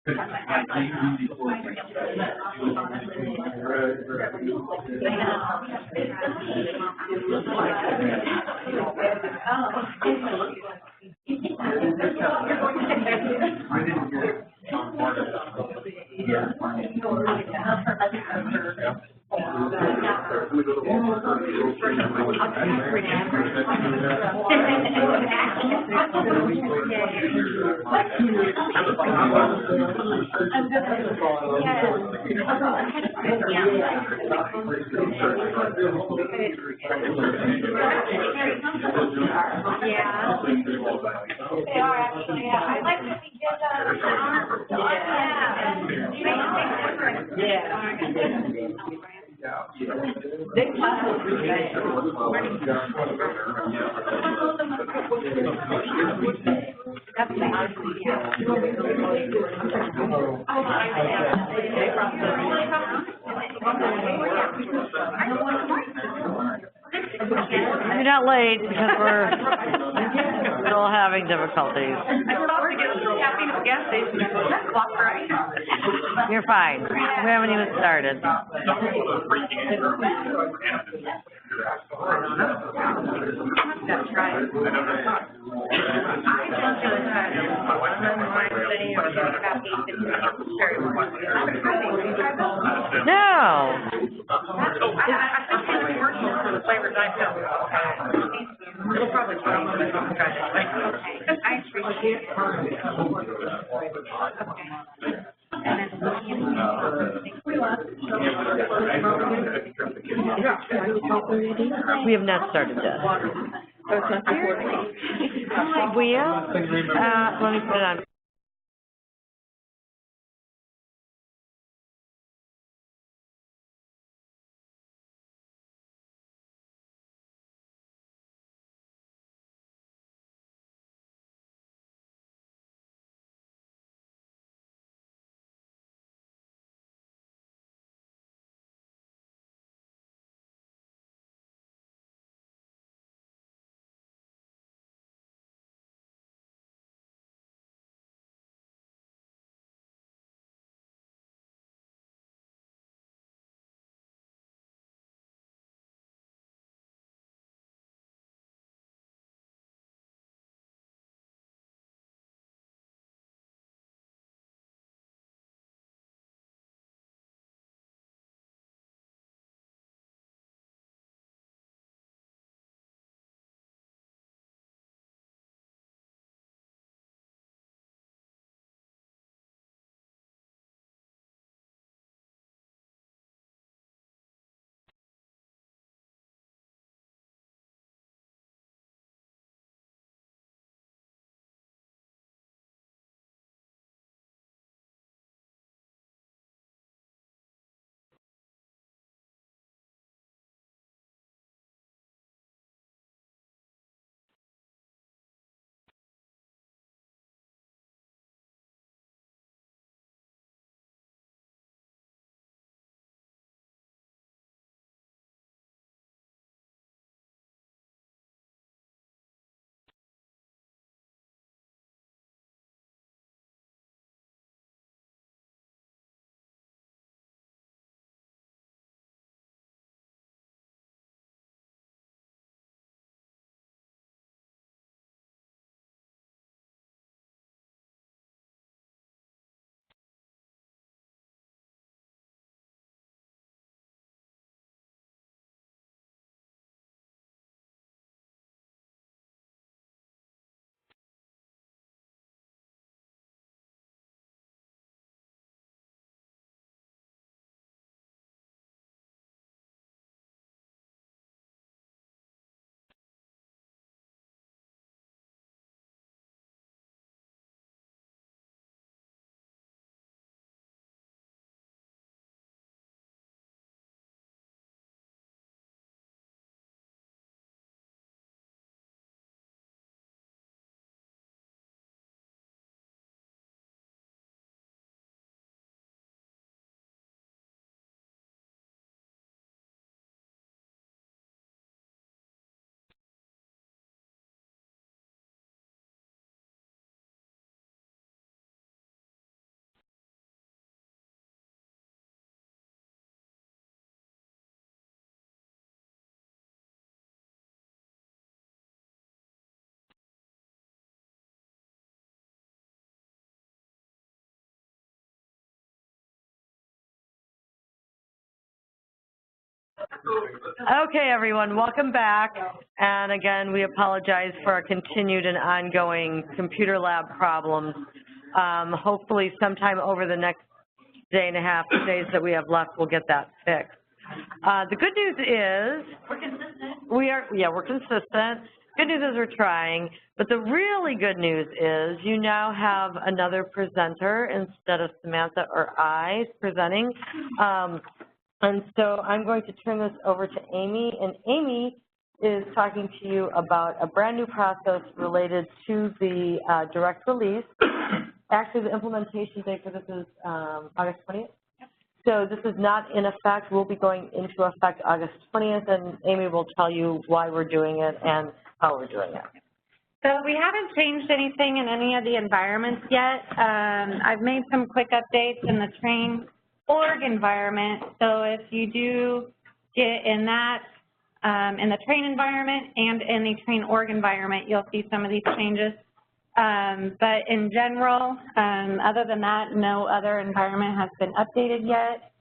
They are actually, yeah. I like that we did, You're not late because we're still having difficulties. I stopped to get some caffeine at the gas station. That's clock right. You're fine. We haven't even started. No. We'll probably try it. I appreciate it. We have not started yet. We have, let me put it on. Okay, everyone, welcome back. And again, we apologize for our continued and ongoing computer lab problems. Hopefully sometime over the next day and a half, 2 days that we have left, we'll get that fixed. The good news is we're consistent. We're consistent. Good news is we're trying, but the really good news is you now have another presenter instead of Samantha or I presenting. And so I'm going to turn this over to Amy, and Amy is talking to you about a brand new process related to the direct release. Actually, the implementation date for this is August 20th. So this is not in effect. We'll be going into effect August 20th, and Amy will tell you why we're doing it and how we're doing it. So we haven't changed anything in any of the environments yet. I've made some quick updates in the train org environment. So if you do get in that, in the train environment and in the train org environment, you'll see some of these changes. But in general, other than that, no other environment has been updated yet.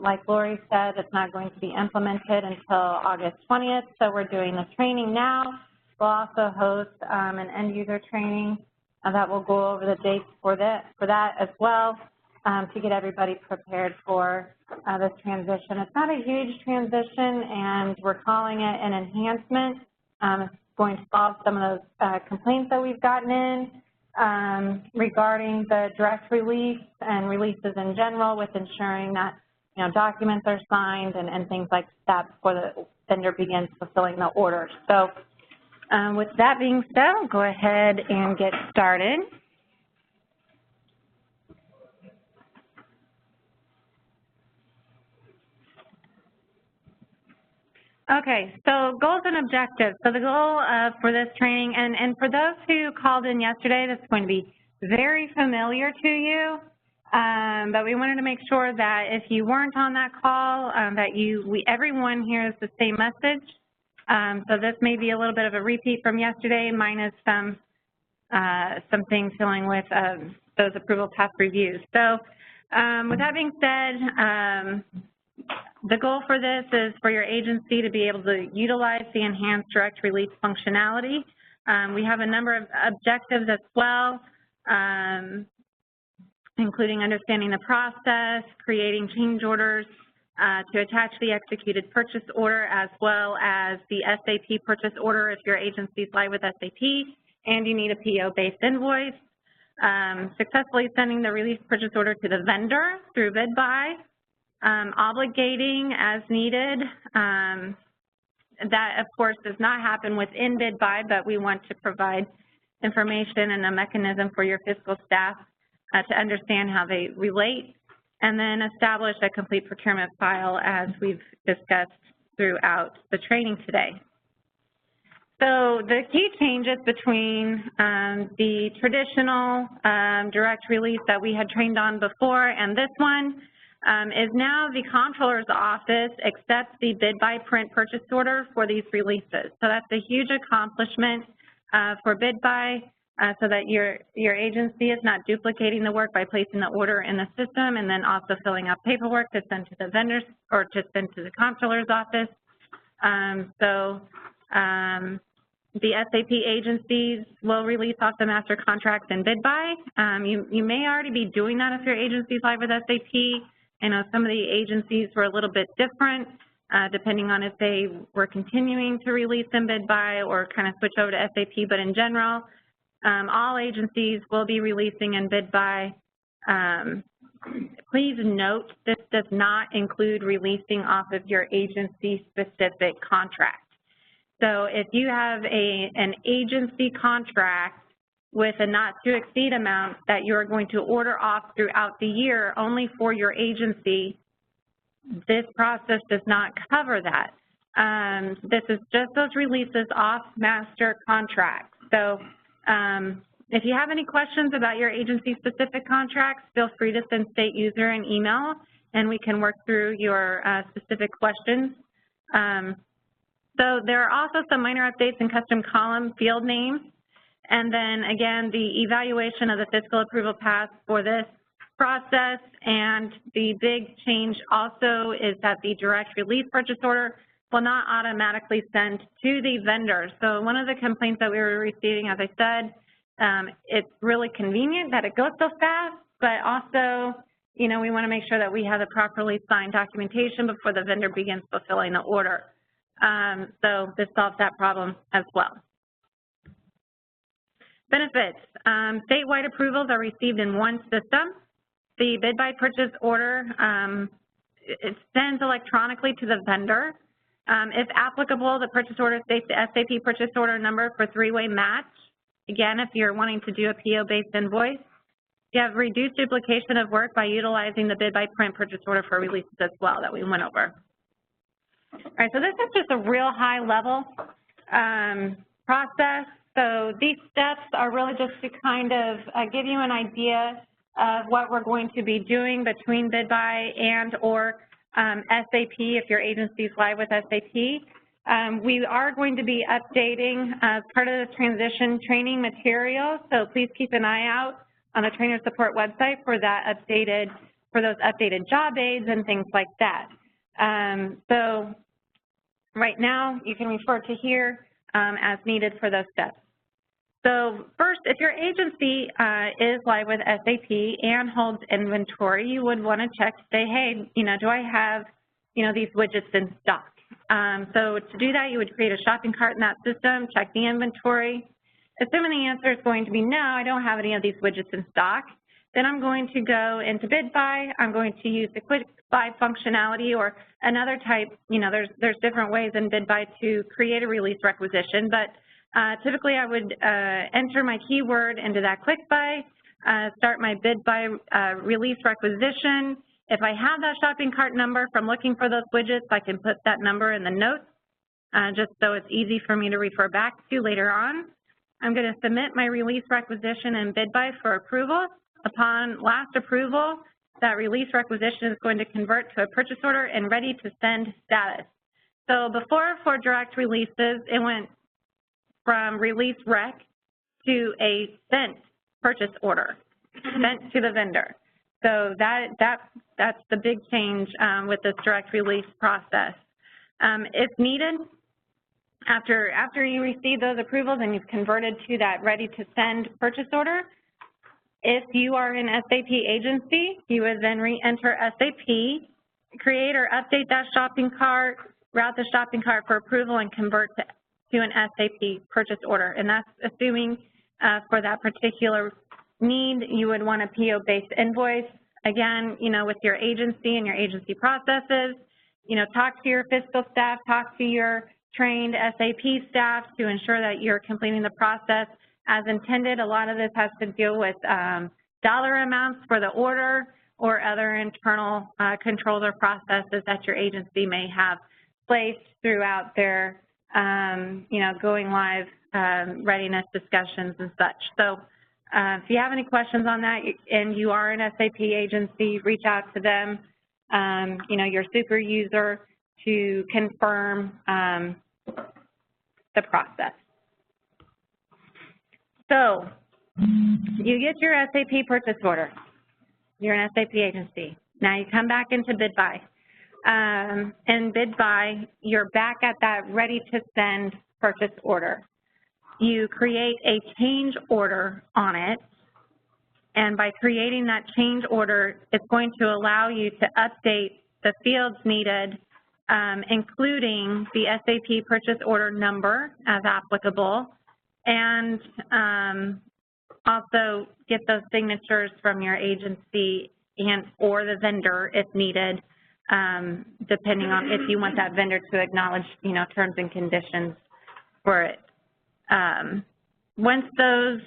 Like Lori said, it's not going to be implemented until August 20th, so we're doing the training now. We'll also host an end-user training that will go over the dates for that as well to get everybody prepared for this transition. It's not a huge transition, and we're calling it an enhancement. It's going to solve some of those complaints that we've gotten in regarding the direct release and releases in general, with ensuring that documents are signed and things like that before the vendor begins fulfilling the order. So with that being said, I'll go ahead and get started. Okay, so goals and objectives. So the goal for this training, and for those who called in yesterday, this is going to be very familiar to you, but we wanted to make sure that if you weren't on that call, that everyone hears the same message. So this may be a little bit of a repeat from yesterday, minus some things dealing with those approval task reviews. So with that being said, the goal for this is for your agency to be able to utilize the enhanced direct release functionality. We have a number of objectives as well, including understanding the process, creating change orders to attach the executed purchase order, as well as the SAP purchase order if your agency is live with SAP and you need a PO-based invoice. Successfully sending the release purchase order to the vendor through bid buy. Obligating as needed. That, of course, does not happen within bid buy, but we want to provide information and a mechanism for your fiscal staff to understand how they relate, and then establish a complete procurement file as we've discussed throughout the training today. So the key changes between the traditional direct release that we had trained on before and this one is now the comptroller's office accepts the bid buy print purchase order for these releases. So that's a huge accomplishment for bid buy, so that your agency is not duplicating the work by placing the order in the system and then also filling out paperwork to send to the vendors or to send to the comptroller's office. The SAP agencies will release off the master contracts in bid buy. You may already be doing that if your agency is live with SAP. I know some of the agencies were a little bit different, depending on if they were continuing to release in bid buy or kind of switch over to SAP, but in general, all agencies will be releasing in bid buy. Please note this does not include releasing off of your agency-specific contract. So if you have an agency contract with a not-to-exceed amount that you're going to order off throughout the year only for your agency, this process does not cover that. This is just those releases off master contracts. So if you have any questions about your agency-specific contracts, feel free to send state user an email, and we can work through your specific questions. So there are also some minor updates in custom column field names. And then, again, the evaluation of the fiscal approval path for this process. And the big change also is that the direct release purchase order will not automatically send to the vendor. So one of the complaints that we were receiving, as I said, it's really convenient that it goes so fast, but also, you know, we want to make sure that we have the properly signed documentation before the vendor begins fulfilling the order. So this solves that problem as well. Benefits. Statewide approvals are received in one system. The bid by purchase order, it sends electronically to the vendor. If applicable, the purchase order states the SAP purchase order number for three-way match. Again, if you're wanting to do a PO-based invoice, you have reduced duplication of work by utilizing the bid by print purchase order for releases as well that we went over. All right, so this is just a real high level process. So these steps are really just to kind of give you an idea of what we're going to be doing between bid by and or SAP if your agency is live with SAP. We are going to be updating as part of the transition training material, so please keep an eye out on the trainer support website for that updated, for those updated job aids and things like that. So right now you can refer to here as needed for those steps. So first, if your agency is live with SAP and holds inventory, you would want to check to say, hey, you know, do I have, you know, these widgets in stock? So to do that, you would create a shopping cart in that system, check the inventory. Assuming the answer is going to be no, I don't have any of these widgets in stock, then I'm going to go into bid by. I'm going to use the quick buy functionality or another type. You know, there's different ways in bid by to create a release requisition, but typically I would enter my keyword into that quick buy, start my bid by release requisition. If I have that shopping cart number from looking for those widgets, I can put that number in the notes just so it's easy for me to refer back to later on. I'm going to submit my release requisition and bid by for approval. Upon last approval, that release requisition is going to convert to a purchase order and ready to send status. So before, for direct releases, it went from release rec to a sent purchase order, sent to the vendor. So that's the big change with this direct release process. If needed, after you receive those approvals and you've converted to that ready to send purchase order, if you are an SAP agency, you would then re-enter SAP, create or update that shopping cart, route the shopping cart for approval, and convert to an SAP purchase order. And that's assuming for that particular need, you would want a PO-based invoice. Again, you know, with your agency and your agency processes, you know, talk to your fiscal staff, talk to your trained SAP staff to ensure that you're completing the process as intended. A lot of this has to deal with dollar amounts for the order or other internal controls or processes that your agency may have placed throughout their, you know, going live readiness discussions and such. So if you have any questions on that and you are an SAP agency, reach out to them, you know, your super user to confirm the process. So you get your SAP purchase order. You're an SAP agency. Now you come back into bid by. In bid by, you're back at that ready to send purchase order. You create a change order on it, and by creating that change order, it's going to allow you to update the fields needed, including the SAP purchase order number as applicable, and also get those signatures from your agency and or the vendor if needed, depending on if you want that vendor to acknowledge, you know, terms and conditions for it. Once those,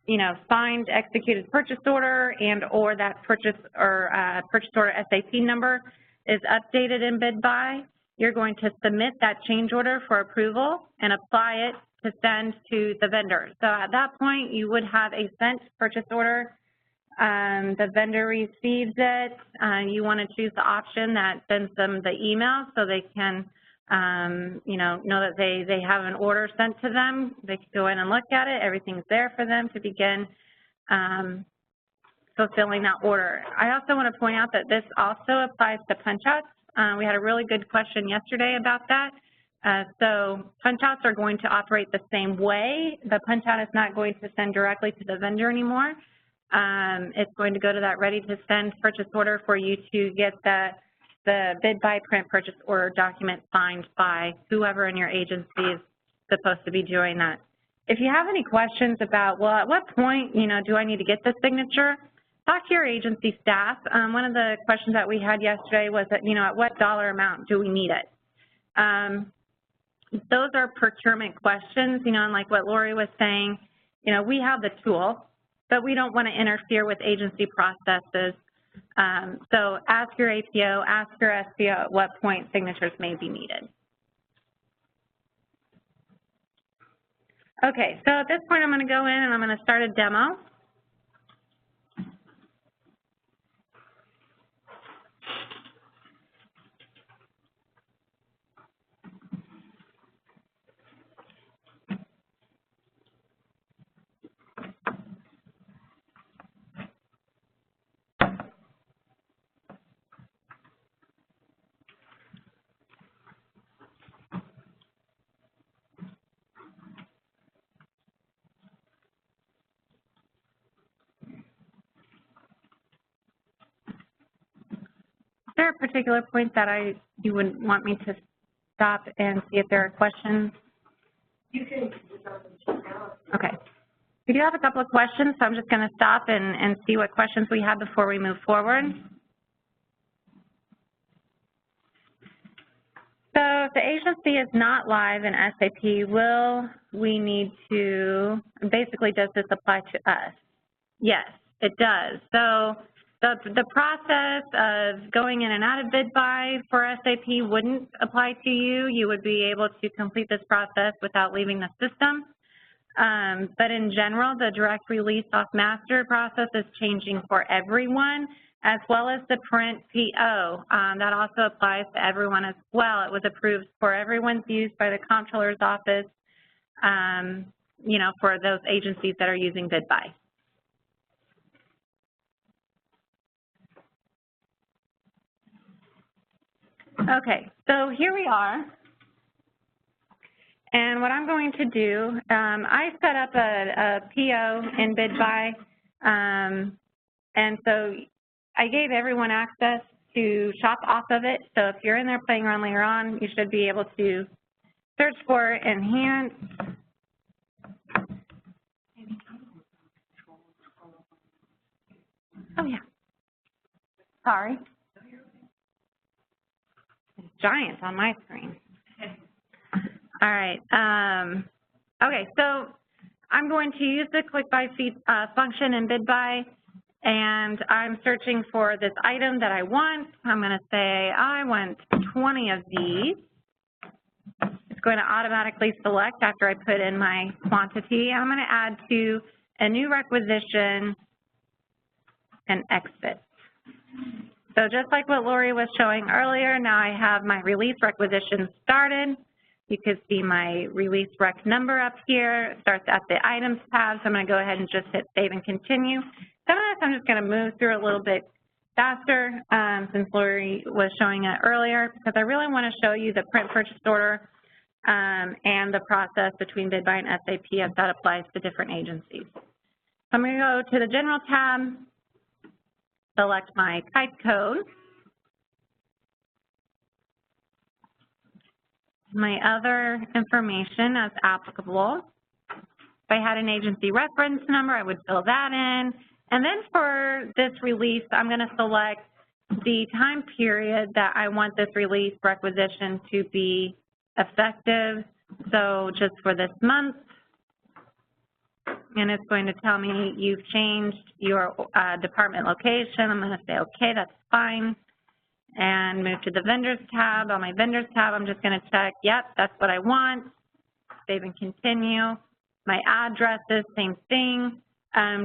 you know, signed, executed purchase order and or that purchase order SAP number is updated in bid by, you're going to submit that change order for approval and apply it to send to the vendor. So at that point, you would have a sent purchase order. The vendor receives it. You want to choose the option that sends them the email so they can, you know that they have an order sent to them. They can go in and look at it. Everything's there for them to begin fulfilling that order. I also want to point out that this also applies to punch-outs. We had a really good question yesterday about that. So punch-outs are going to operate the same way. The punch-out is not going to send directly to the vendor anymore. It's going to go to that ready-to-send purchase order for you to get the bid by print purchase order document signed by whoever in your agency is supposed to be doing that. If you have any questions about, well, at what point, do I need to get the signature, talk to your agency staff. One of the questions that we had yesterday was that, at what dollar amount do we need it? Those are procurement questions, and like what Lori was saying, we have the tool, but we don't want to interfere with agency processes. So ask your APO, ask your SPO at what point signatures may be needed. Okay, so at this point I'm going to go in and I'm going to start a demo. Is there a particular point that you would want me to stop and see if there are questions? You can. Okay. We do have a couple of questions, so I'm just going to stop and see what questions we have before we move forward. So if the agency is not live in SAP, will we need to, basically, does this apply to us? Yes, it does. So the process of going in and out of bid buy for SAP wouldn't apply to you. You would be able to complete this process without leaving the system. But in general, the direct release off master process is changing for everyone, as well as the print PO. That also applies to everyone as well. It was approved for everyone's use by the comptroller's office, for those agencies that are using bid buy. Okay, so here we are, and what I'm going to do, I set up a PO in bid buy, and so I gave everyone access to shop off of it, so if you're in there playing around later on, you should be able to search for enhance. Oh yeah, sorry. Giant on my screen. All right. Okay, so I'm going to use the click by function in bid buy, and I'm searching for this item that I want. I'm going to say I want 20 of these. It's going to automatically select after I put in my quantity. I'm going to add to a new requisition and exit. So just like what Lori was showing earlier, now I have my release requisition started. You can see my release rec number up here. It starts at the items tab, so I'm going to go ahead and just hit save and continue. Some of this I'm just going to move through a little bit faster since Lori was showing it earlier, because I really want to show you the print purchase order and the process between bid buy and SAP as that applies to different agencies. So I'm going to go to the general tab, select my type code, my other information as applicable. If I had an agency reference number, I would fill that in. And then for this release, I'm going to select the time period that I want this release requisition to be effective. So just for this month, and it's going to tell me you've changed your department location. I'm going to say, okay, that's fine, and move to the vendors tab. On my vendors tab, I'm just going to check, yep, that's what I want, save and continue. My addresses, same thing.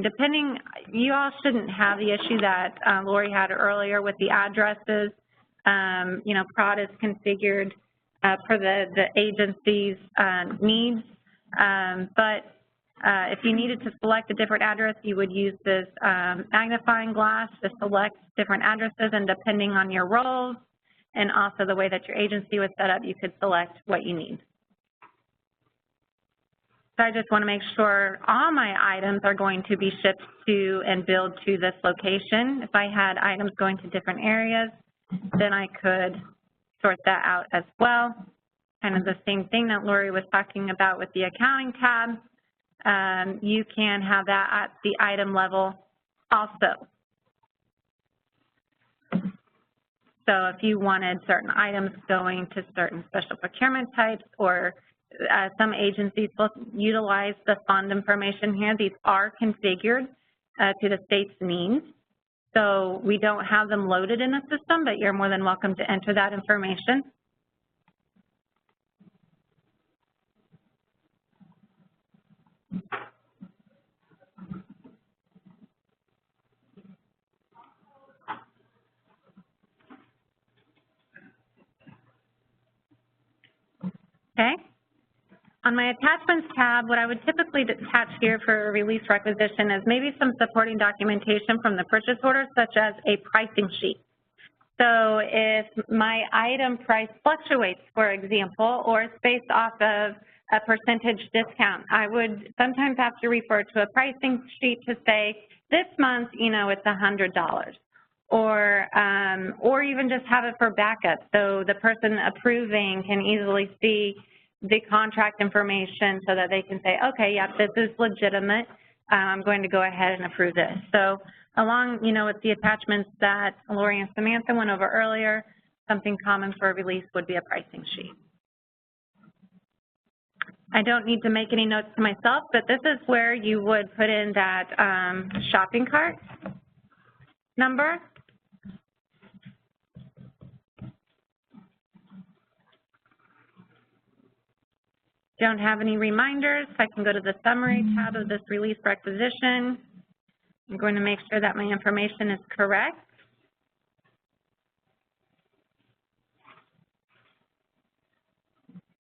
Depending, you all shouldn't have the issue that Lori had earlier with the addresses. PROD is configured for the agency's needs, but If you needed to select a different address, you would use this magnifying glass to select different addresses, and depending on your roles and also the way that your agency was set up, you could select what you need. So I just want to make sure all my items are going to be shipped to and billed to this location. If I had items going to different areas, then I could sort that out as well. Kind of the same thing that Lori was talking about with the accounting tab. You can have that at the item level also. So if you wanted certain items going to certain special procurement types, or some agencies will utilize the fund information here. These are configured to the state's needs. So we don't have them loaded in the system, but you're more than welcome to enter that information. Okay. On my attachments tab, what I would typically attach here for a release requisition is maybe some supporting documentation from the purchase order, such as a pricing sheet. So if my item price fluctuates, for example, or it's based off of a percentage discount, I would sometimes have to refer to a pricing sheet to say, this month, you know, it's $100. Or even just have it for backup, so the person approving can easily see the contract information so that they can say, okay, yeah, this is legitimate. I'm going to go ahead and approve this. So along, you know, with the attachments that Lori and Samantha went over earlier, something common for a release would be a pricing sheet. I don't need to make any notes to myself, but this is where you would put in that shopping cart number. Don't have any reminders, I can go to the summary tab of this release requisition. I'm going to make sure that my information is correct.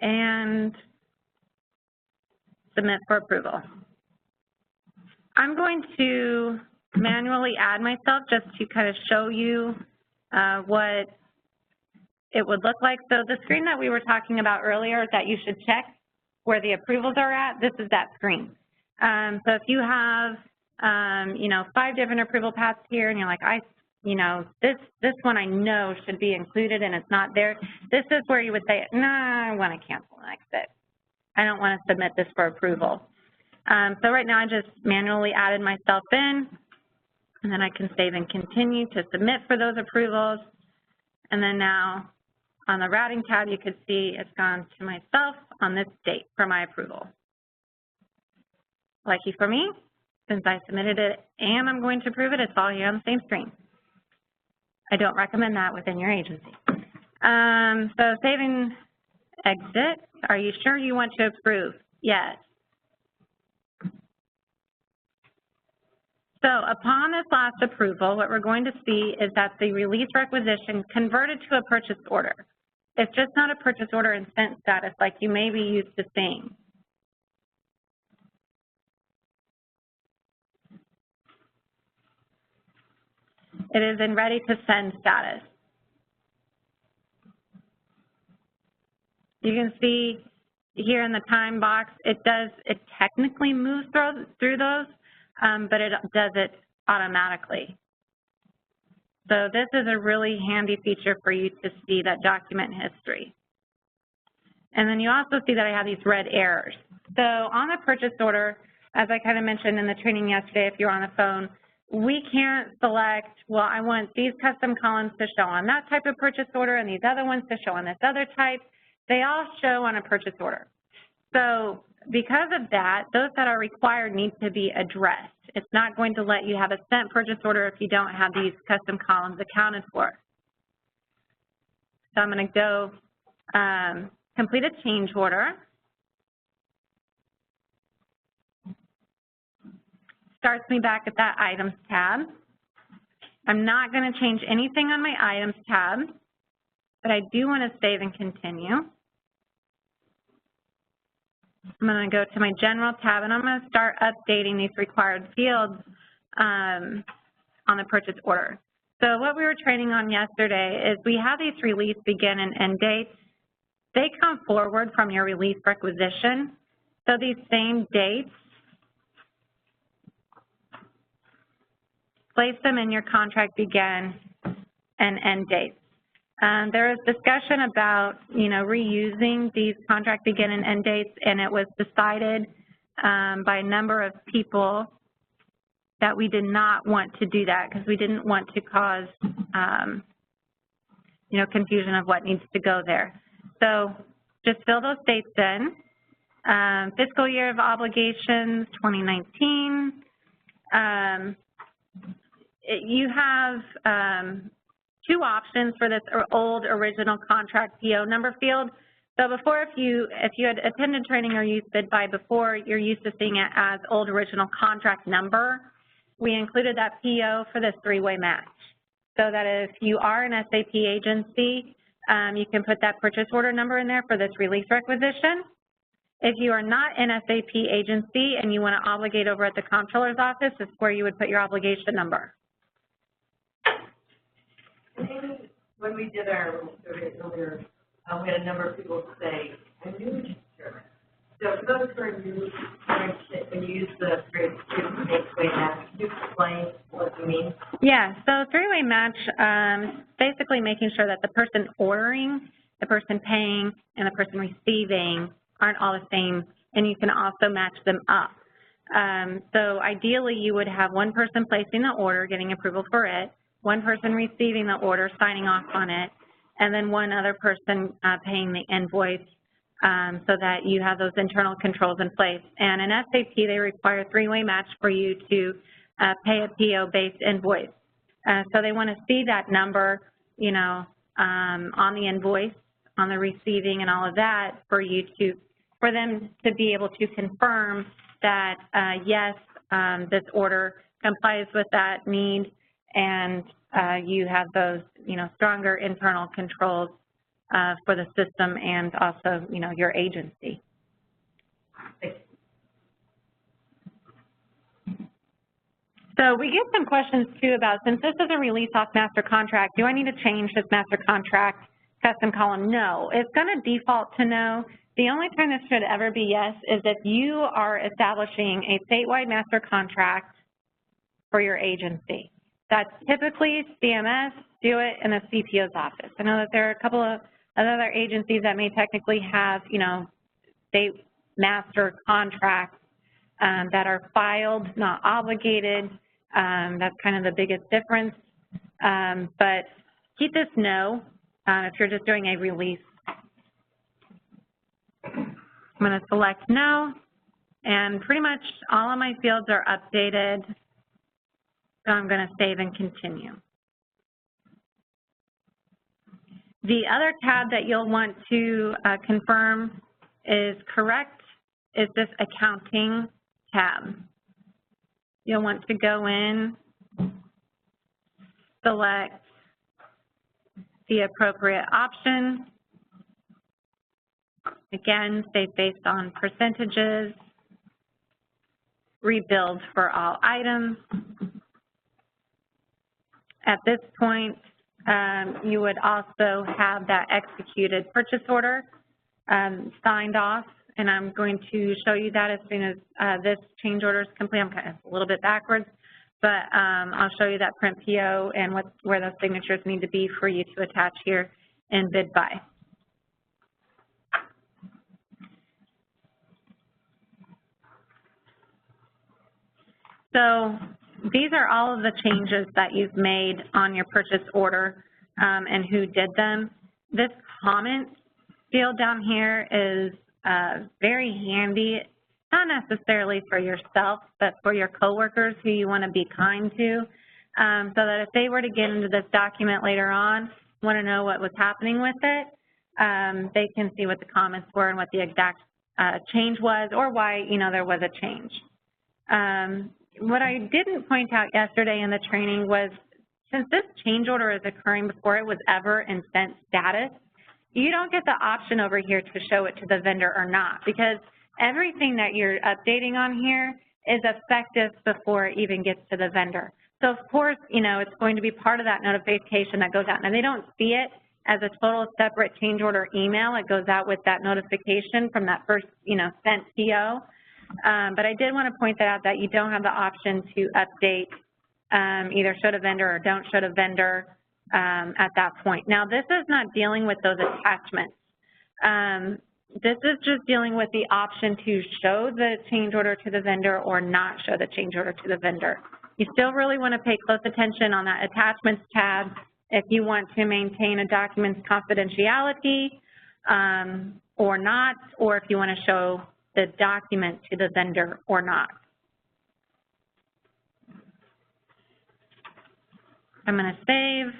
And submit for approval. I'm going to manually add myself just to kind of show you what it would look like. So the screen that we were talking about earlier that you should check where the approvals are at, this is that screen. So if you have, you know, 5 different approval paths here and you're like, you know, this one I know should be included and it's not there, this is where you would say, nah, I want to cancel and exit. I don't want to submit this for approval. So right now I just manually added myself in, and then I can save and continue to submit for those approvals. And then now on the routing tab, you could see it's gone to myself on this date for my approval. Lucky for me, since I submitted it and I'm going to approve it, it's all here on the same screen. I don't recommend that within your agency. So save and exit. Are you sure you want to approve? Yes. So upon this last approval, what we're going to see is that the release requisition converted to a purchase order. It's just not a purchase order in sent status like you may be used to seeing. It is in ready to send status. You can see here in the time box, it technically moves through those, but it does it automatically. So this is a really handy feature for you to see that document history. And then you also see that I have these red errors. So on the purchase order, as I kind of mentioned in the training yesterday, if you're on the phone, we can't select, well, I want these custom columns to show on that type of purchase order and these other ones to show on this other type. They all show on a purchase order. So because of that, those that are required need to be addressed. It's not going to let you have a sent purchase order if you don't have these custom columns accounted for. So I'm going to go complete a change order. Starts me back at that items tab. I'm not going to change anything on my items tab, but I do want to save and continue. I'm going to go to my general tab, and I'm going to start updating these required fields on the purchase order. So what we were training on yesterday is we have these release begin and end dates. They come forward from your release requisition. So these same dates, place them in your contract begin and end dates. There is discussion about, reusing these contract begin and end dates, and it was decided by a number of people that we did not want to do that because we didn't want to cause, confusion of what needs to go there. So just fill those dates in. Fiscal year of obligations, 2019. You have two options for this old original contract PO number field. So before, if you had attended training or used BidBuy before, you're used to seeing it as old original contract number. We included that PO for this three-way match. So that if you are an SAP agency, you can put that purchase order number in there for this release requisition. If you are not an SAP agency and you want to obligate over at the comptroller's office, it's where you would put your obligation number. When we did our survey earlier, we had a number of people say, I'm new to procurement. So for those who are new, when you use the phrase three-way match, can you explain what you mean? Yeah, so three-way match, basically making sure that the person ordering, the person paying, and the person receiving aren't all the same, and you can also match them up. So ideally, you would have one person placing the order, getting approval for it, one person receiving the order, signing off on it, and then one other person paying the invoice so that you have those internal controls in place. And in SAP, they require three-way match for you to pay a PO-based invoice. So they want to see that number, on the invoice, on the receiving and all of that for them to be able to confirm that, yes, this order complies with that need, and you have those, stronger internal controls for the system and also, your agency. So we get some questions too about, since this is a release off master contract, do I need to change this master contract custom column? No, it's going to default to no. The only time this should ever be yes is if you are establishing a statewide master contract for your agency. That's typically CMS, do it in a CPO's office. I know that there are a couple of other agencies that may technically have, state master contracts that are filed, not obligated. That's kind of the biggest difference. But keep this no if you're just doing a release. I'm going to select no, and pretty much all of my fields are updated. So I'm going to save and continue. The other tab that you'll want to confirm is correct is this accounting tab. You'll want to go in, select the appropriate option. Again, save based on percentages, rebuild for all items. At this point, you would also have that executed purchase order signed off, and I'm going to show you that as soon as this change order is complete. I'm kind of a little bit backwards, but I'll show you that print PO and where those signatures need to be for you to attach here in BidBuy. So these are all of the changes that you've made on your purchase order and who did them. This comment field down here is very handy, not necessarily for yourself, but for your coworkers who you want to be kind to, so that if they were to get into this document later on, want to know what was happening with it, they can see what the comments were and what the exact change was, or why, there was a change. What I didn't point out yesterday in the training was, since this change order is occurring before it was ever in sent status, you don't get the option over here to show it to the vendor or not, because everything that you're updating on here is effective before it even gets to the vendor. So of course, you know, it's going to be part of that notification that goes out. Now they don't see it as a total separate change order email. It goes out with that notification from that first, you know, sent PO. But I did want to point that out, that you don't have the option to update either show to vendor or don't show to vendor at that point. Now this is not dealing with those attachments. This is just dealing with the option to show the change order to the vendor or not show the change order to the vendor. You still really want to pay close attention on that attachments tab if you want to maintain a document's confidentiality or not, or if you want to show the document to the vendor or not. I'm going to save,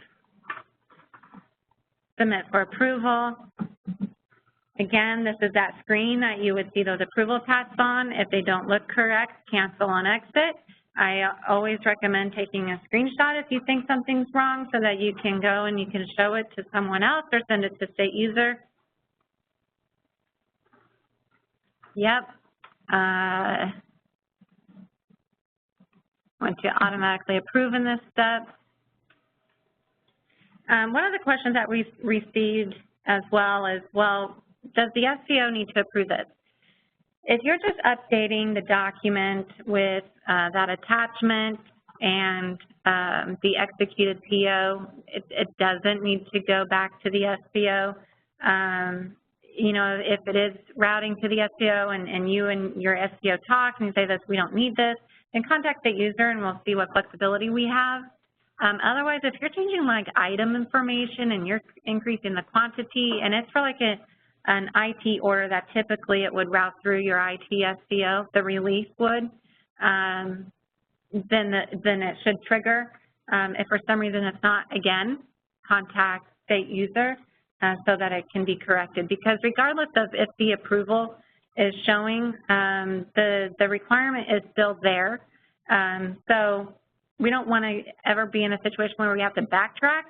submit for approval. Again, this is that screen that you would see those approval paths on. If they don't look correct, cancel and exit. I always recommend taking a screenshot if you think something's wrong so that you can go and you can show it to someone else or send it to state user. Yep. Want to automatically approve in this step. One of the questions that we received as well is, well, does the SPO need to approve this? If you're just updating the document with that attachment and the executed PO, it doesn't need to go back to the SPO. You know, if it is routing to the SPO and you and your SPO talk and say that we don't need this, then contact the user and we'll see what flexibility we have. Otherwise, if you're changing like item information and you're increasing the quantity and it's for like an IT order that typically it would route through your IT SPO, the release would, then it should trigger. If for some reason it's not, again, contact state user so that it can be corrected. Because regardless of if the approval is showing, the requirement is still there. So we don't want to ever be in a situation where we have to backtrack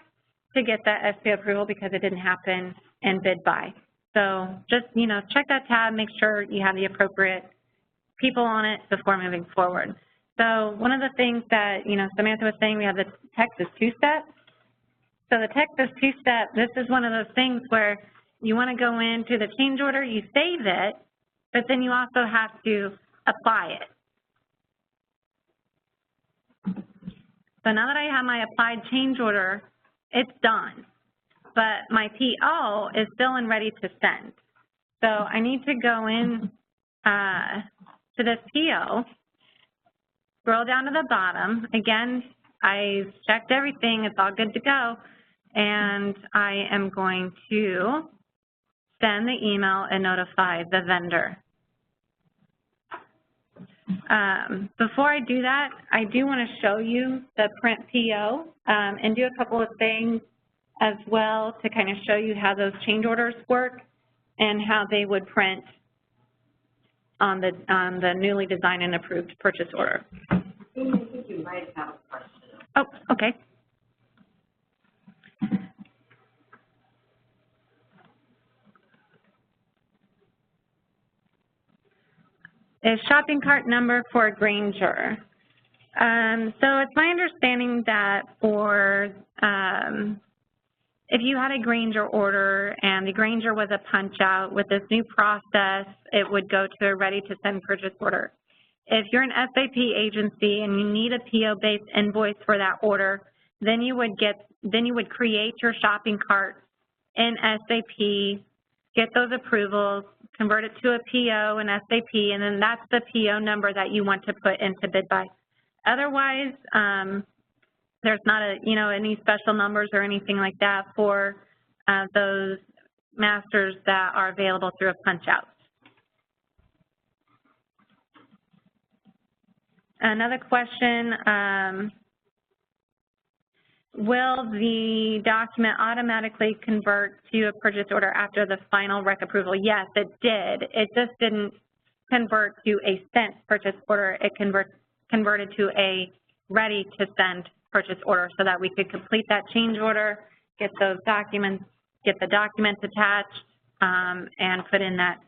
to get that SPO approval because it didn't happen in bid buy. So just, you know, check that tab, make sure you have the appropriate people on it before moving forward. So one of the things that, you know, Samantha was saying, we have the Texas two-step. So the Texas two-step, this is one of those things where you want to go into the change order, you save it, but then you also have to apply it. So now that I have my applied change order, it's done. But my PO is still in ready to send. So I need to go in to this PO, scroll down to the bottom. Again, I checked everything, it's all good to go. And I am going to send the email and notify the vendor. Before I do that, I do want to show you the print PO and do a couple of things as well to kind of show you how those change orders work and how they would print on the newly designed and approved purchase order. I think you might have a question. Oh, okay. Is shopping cart number for Grainger. So it's my understanding that for if you had a Grainger order and the Grainger was a punch out, with this new process, it would go to a ready to send purchase order. If you're an SAP agency and you need a PO-based invoice for that order, then you would create your shopping cart in SAP, get those approvals, convert it to a PO in SAP, and then that's the PO number that you want to put into bid buy. Otherwise, there's not any special numbers or anything like that for those masters that are available through a punch out. Another question, will the document automatically convert to a purchase order after the final rec approval? Yes, it did. It just didn't convert to a sent purchase order. It converted to a ready to send purchase order so that we could complete that change order, get those documents, get the documents attached, and put in that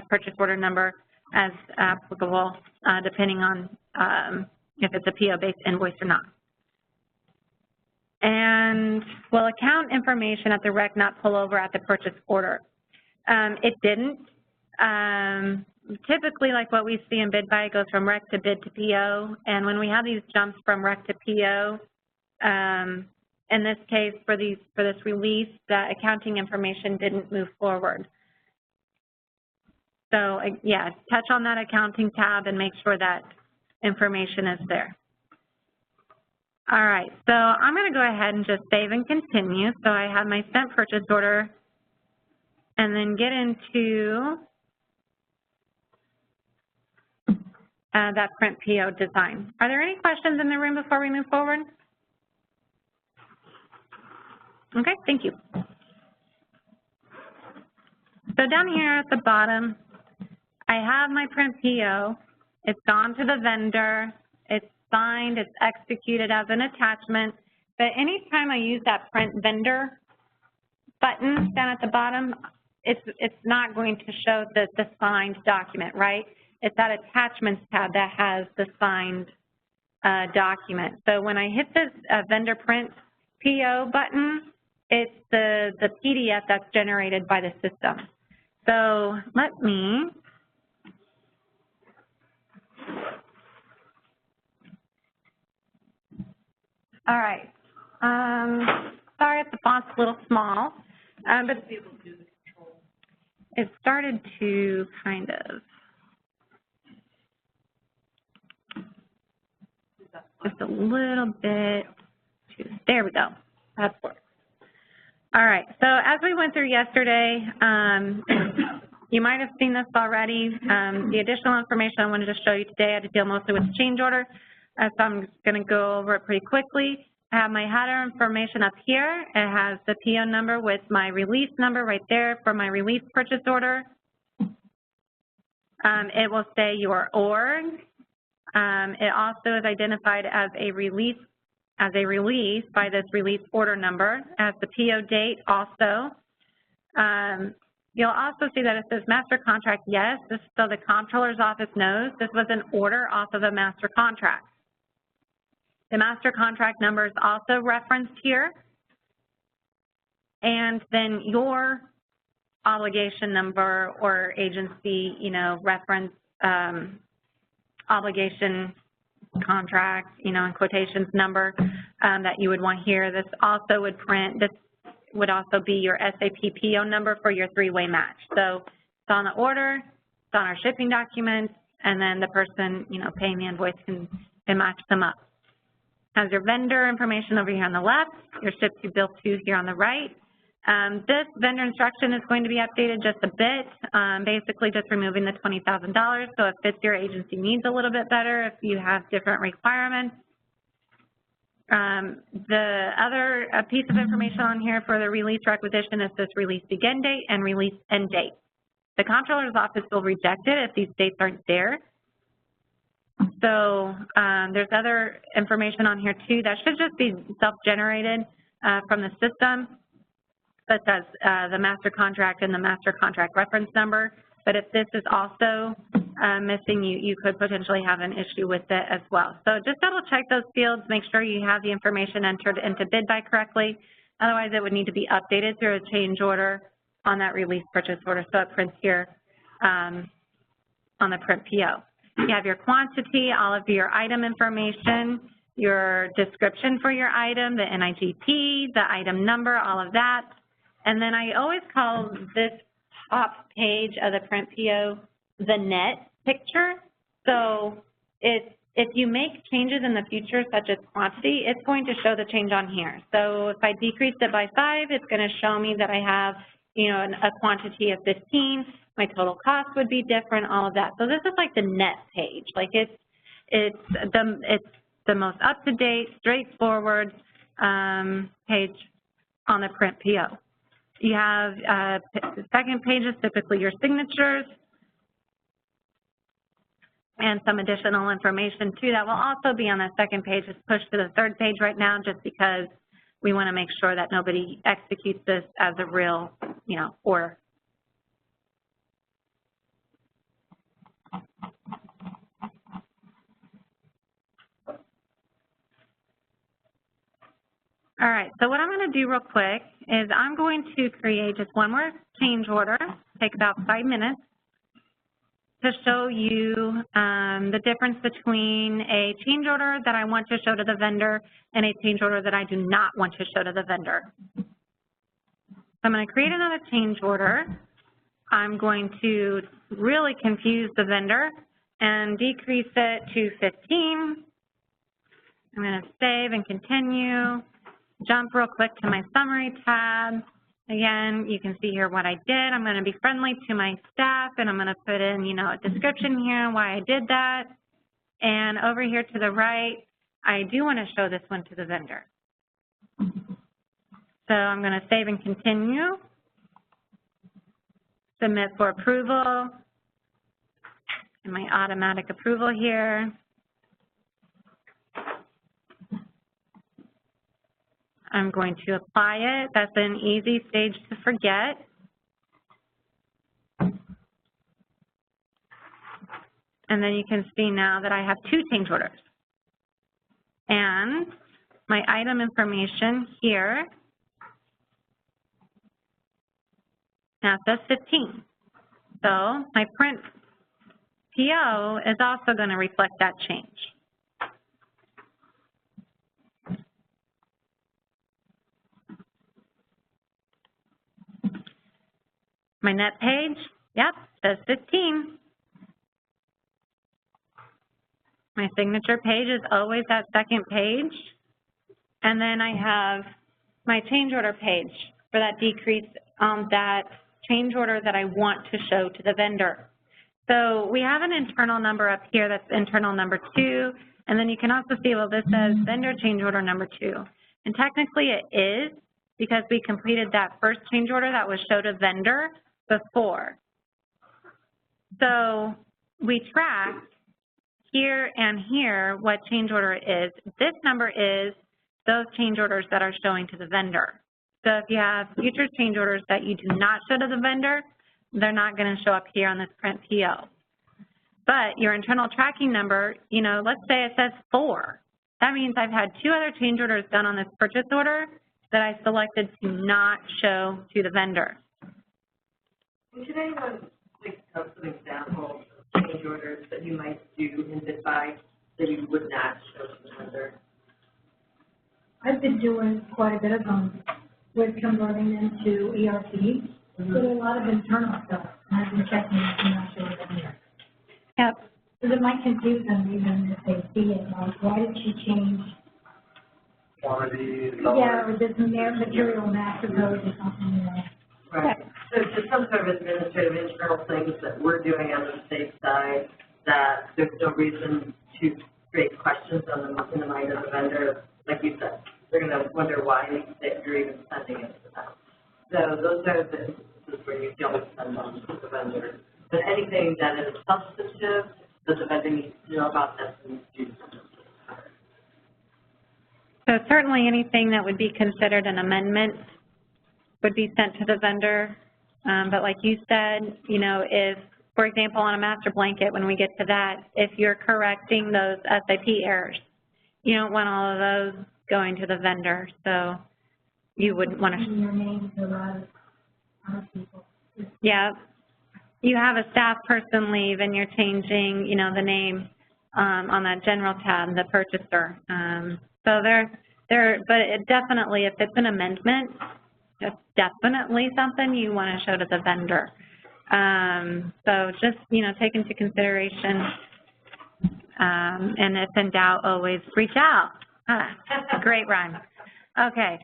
purchase order number. as applicable, depending on if it's a PO-based invoice or not. And will account information at the rec not pull over at the purchase order? It didn't. Typically, like what we see in bid buy, it goes from rec to bid to PO, and when we have these jumps from rec to PO, in this case, for this release, the accounting information didn't move forward. So, yeah, touch on that accounting tab and make sure that information is there. All right, so I'm going to go ahead and just save and continue. So I have my sent purchase order, and then get into that print PO design. Are there any questions in the room before we move forward? Okay, thank you. So down here at the bottom, I have my print PO. It's gone to the vendor. It's signed. It's executed as an attachment. But anytime I use that print vendor button down at the bottom, it's not going to show the signed document, right? It's that attachments tab that has the signed document. So when I hit this vendor print PO button, it's the PDF that's generated by the system. So let me all right. Sorry if the font's a little small, but it started to kind of just a little bit. There we go. That's worked. All right. So as we went through yesterday, you might have seen this already. The additional information I wanted to show you today had to deal mostly with the change order. So I'm just going to go over it pretty quickly. I have my header information up here. It has the PO number with my release number right there for my release purchase order. It will say your org. It also is identified as a release by this release order number. It has the PO date also. You'll also see that it says master contract, yes, this, so the comptroller's office knows this was an order off of a master contract. The master contract number is also referenced here. And then your obligation number or agency, reference obligation contract, and quotations number that you would want here. This also would print, this would also be your SAP PO number for your three-way match. So it's on the order, it's on our shipping documents, and then the person, paying the invoice can match them up. Has your vendor information over here on the left, your ship to bill to here on the right. This vendor instruction is going to be updated just a bit, basically just removing the $20,000 so it fits your agency needs a little bit better if you have different requirements. The other piece of information on here for the release requisition is this release begin date and release end date. The comptroller's office will reject it if these dates aren't there. So there's other information on here too that should just be self-generated from the system, such as the master contract and the master contract reference number. But if this is also missing, you could potentially have an issue with it as well. So just double check those fields, make sure you have the information entered into bid buy correctly. Otherwise, it would need to be updated through a change order on that release purchase order. So it prints here on the print PO. You have your quantity, all of your item information, your description for your item, the NIGP, the item number, all of that. And then I always call this top page of the print PO the net picture. So if you make changes in the future, such as quantity, it's going to show the change on here. So if I decreased it by 5, it's going to show me that I have, a quantity of 15. My total cost would be different, all of that. So this is like the net page. Like it's the most up-to-date, straightforward page on the print PO. You have the second page is typically your signatures and some additional information too that will also be on the second page. It's pushed to the third page right now just because we want to make sure that nobody executes this as a real, order. All right, so what I'm going to do real quick is I'm going to create just one more change order, take about 5 minutes, to show you the difference between a change order that I want to show to the vendor and a change order that I do not want to show to the vendor. So I'm going to create another change order. I'm going to really confuse the vendor and decrease it to 15. I'm going to save and continue. Jump real quick to my summary tab. Again, you can see here what I did. I'm going to be friendly to my staff, and I'm going to put in, you know, a description here why I did that. And over here to the right, I do want to show this one to the vendor. So I'm going to save and continue. Submit for approval. And my automatic approval here. I'm going to apply it. That's an easy stage to forget. And then you can see now that I have 2 change orders. And my item information here now says 15. So my print PO is also going to reflect that change. My net page, yep, says 15. My signature page is always that second page. And then I have my change order page for that decrease on that change order that I want to show to the vendor. So we have an internal number up here that's internal number 2. And then you can also see, well, this says vendor change order number 2. And technically it is because we completed that first change order that was showed to vendor before. So we tracked here and here what change order is. This number is those change orders that are showing to the vendor. So if you have future change orders that you do not show to the vendor, they're not going to show up here on this print PO. But your internal tracking number, you know, let's say it says 4. That means I've had 2 other change orders done on this purchase order that I selected to not show to the vendor. Could anyone think of some examples of change orders that you might do in bid-buy that you would not show to the vendor? I've been doing quite a bit of them with converting into ERP. So there's a lot of internal stuff. I've been checking it and not sure what I'm here. Yep. Because it might confuse them even if they see it, like, why did she change? Quantity, lower. Yeah, or did some material master code or something, you know. Right. So just some sort of administrative internal things that we're doing on the state side that there's no reason to create questions on the, in the mind of the vendor. Like you said, they're going to wonder why you're even sending it to them. So those are the instances where you don't send them to the vendor. But anything that is substantive that the vendor needs to know about, that's needs to do something. So certainly anything that would be considered an amendment would be sent to the vendor. But like you said, you know, if, for example, on a master blanket, when we get to that, if you're correcting those SIP errors, you don't want all of those going to the vendor. So you wouldn't want to. Your names a lot of people. Yeah. You have a staff person leave and you're changing, you know, the name on that general tab, the purchaser. So but it definitely, if it's an amendment, it's definitely something you want to show to the vendor. So just, you know, take into consideration, and if in doubt, always reach out. Great rhyme. Okay.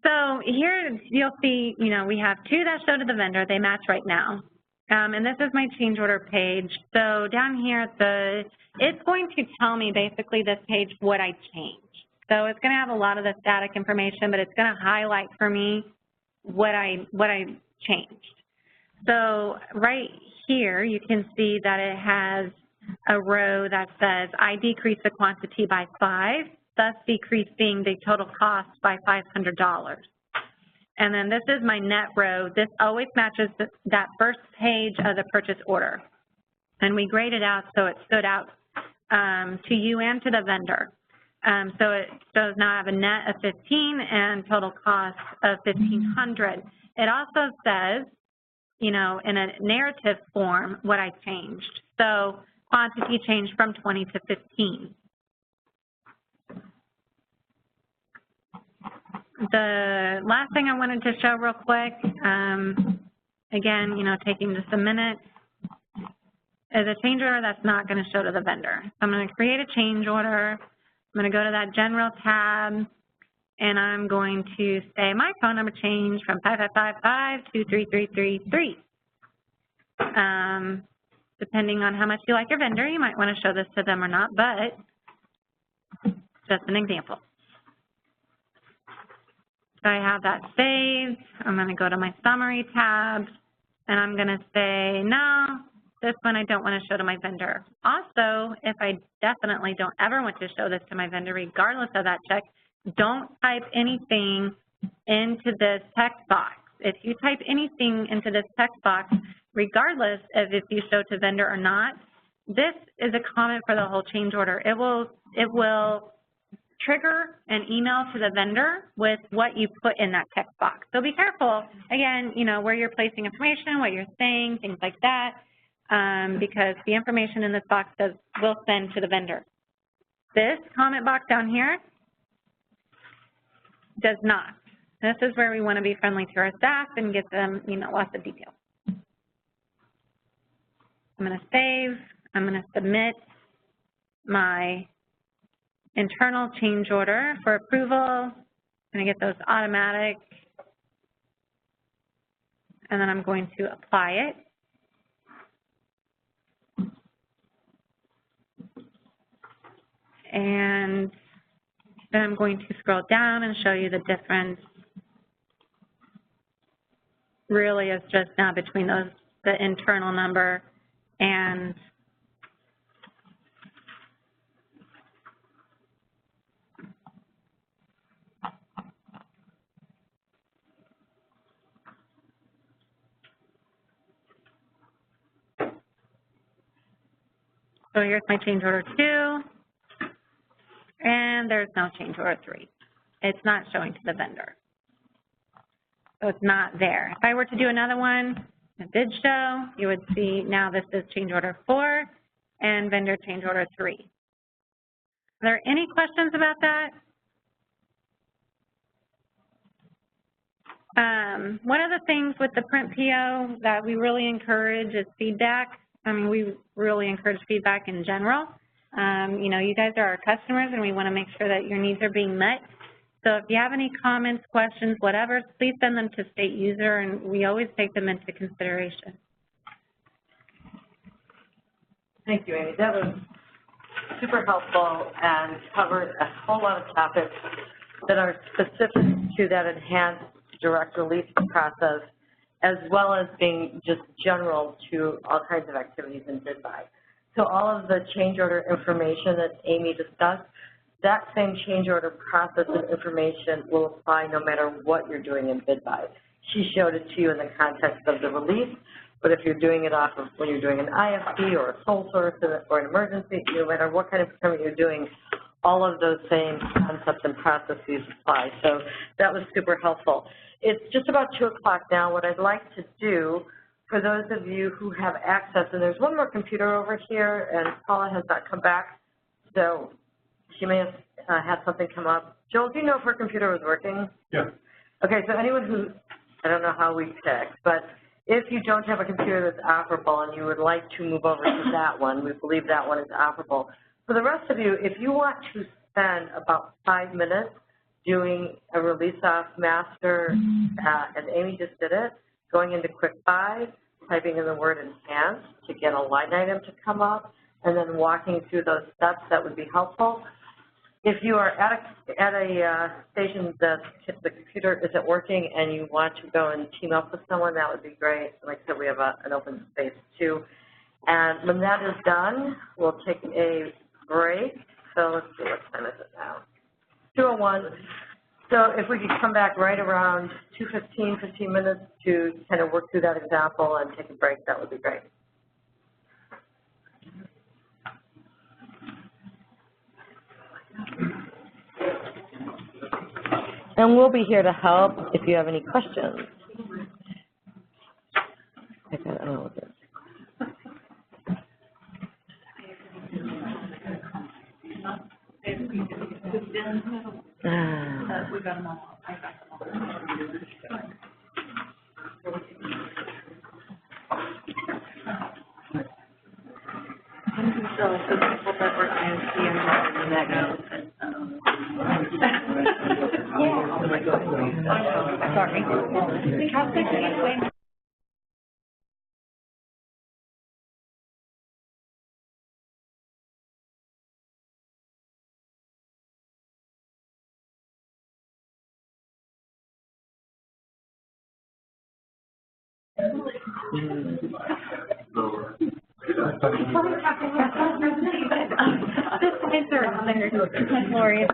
So here you'll see, you know, we have 2 that show to the vendor. They match right now. And this is my change order page. So down here, it's going to tell me basically this page what I changed. So it's going to have a lot of the static information, but it's going to highlight for me what I changed. So right here, you can see that it has a row that says, I decreased the quantity by 5, thus decreasing the total cost by $500. And then this is my net row. This always matches that first page of the purchase order. and we graded out so it stood out to you and to the vendor. So it shows now I have a net of 15 and total cost of $1,500. It also says, you know, in a narrative form what I changed. So quantity changed from 20 to 15. The last thing I wanted to show real quick, again, you know, taking just a minute, is a change order that's not going to show to the vendor. So I'm going to create a change order. I'm going to go to that general tab, and I'm going to say my phone number changed from 5555 to 3333. Depending on how much you like your vendor, you might want to show this to them or not, but just an example. So I have that saved. I'm going to go to my summary tab, and I'm going to say, no, this one I don't want to show to my vendor. Also, if I definitely don't ever want to show this to my vendor, regardless of that check, don't type anything into this text box. If you type anything into this text box, regardless of if you show to vendor or not, this is a comment for the whole change order. It will trigger an email to the vendor with what you put in that text box. So be careful, again, you know, where you're placing information, what you're saying, things like that, because the information in this box will send to the vendor. This comment box down here does not. This is where we want to be friendly to our staff and get them, you know, lots of detail. I'm going to save. I'm going to submit my internal change order for approval. I'm going to get those automatic, and then I'm going to apply it. And then I'm going to scroll down and show you the difference. Really is just now between the internal number and so here's my change order 2, and there's no change order 3. It's not showing to the vendor. So it's not there. If I were to do another one, it did show, you would see now this is change order 4 and vendor change order 3. Are there any questions about that? One of the things with the print PO that we really encourage is feedback. I mean, we really encourage feedback in general. You know, you guys are our customers, and we want to make sure that your needs are being met. So if you have any comments, questions, whatever, please send them to state user, and we always take them into consideration. Thank you, Amy. That was super helpful and covered a whole lot of topics that are specific to that enhanced direct release process, as well as being just general to all kinds of activities in bid buy. So all of the change order information that Amy discussed, that same change order process and information will apply no matter what you're doing in bid buy. She showed it to you in the context of the release, but if you're doing it off of when you're doing an IFP or a sole source or an emergency, no matter what kind of procurement you're doing, all of those same concepts and processes apply. So that was super helpful. It's just about 2 o'clock now. What I'd like to do, for those of you who have access, and there's one more computer over here, and Paula has not come back, so she may have had something come up. Joel, do you know if her computer was working? Yeah. Okay, so anyone who, I don't know how we pick, but if you don't have a computer that's operable and you would like to move over to that one, we believe that one is operable. For the rest of you, if you want to spend about 5 minutes doing a release off master, as Amy just did it, going into Quick Buy, typing in the word enhance to get a line item to come up, and then walking through those steps, that would be helpful. If you are at a station that the computer isn't working and you want to go and team up with someone, that would be great. Like I said, we have an open space too. And when that is done, we'll take a break. So let's see, what time is it now? 2:01. So if we could come back right around 2:15, 15 minutes to kind of work through that example and take a break, that would be great. And we'll be here to help if you have any questions. I don't know what this is. We got them all. I got them all. So the people that were ISD and that goes. Sorry. How's it? This is Lori.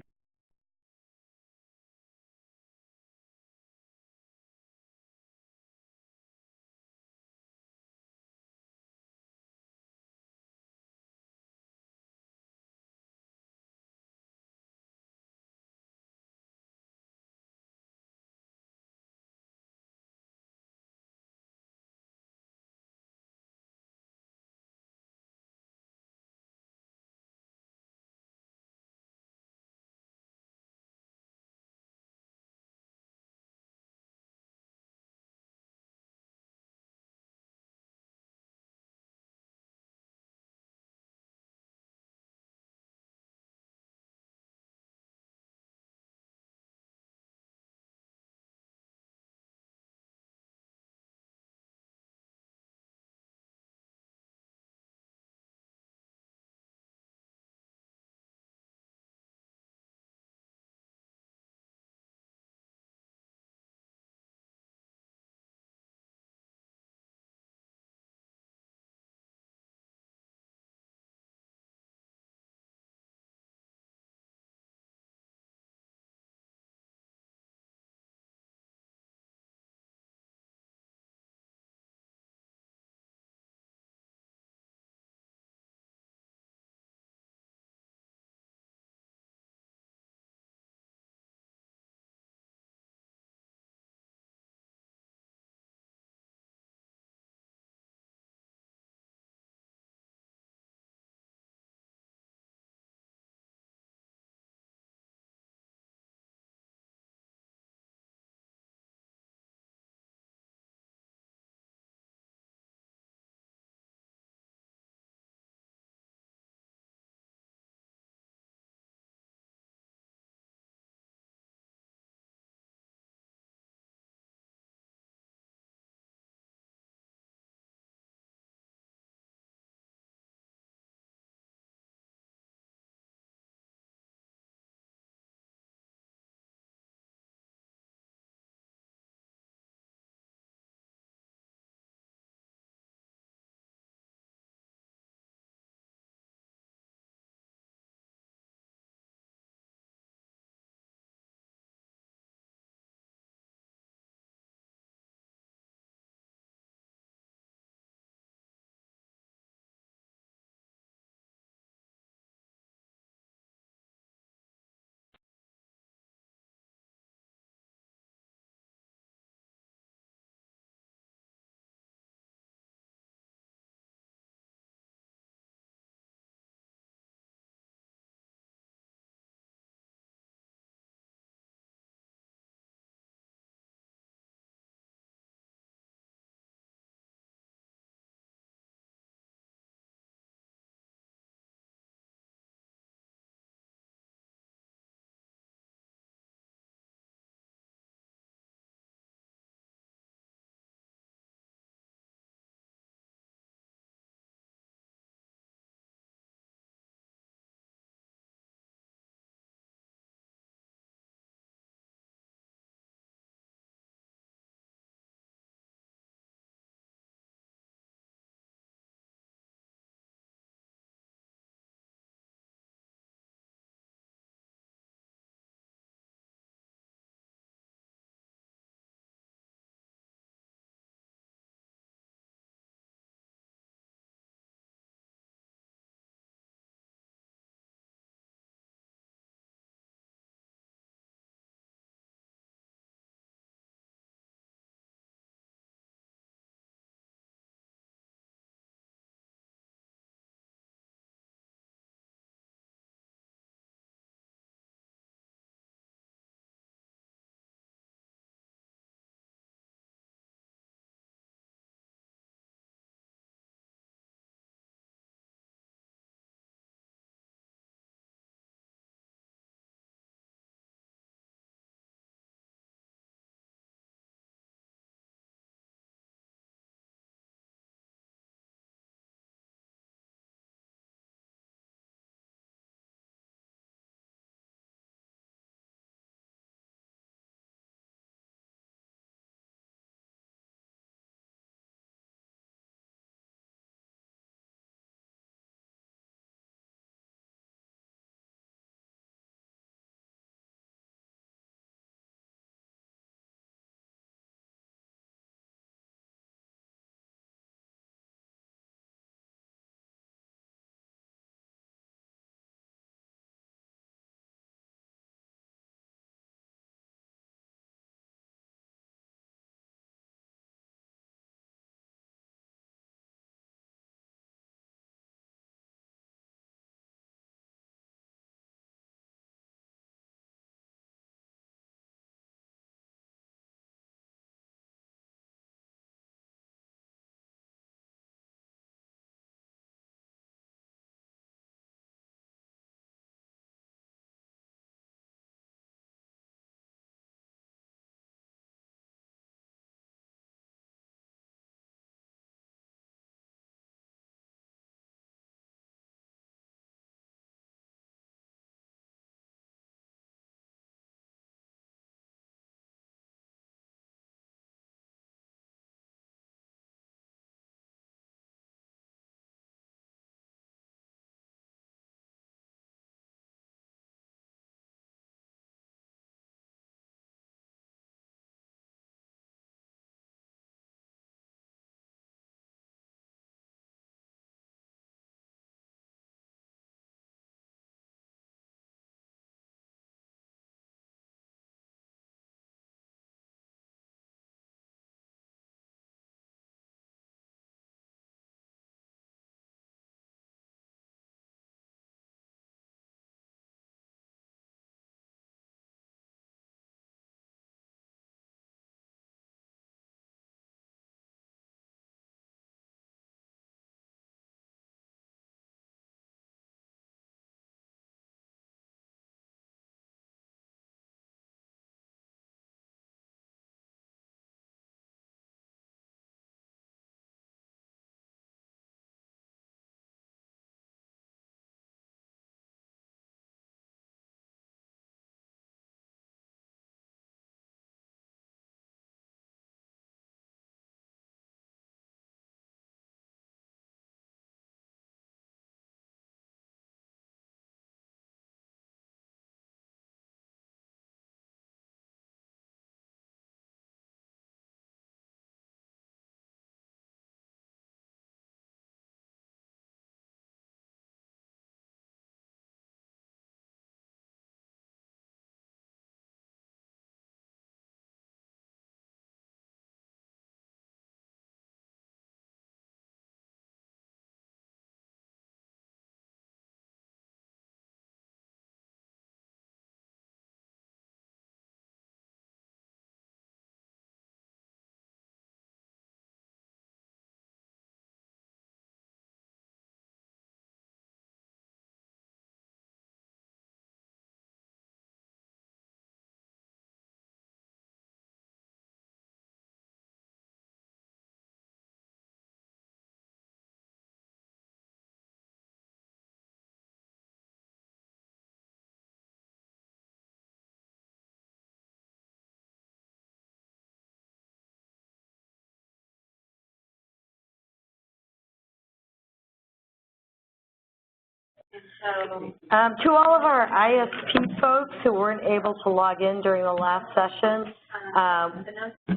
To all of our ISP folks who weren't able to log in during the last session,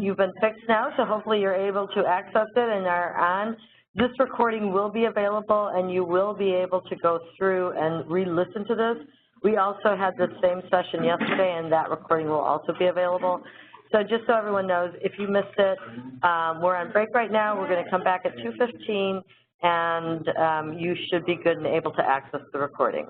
you've been fixed now, so hopefully you're able to access it and are on. This recording will be available, and you will be able to go through and re-listen to this. We also had the same session yesterday, and that recording will also be available. So just so everyone knows, if you missed it, we're on break right now. We're going to come back at 2:15, and you should be good and able to access the recording.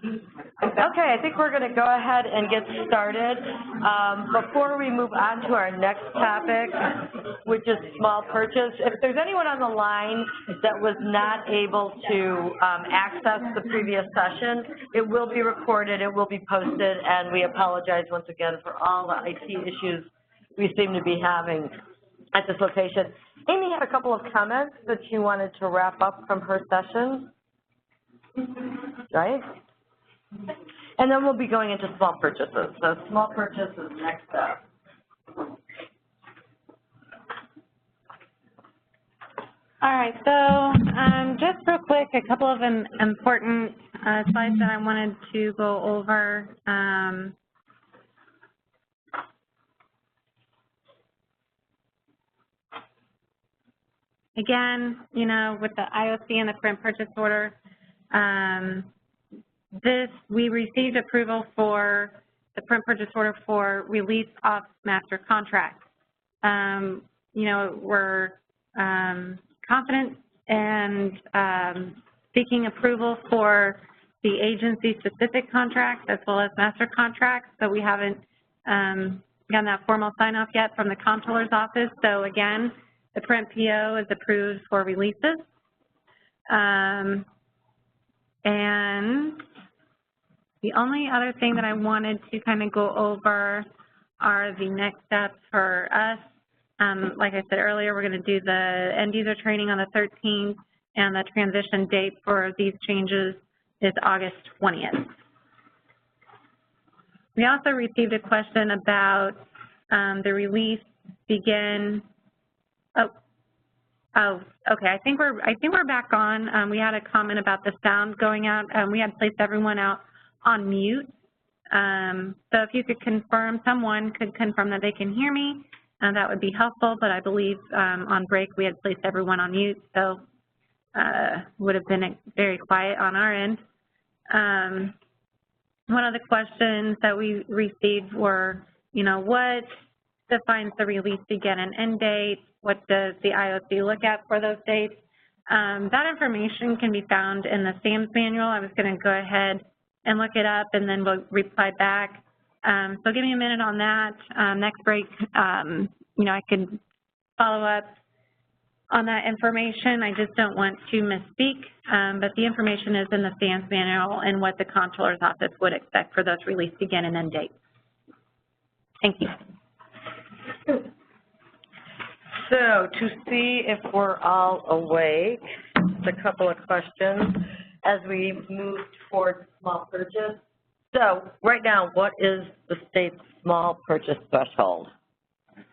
Okay, I think we're going to go ahead and get started. Before we move on to our next topic, which is small purchase, if there's anyone on the line that was not able to access the previous session, it will be recorded, it will be posted, and we apologize once again for all the IT issues we seem to be having at this location. Amy had a couple of comments that she wanted to wrap up from her session, right? And then we'll be going into small purchases. So small purchases next up. All right, so just real quick, a couple of important slides that I wanted to go over. Again, you know, with the IOC and the print purchase order, we received approval for the print purchase order for release of master contracts. You know, we're confident and seeking approval for the agency-specific contracts as well as master contracts, but we haven't gotten that formal sign-off yet from the comptroller's office. So again, the print PO is approved for releases. And the only other thing that I wanted to kind of go over are the next steps for us. Like I said earlier, we're going to do the end user training on the 13th, and the transition date for these changes is August 20th. We also received a question about the release begin. Oh, okay. I think we're back on. We had a comment about the sound going out. We had placed everyone out on mute. So if you could confirm, someone could confirm that they can hear me, that would be helpful. But I believe on break we had placed everyone on mute, so would have been very quiet on our end. One of the questions that we received were, you know, what defines the release begin and end date? What does the IOC look at for those dates? That information can be found in the SAMS manual. I was going to go ahead and look it up, and then we'll reply back. So give me a minute on that. Next break, you know, I could follow up on that information. I just don't want to misspeak, but the information is in the SAMS manual and what the comptroller's office would expect for those release begin and end dates. Thank you. So to see if we're all awake, just a couple of questions as we move towards small purchase. So right now, what is the state's small purchase threshold?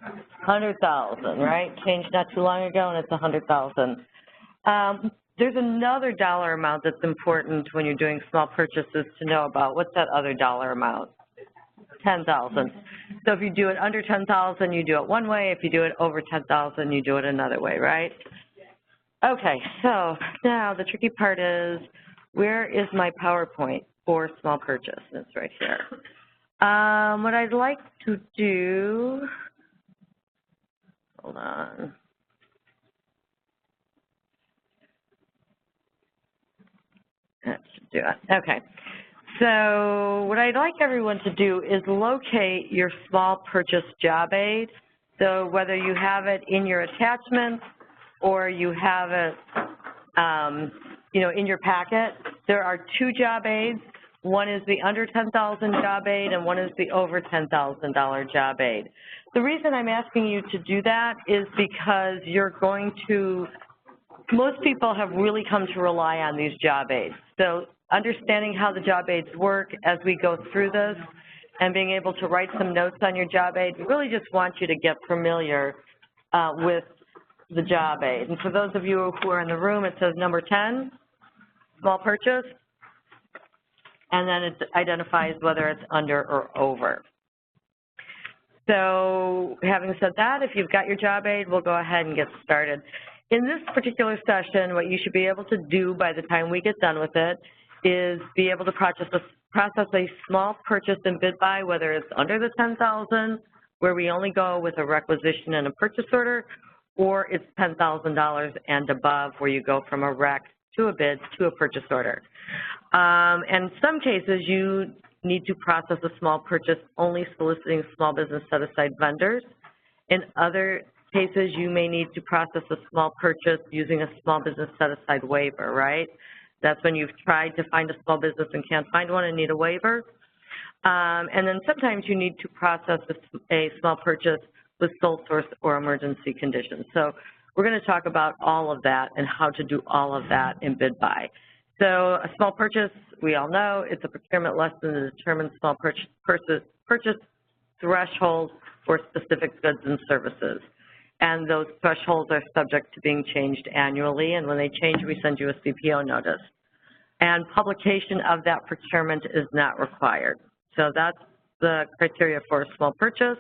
100,000, right? Changed not too long ago, and it's 100,000. There's another dollar amount that's important when you're doing small purchases to know about. What's that other dollar amount? 10,000. So if you do it under 10,000, you do it one way. If you do it over 10,000, you do it another way, right? Okay, so now the tricky part is, where is my PowerPoint for small purchase? It's right here. What I'd like to do, hold on. That should do it. Okay. So what I'd like everyone to do is locate your small purchase job aid. So whether you have it in your attachments or you have it, you know, in your packet, there are two job aids. One is the under 10,000 job aid, and one is the over $10,000 job aid. The reason I'm asking you to do that is because you're going to, most people have really come to rely on these job aids. So understanding how the job aids work as we go through this and being able to write some notes on your job aid, we really just want you to get familiar with the job aid. And for those of you who are in the room, it says number 10, small purchase, and then it identifies whether it's under or over. So having said that, if you've got your job aid, we'll go ahead and get started. In this particular session, what you should be able to do by the time we get done with it is be able to process a small purchase and bid buy, whether it's under the 10,000, where we only go with a requisition and a purchase order, or it's $10,000 and above, where you go from a rec to a bid, to a purchase order. And in some cases, you need to process a small purchase only soliciting small business set-aside vendors. In other cases, you may need to process a small purchase using a small business set-aside waiver, right? That's when you've tried to find a small business and can't find one and need a waiver. And then sometimes you need to process a small purchase with sole source or emergency conditions. So we're going to talk about all of that and how to do all of that in bid buy. So a small purchase, we all know, it's a procurement less than the determined small purchase threshold for specific goods and services. And those thresholds are subject to being changed annually, and when they change, we send you a CPO notice. And publication of that procurement is not required. So that's the criteria for a small purchase.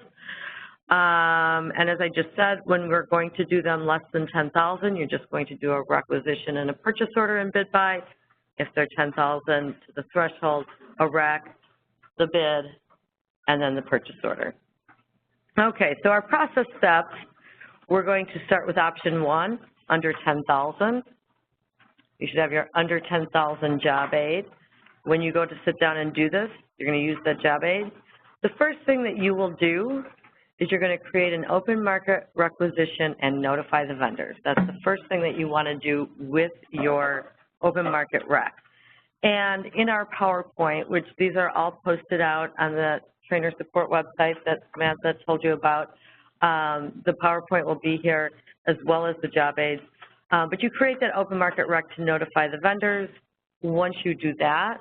And as I just said, when we're going to do them less than $10,000, you're just going to do a requisition and a purchase order in bid buy. If they're $10,000 to the threshold, a rec, the bid, and then the purchase order. Okay, so our process steps, we're going to start with option 1, under 10,000. You should have your under 10,000 job aid. When you go to sit down and do this, you're going to use that job aid. The first thing that you will do is you're going to create an open market requisition and notify the vendors. That's the first thing that you want to do with your open market rec. And in our PowerPoint, which these are all posted out on the trainer support website that Samantha told you about, the PowerPoint will be here as well as the job aids. But you create that open market rec to notify the vendors. Once you do that,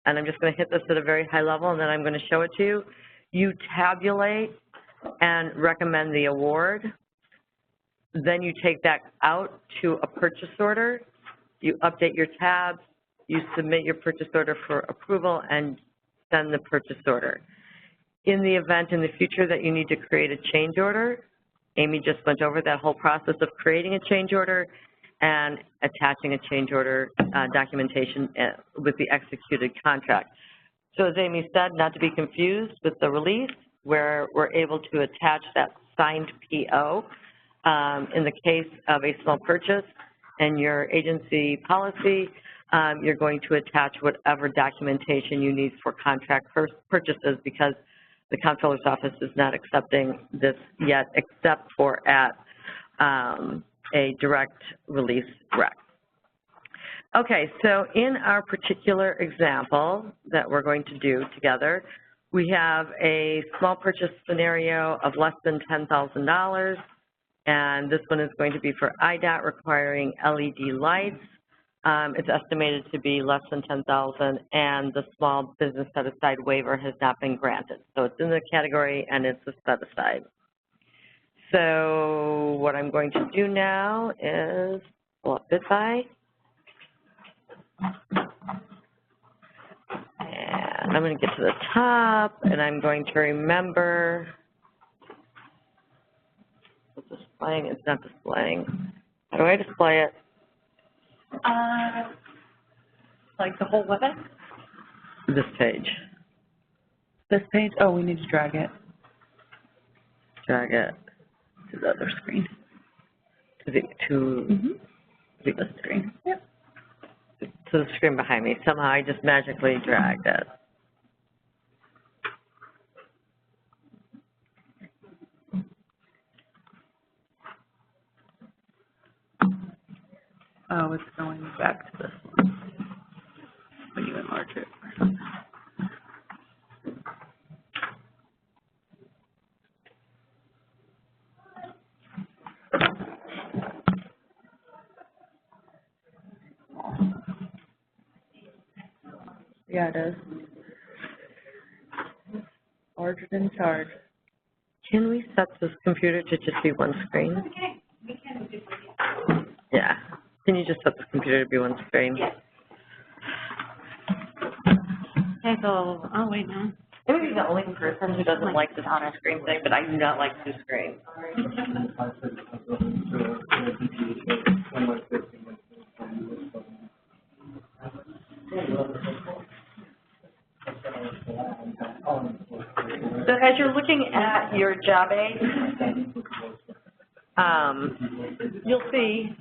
and I'm just going to hit this at a very high level and then I'm going to show it to you, you tabulate and recommend the award. Then you take that out to a purchase order. You update your tabs. You submit your purchase order for approval and send the purchase order. In the event in the future that you need to create a change order, Amy just went over that whole process of creating a change order and attaching a change order documentation with the executed contract. So as Amy said, not to be confused with the release, where we're able to attach that signed PO in the case of a small purchase and your agency policy, you're going to attach whatever documentation you need for contract purchases because the comptroller's office is not accepting this yet except for at a direct release rec. Okay, so in our particular example that we're going to do together, we have a small purchase scenario of less than $10,000, and this one is going to be for IDOT requiring LED lights. It's estimated to be less than $10,000, and the small business set-aside waiver has not been granted. So it's in the category, and it's a set-aside. So what I'm going to do now is pull up bid buy. And I'm going to get to the top, and I'm going to remember, it's displaying, it's not displaying. How do I display it? Like the whole WebEx? This page. This page? Oh, we need to drag it Drag it to the other screen. to the Screen. Yep. to the screen behind me. Somehow I just magically dragged it. Oh, it's going back to this one when you enlarge it or something. Yeah, it is. Larger than charge. Can we set this computer to just be one screen? Yeah. Can you just set the computer to be one screen? Okay, so, oh, wait, no. I may be the only person who doesn't like this on-screen thing, but I do not like two screens. So as you're looking at your job aid, you'll see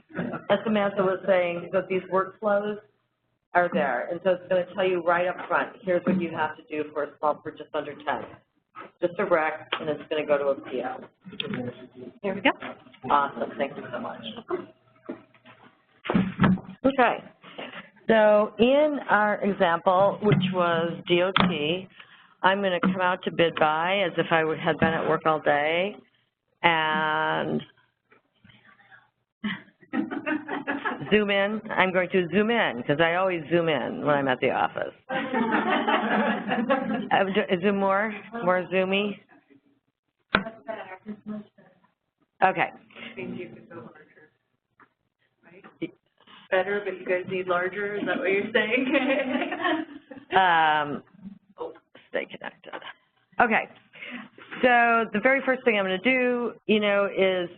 as Samantha was saying, that these workflows are there. And so it's going to tell you right up front, here's what you have to do for a small purchase under 10. Just a rec, and it's going to go to a PO. There we go. Awesome. Thank you so much. Okay. So in our example, which was DOT, I'm going to come out to bid buy as if I had been at work all day and zoom in. I'm going to zoom in because I always zoom in when I'm at the office. Zoom more zoomy. Okay. Means you could go larger, right? Better, but you guys need larger, is that what you're saying? Stay connected. Okay. So the very first thing I'm going to do, is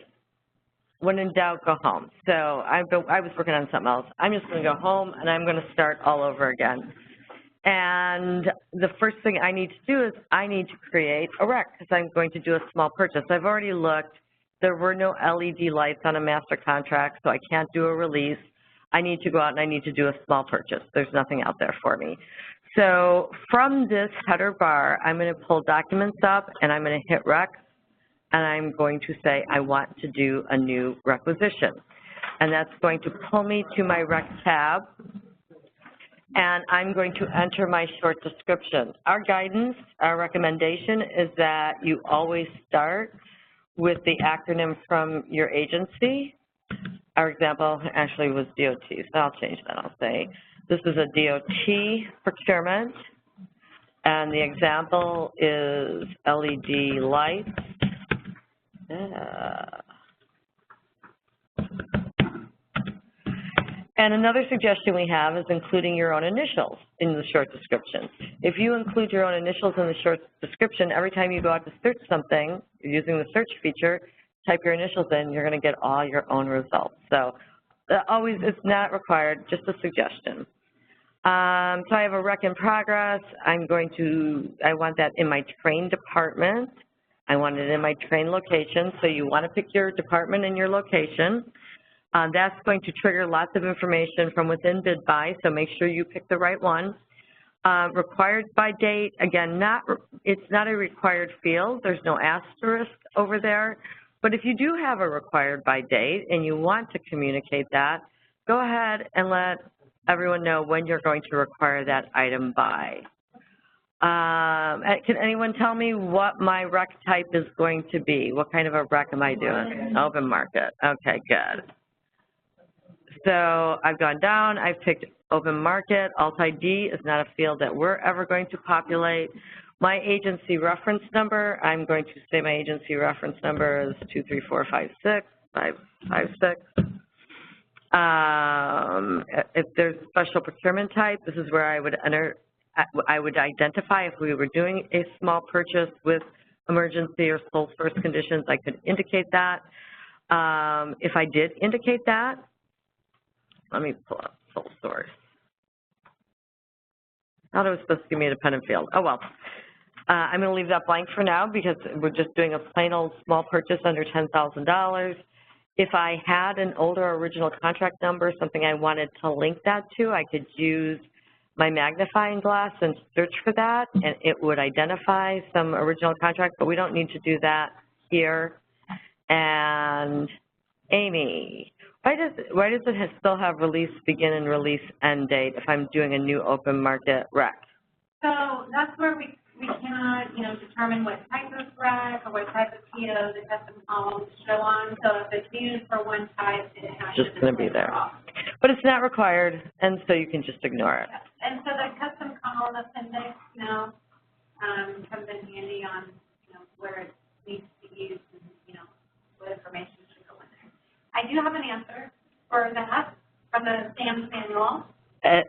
when in doubt, go home. So I was working on something else. I'm just going to go home, and I'm going to start all over again. And the first thing I need to do is I need to create a rec because I'm going to do a small purchase. I've already looked. There were no LED lights on a master contract, so I can't do a release. I need to go out and I need to do a small purchase. There's nothing out there for me. So from this header bar, I'm going to pull documents up, and I'm going to hit rec, and I'm going to say I want to do a new requisition. And that's going to pull me to my rec tab, and I'm going to enter my short description. Our guidance, our recommendation is that you always start with the acronym from your agency. Our example actually was DOT, so I'll change that. I'll say this is a DOT procurement, and the example is LED lights. And another suggestion we have is including your own initials in the short description. If you include your own initials in the short description, every time you go out to search something using the search feature, type your initials in, you're going to get all your own results. So always, it's not required, just a suggestion. So I have a rec in progress. I want that in my train department. I want it in my train location. So you want to pick your department and your location. That's going to trigger lots of information from within bid buy, so make sure you pick the right one. Required by date, again, it's not a required field. There's no asterisk over there. But if you do have a required by date and you want to communicate that, go ahead and let everyone know when you're going to require that item by. Can anyone tell me what my rec type is going to be? What kind of a rec am I doing? Open market. Okay, good. So I've gone down, I've picked open market. Alt ID is not a field that we're ever going to populate. My agency reference number, I'm going to say my agency reference number is 23456556. If there's a special procurement type, this is where I would identify if we were doing a small purchase with emergency or sole source conditions, I could indicate that. If I did indicate that, let me pull up sole source. I thought it was supposed to give me a dependent field. Oh, well. I'm going to leave that blank for now because we're just doing a plain old small purchase under $10,000. If I had an older original contract number, something I wanted to link that to, I could use my magnifying glass and search for that, and it would identify some original contract, but we don't need to do that here. And Amy, why does it still have release begin and release end date if I'm doing a new open market rec? So that's where we cannot, determine what type of rec or what type of PO the custom columns show on. So if it's used for one type, it has just going to be there. But it's not required, and so you can just ignore it. And so the custom column appendix now comes in handy on, where it needs to be used and, what information should go in there. I do have an answer for that from the SAM's manual.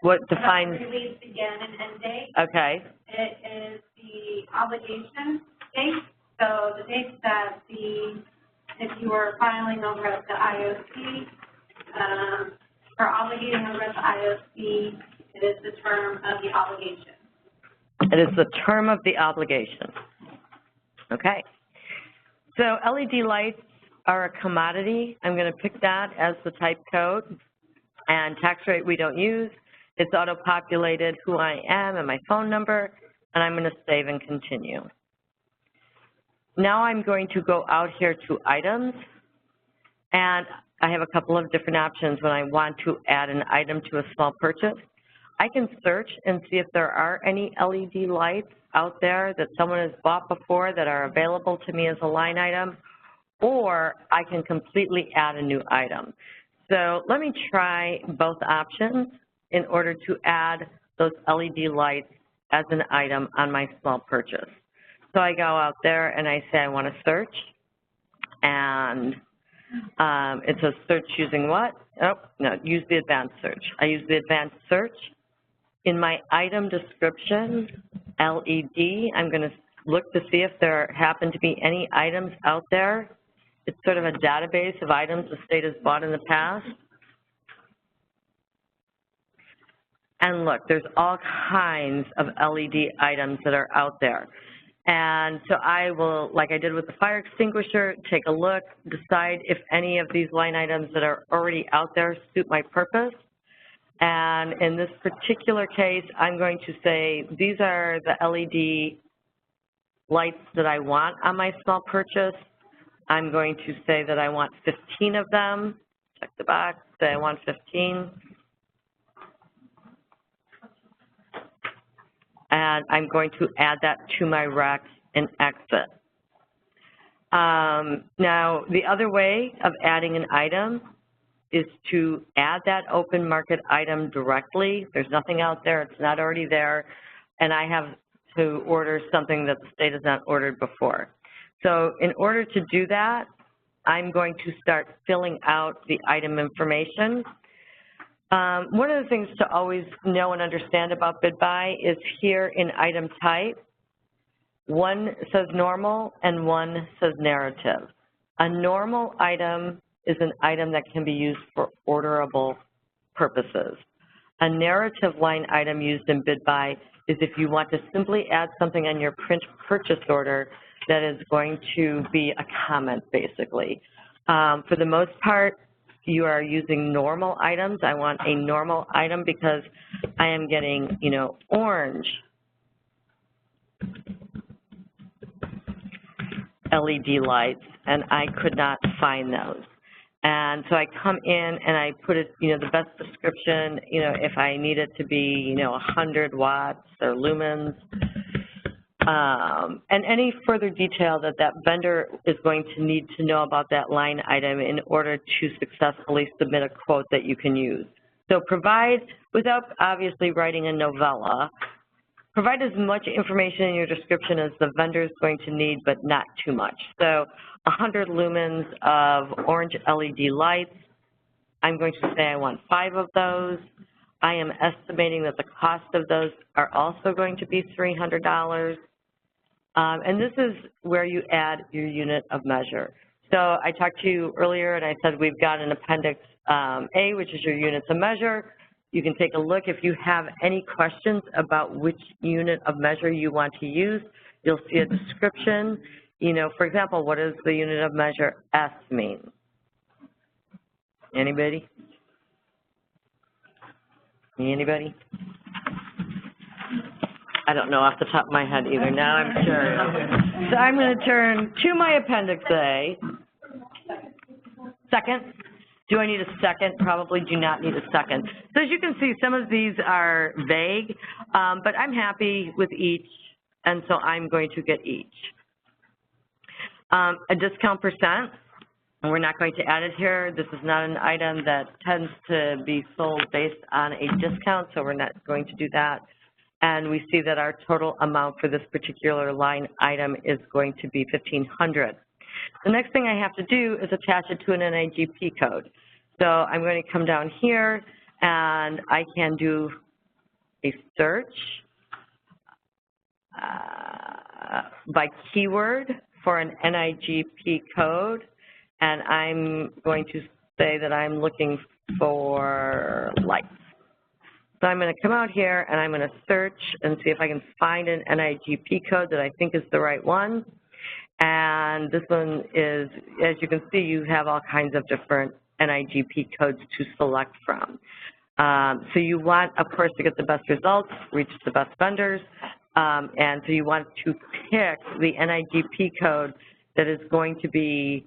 What defines? Release begin and end date. Okay. It is the obligation date. So the date that if you were filing over at the IOC, or obligating over at the IOC, it is the term of the obligation. It is the term of the obligation. Okay. So LED lights are a commodity. I'm going to pick that as the type code. And tax rate we don't use. It's auto-populated who I am and my phone number, and I'm going to save and continue. Now I'm going to go out here to items, and I have a couple of different options when I want to add an item to a small purchase. I can search and see if there are any LED lights out there that someone has bought before that are available to me as a line item, or I can completely add a new item. So let me try both options in order to add those LED lights as an item on my small purchase. So I go out there and I say I want to search, and it says search using what? Oh, no, use the advanced search. I use the advanced search. In my item description, LED, I'm going to look to see if there happen to be any items out there. It's sort of a database of items the state has bought in the past. And look, there's all kinds of LED items that are out there. And so I will, like I did with the fire extinguisher, take a look, decide if any of these line items that are already out there suit my purpose. And in this particular case, I'm going to say these are the LED lights that I want on my small purchase. I'm going to say that I want 15 of them. Check the box, say I want 15. And I'm going to add that to my rec and exit. Now, the other way of adding an item is to add that open market item directly. There's nothing out there, it's not already there, and I have to order something that the state has not ordered before. So in order to do that, I'm going to start filling out the item information. One of the things to always know and understand about BidBuy is here in item type, one says normal and one says narrative. A normal item is an item that can be used for orderable purposes. A narrative line item used in BidBuy is if you want to simply add something on your print purchase order that is going to be a comment, basically. For the most part, you are using normal items. I want a normal item because I am getting, you know, orange LED lights, and I could not find those. And so I come in and I put it, you know, the best description, you know, if I need it to be, you know, 100 watts or lumens, and any further detail that that vendor is going to need to know about that line item in order to successfully submit a quote that you can use. So provide, without obviously writing a novella, provide as much information in your description as the vendor is going to need, but not too much. So 100 lumens of orange LED lights. I'm going to say I want 5 of those. I am estimating that the cost of those are also going to be $300. And this is where you add your unit of measure. So I talked to you earlier and I said we've got an Appendix A, which is your units of measure. You can take a look. If you have any questions about which unit of measure you want to use, you'll see a description. You know, for example, what does the unit of measure S mean? Anybody? Anybody? I don't know off the top of my head either. Now I'm curious. So I'm going to turn to my Appendix A. Second. Do I need a second? Probably do not need a second. So as you can see, some of these are vague, but I'm happy with each, and so I'm going to get each. A discount percent, and we're not going to add it here. This is not an item that tends to be sold based on a discount, so we're not going to do that. And we see that our total amount for this particular line item is going to be $1,500. The next thing I have to do is attach it to an NIGP code. So I'm going to come down here and I can do a search by keyword for an NIGP code, and I'm going to say that I'm looking for lights. So I'm going to come out here and I'm going to search and see if I can find an NIGP code that I think is the right one. And this one is, as you can see, you have all kinds of different NIGP codes to select from. So you want, of course, to get the best results, reach the best vendors, and so you want to pick the NIGP code that is going to be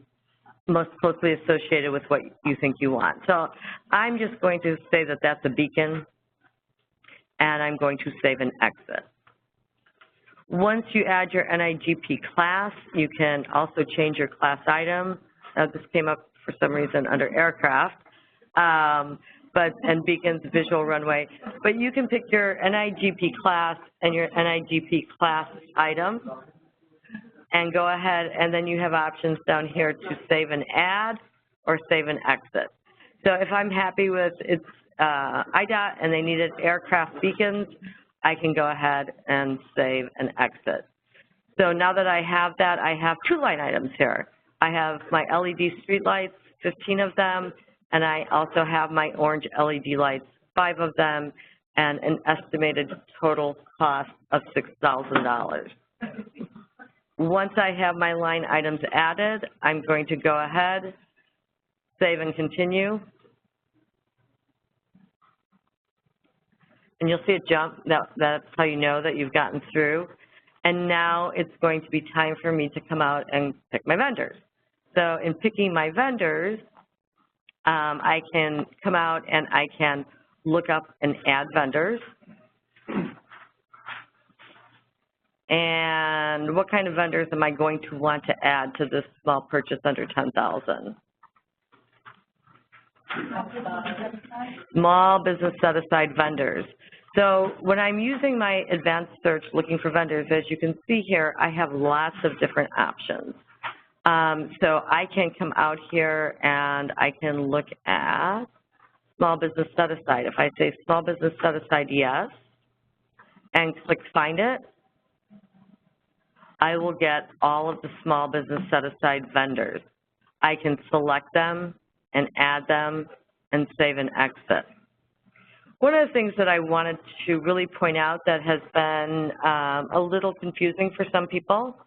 most closely associated with what you think you want. So I'm just going to say that that's a beacon, and I'm going to save and exit. Once you add your NIGP class, you can also change your class item. This came up for some reason under aircraft, and beacons, visual runway. But you can pick your NIGP class and your NIGP class item and go ahead, and then you have options down here to save and add or save and exit. So if I'm happy with it's IDOT and they needed aircraft beacons, I can go ahead and save and exit. So now that I have that, I have 2 line items here. I have my LED street lights, 15 of them, and I also have my orange LED lights, 5 of them, and an estimated total cost of $6,000. Once I have my line items added, I'm going to go ahead, save and continue. And you'll see it jump. That's how you know that you've gotten through. And now it's going to be time for me to come out and pick my vendors. So in picking my vendors, I can come out and I can look up and add vendors. And what kind of vendors am I going to want to add to this small purchase under $10,000? Small business set-aside vendors. So when I'm using my advanced search looking for vendors, as you can see here, I have lots of different options. So I can come out here and I can look at small business set-aside. If I say small business set-aside, yes, and click find it, I will get all of the small business set-aside vendors. I can select them and add them and save and exit. One of the things that I wanted to really point out that has been a little confusing for some people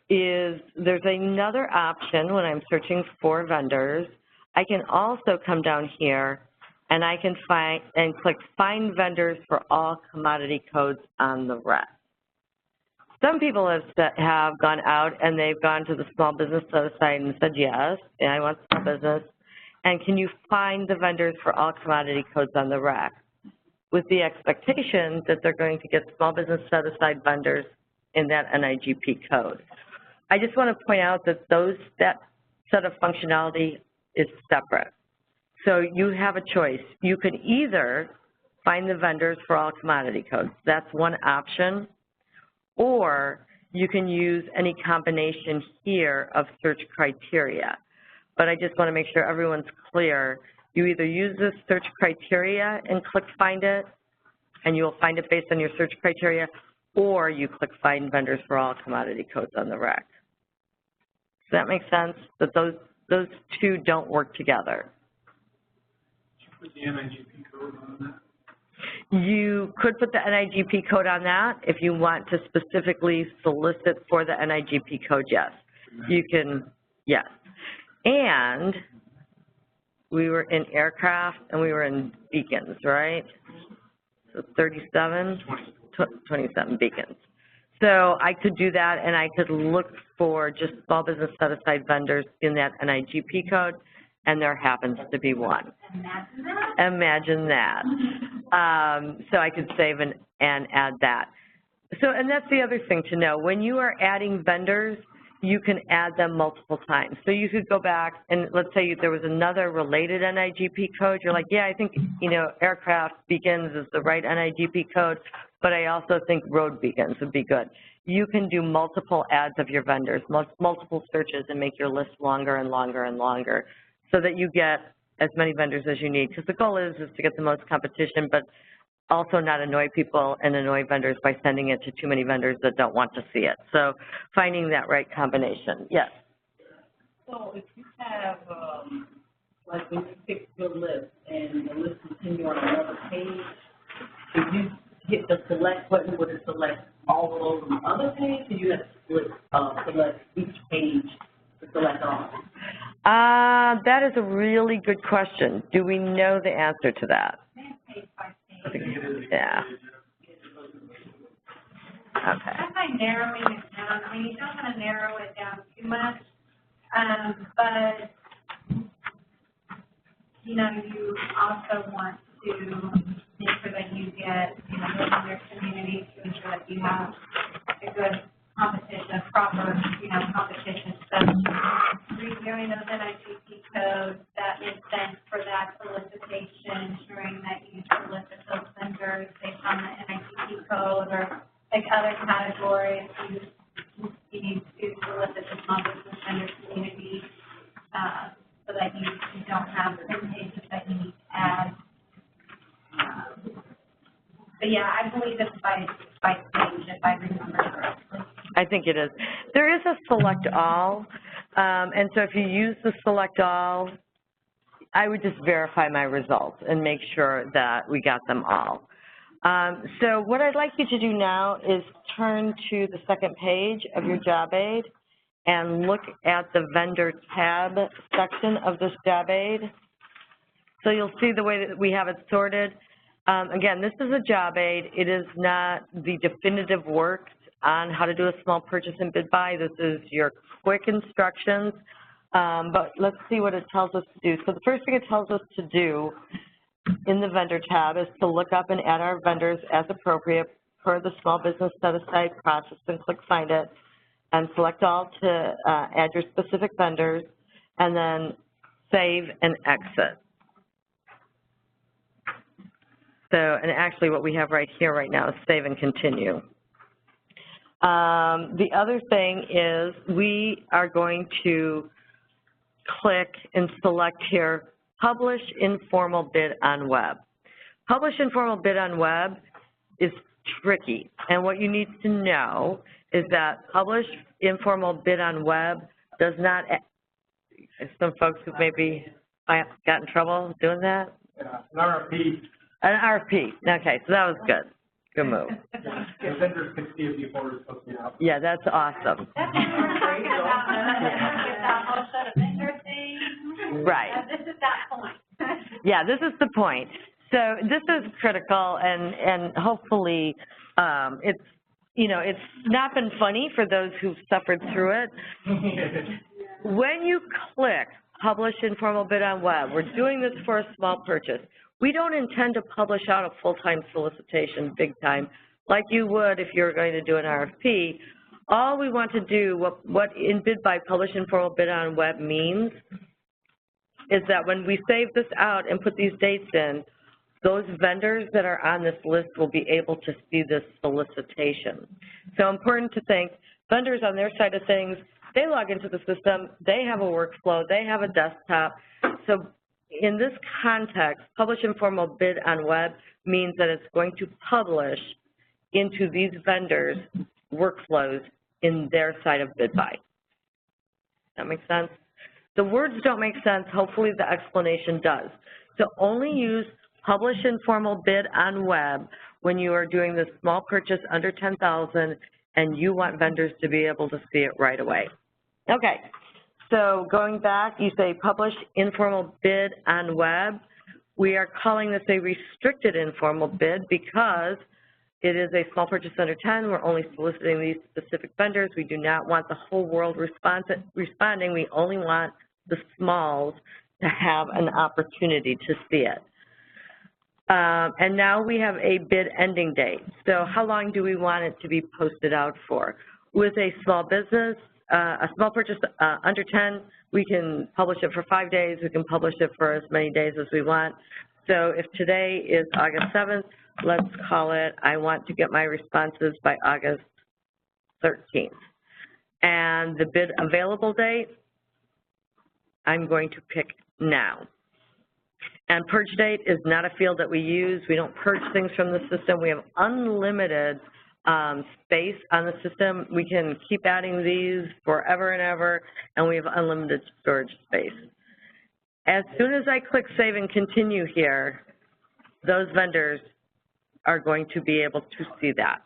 is there's another option when I'm searching for vendors. I can also come down here and I can find and click find vendors for all commodity codes on the rec. Some people have gone out and they've gone to the small business set-aside and said, yes, and I want small business. And can you find the vendors for all commodity codes on the rec? With the expectation that they're going to get small business set-aside vendors in that NIGP code. I just want to point out that that set of functionality is separate. So you have a choice. You could either find the vendors for all commodity codes. That's one option. Or you can use any combination here of search criteria. But I just want to make sure everyone's clear. You either use this search criteria and click find it, and you'll find it based on your search criteria, or you click find vendors for all commodity codes on the rec. Does that make sense? That those two don't work together. Put the NIGP code on that. You could put the NIGP code on that if you want to specifically solicit for the NIGP code, yes. You can, yes. And we were in aircraft and we were in beacons, right? So 27, 27 beacons. So I could do that and I could look for just small business set-aside vendors in that NIGP code, and there happens to be one. Imagine that. So I could save and add that. So, and that's the other thing to know. When you are adding vendors, you can add them multiple times. So you could go back and let's say there was another related NIGP code. You're like, yeah, I think, aircraft beacons is the right NIGP code, but I also think road beacons would be good. You can do multiple adds of your vendors, multiple searches, and make your list longer and longer and longer, so that you get as many vendors as you need. Because the goal is to get the most competition, but also not annoy people and annoy vendors by sending it to too many vendors that don't want to see it. So finding that right combination. Yes? So if you have, like when you pick your list and the list continue on another page, if you hit the select button, would it select all over the other page, or you have to select each page to select all? That is a really good question. Do we know the answer to that? Yeah. Okay. I find narrowing it down, I mean, you don't want to narrow it down too much, but, you know, you also want to make sure that you get, you know, within your community to ensure that you have a good competition, proper, you know, competition. So reviewing those NIGP codes, that is sent for that solicitation, ensuring that you solicit those vendors based on the NIGP code or like other categories. You need to solicit the small business vendor community so that you don't have 10 pages that you need to add. But yeah, I believe it's by page, if I remember correctly. I think it is. There is a select all, and so if you use the select all, I would just verify my results and make sure that we got them all. So what I'd like you to do now is turn to the second page of your job aid and look at the vendor tab section of this job aid. So you'll see the way that we have it sorted. Again, this is a job aid. It is not the definitive work on how to do a small purchase and bid buy. This is your quick instructions, but let's see what it tells us to do. So the first thing it tells us to do in the vendor tab is to look up and add our vendors as appropriate per the small business set-aside process and click find it and select all to add your specific vendors and then save and exit. So, and actually what we have right here right now is save and continue. The other thing is we are going to click and select here, publish informal bid on web. Publish informal bid on web is tricky, and what you need to know is that publish informal bid on web does not, some folks who maybe got in trouble doing that? Yeah, an RFP. An RFP, okay, so that was good. Good move. The vendors can see it before it's supposed to be out. Yeah, that's awesome. That's what we're talking about, that whole set of vendor thing. Right. This is that point. Yeah, this is the point. So this is critical, and hopefully it's, you know, it's not been funny for those who've suffered through it. When you click publish informal bid on web, we're doing this for a small purchase. We don't intend to publish out a full-time solicitation big time like you would if you were going to do an RFP. All we want to do, what in bid by publish informal bid on web means is that when we save this out and put these dates in, those vendors that are on this list will be able to see this solicitation. So important to think, vendors on their side of things, they log into the system, they have a workflow, they have a desktop. So in this context, publish informal bid on web means that it's going to publish into these vendors' workflows in their side of bid buy. That makes sense? The words don't make sense. Hopefully the explanation does. So only use publish informal bid on web when you are doing this small purchase under $10,000 and you want vendors to be able to see it right away. Okay. So going back, you say publish informal bid on web. We are calling this a restricted informal bid because it is a small purchase under 10. We're only soliciting these specific vendors. We do not want the whole world responding. We only want the smalls to have an opportunity to see it. And now we have a bid ending date. So how long do we want it to be posted out for? With a small business, a small purchase under 10, we can publish it for 5 days. We can publish it for as many days as we want. So if today is August 7th, let's call it, I want to get my responses by August 13th. And the bid available date, I'm going to pick now. And purge date is not a field that we use. We don't purge things from the system. We have unlimited space on the system. We can keep adding these forever and ever, and we have unlimited storage space. As soon as I click save and continue here, those vendors are going to be able to see that.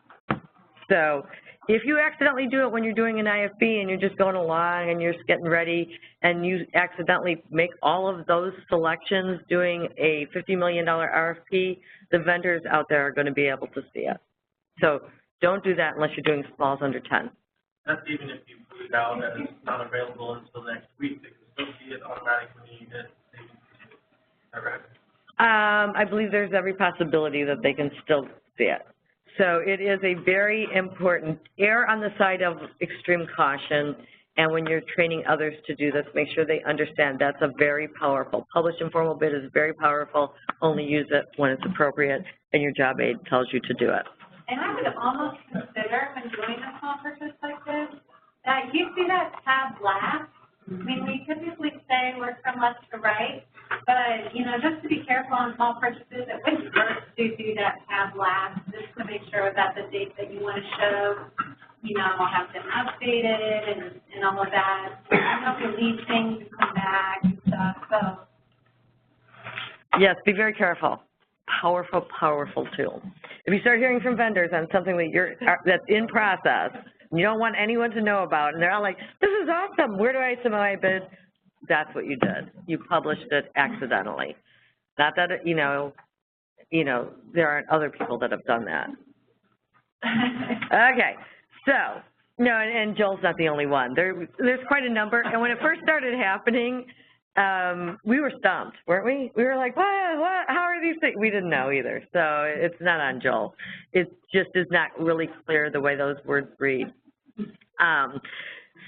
So if you accidentally do it when you're doing an IFB and you're just going along and you're just getting ready and you accidentally make all of those selections doing a $50 million RFP, the vendors out there are going to be able to see it. So don't do that unless you're doing smalls under 10. That's even if you put it out and it's not available until next week, they can still see it automatically when you get it. All right. I believe there's every possibility that they can still see it. So it is a very important, err on the side of extreme caution, and when you're training others to do this, make sure they understand that's a very powerful, published informal bid is very powerful, only use it when it's appropriate, and your job aid tells you to do it. And I would almost consider when doing a small purchase like this, that you see that tab last. I mean, we typically say work from left to right, but, you know, just to be careful on small purchases, it wouldn't hurt to do that tab last, just to make sure that the dates that you want to show, you know, have been updated and all of that. You know, if you leave things and come back and stuff, so. Yes, be very careful. Powerful, powerful tool. If you start hearing from vendors on something that that's in process, you don't want anyone to know about, and they're all like, this is awesome, where do I submit my bid? That's what you did. You published it accidentally. Not that, you know, there aren't other people that have done that. Okay, so, no, and Joel's not the only one. There's quite a number, and when it first started happening, we were stumped, weren't we? We were like, what, how are these things? We didn't know either, so it's not on Joel. It just is not really clear the way those words read.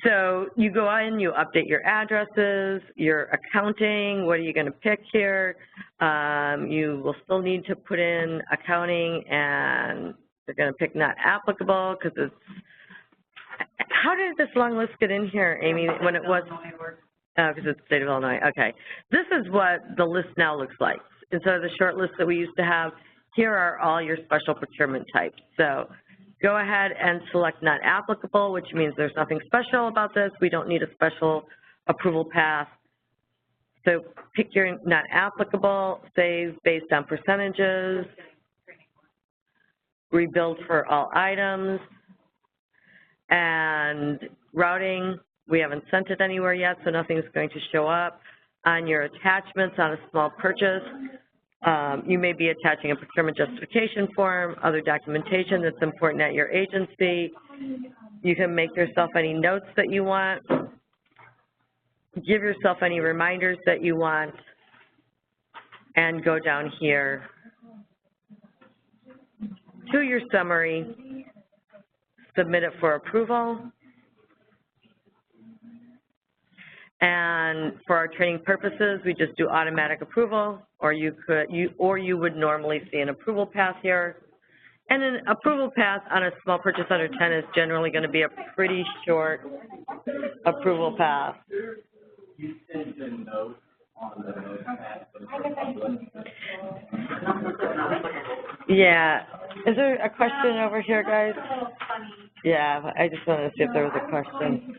So you go in, you update your addresses, your accounting, what are you going to pick here? You will still need to put in accounting, and they're going to pick not applicable because it's, how did this long list get in here, Amy, when it was? Because it's the state of Illinois, okay. This is what the list now looks like. Instead of the short list that we used to have, here are all your special procurement types. So go ahead and select not applicable, which means there's nothing special about this. We don't need a special approval path. So pick your not applicable, save based on percentages, rebuild for all items, and routing. We haven't sent it anywhere yet, so nothing's going to show up. On your attachments on a small purchase, you may be attaching a procurement justification form, other documentation that's important at your agency. You can make yourself any notes that you want, give yourself any reminders that you want, and go down here to your summary, submit it for approval. And for our training purposes, we just do automatic approval, or you would normally see an approval path here. And an approval path on a small purchase under 10 is generally going to be a pretty short approval path. You sent a note on the notepad. Yeah. Is there a question over here, guys? Yeah, I just wanted to see if there was a question.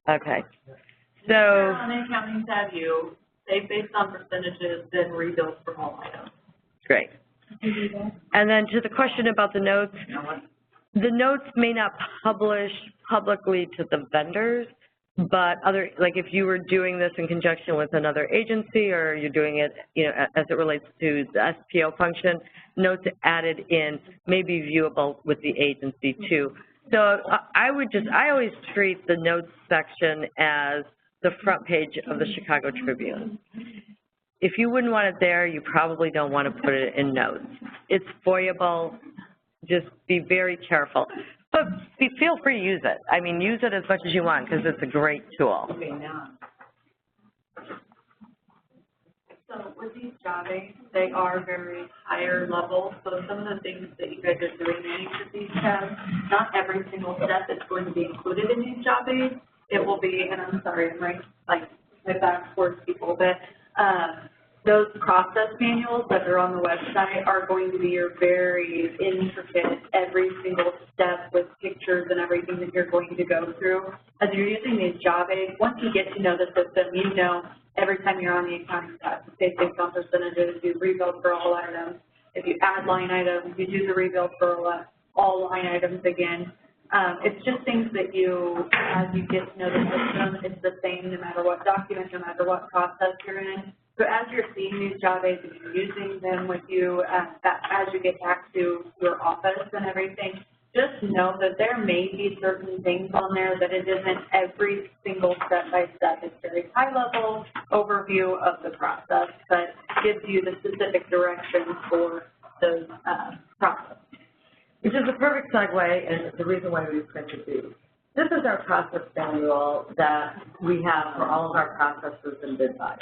Okay. So on the accounting tab, you say based on percentages, then rebuild for all items. Great. And then to the question about the notes may not publish publicly to the vendors, but like if you were doing this in conjunction with another agency, or you're doing it, you know, as it relates to the SPO function, notes added in may be viewable with the agency too. So I always treat the notes section as the front page of the Chicago Tribune. If you wouldn't want it there, you probably don't want to put it in notes. It's FOIA-able. Just be very careful. But feel free to use it. I mean, use it as much as you want because it's a great tool. Okay, now. So with these job aids, they are very higher level. So some of the things that you guys are doing in each of these tabs, not every single step is going to be included in these job aids. It will be, and I'm sorry, I'm like my back towards people, but those process manuals that are on the website are going to be your very intricate, every single step with pictures and everything that you're going to go through. As you're using these job aids, once you get to know the system, you know every time you're on the accounting tab, you say based on percentages, you rebuild for all items. If you add line items, you do the rebuild for all all line items again. It's just things that you, as you get to know the system, it's the same no matter what document, no matter what process you're in. So as you're seeing these job aids and you're using them with you, as you get back to your office and everything, just know that there may be certain things on there that it isn't every single step-by-step. It's very high-level overview of the process, but gives you the specific directions for those processes. Which is a perfect segue, and the reason why we printed these. This is our process manual that we have for all of our processes and bid buys.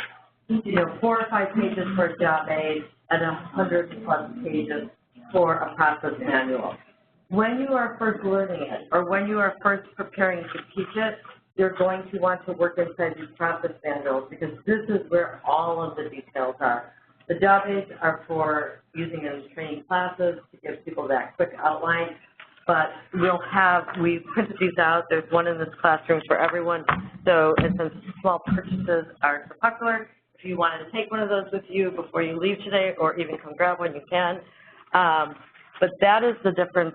4 or 5 pages for a job aid and 100+ pages for a process manual. When you are first learning it, or when you are first preparing to teach it, you're going to want to work inside these process manuals because this is where all of the details are. The job aids are for using in training classes to give people that quick outline, but we printed these out. There's one in this classroom for everyone. So, and since small purchases are so popular, if you wanted to take one of those with you before you leave today, or even come grab one, you can. But that is the difference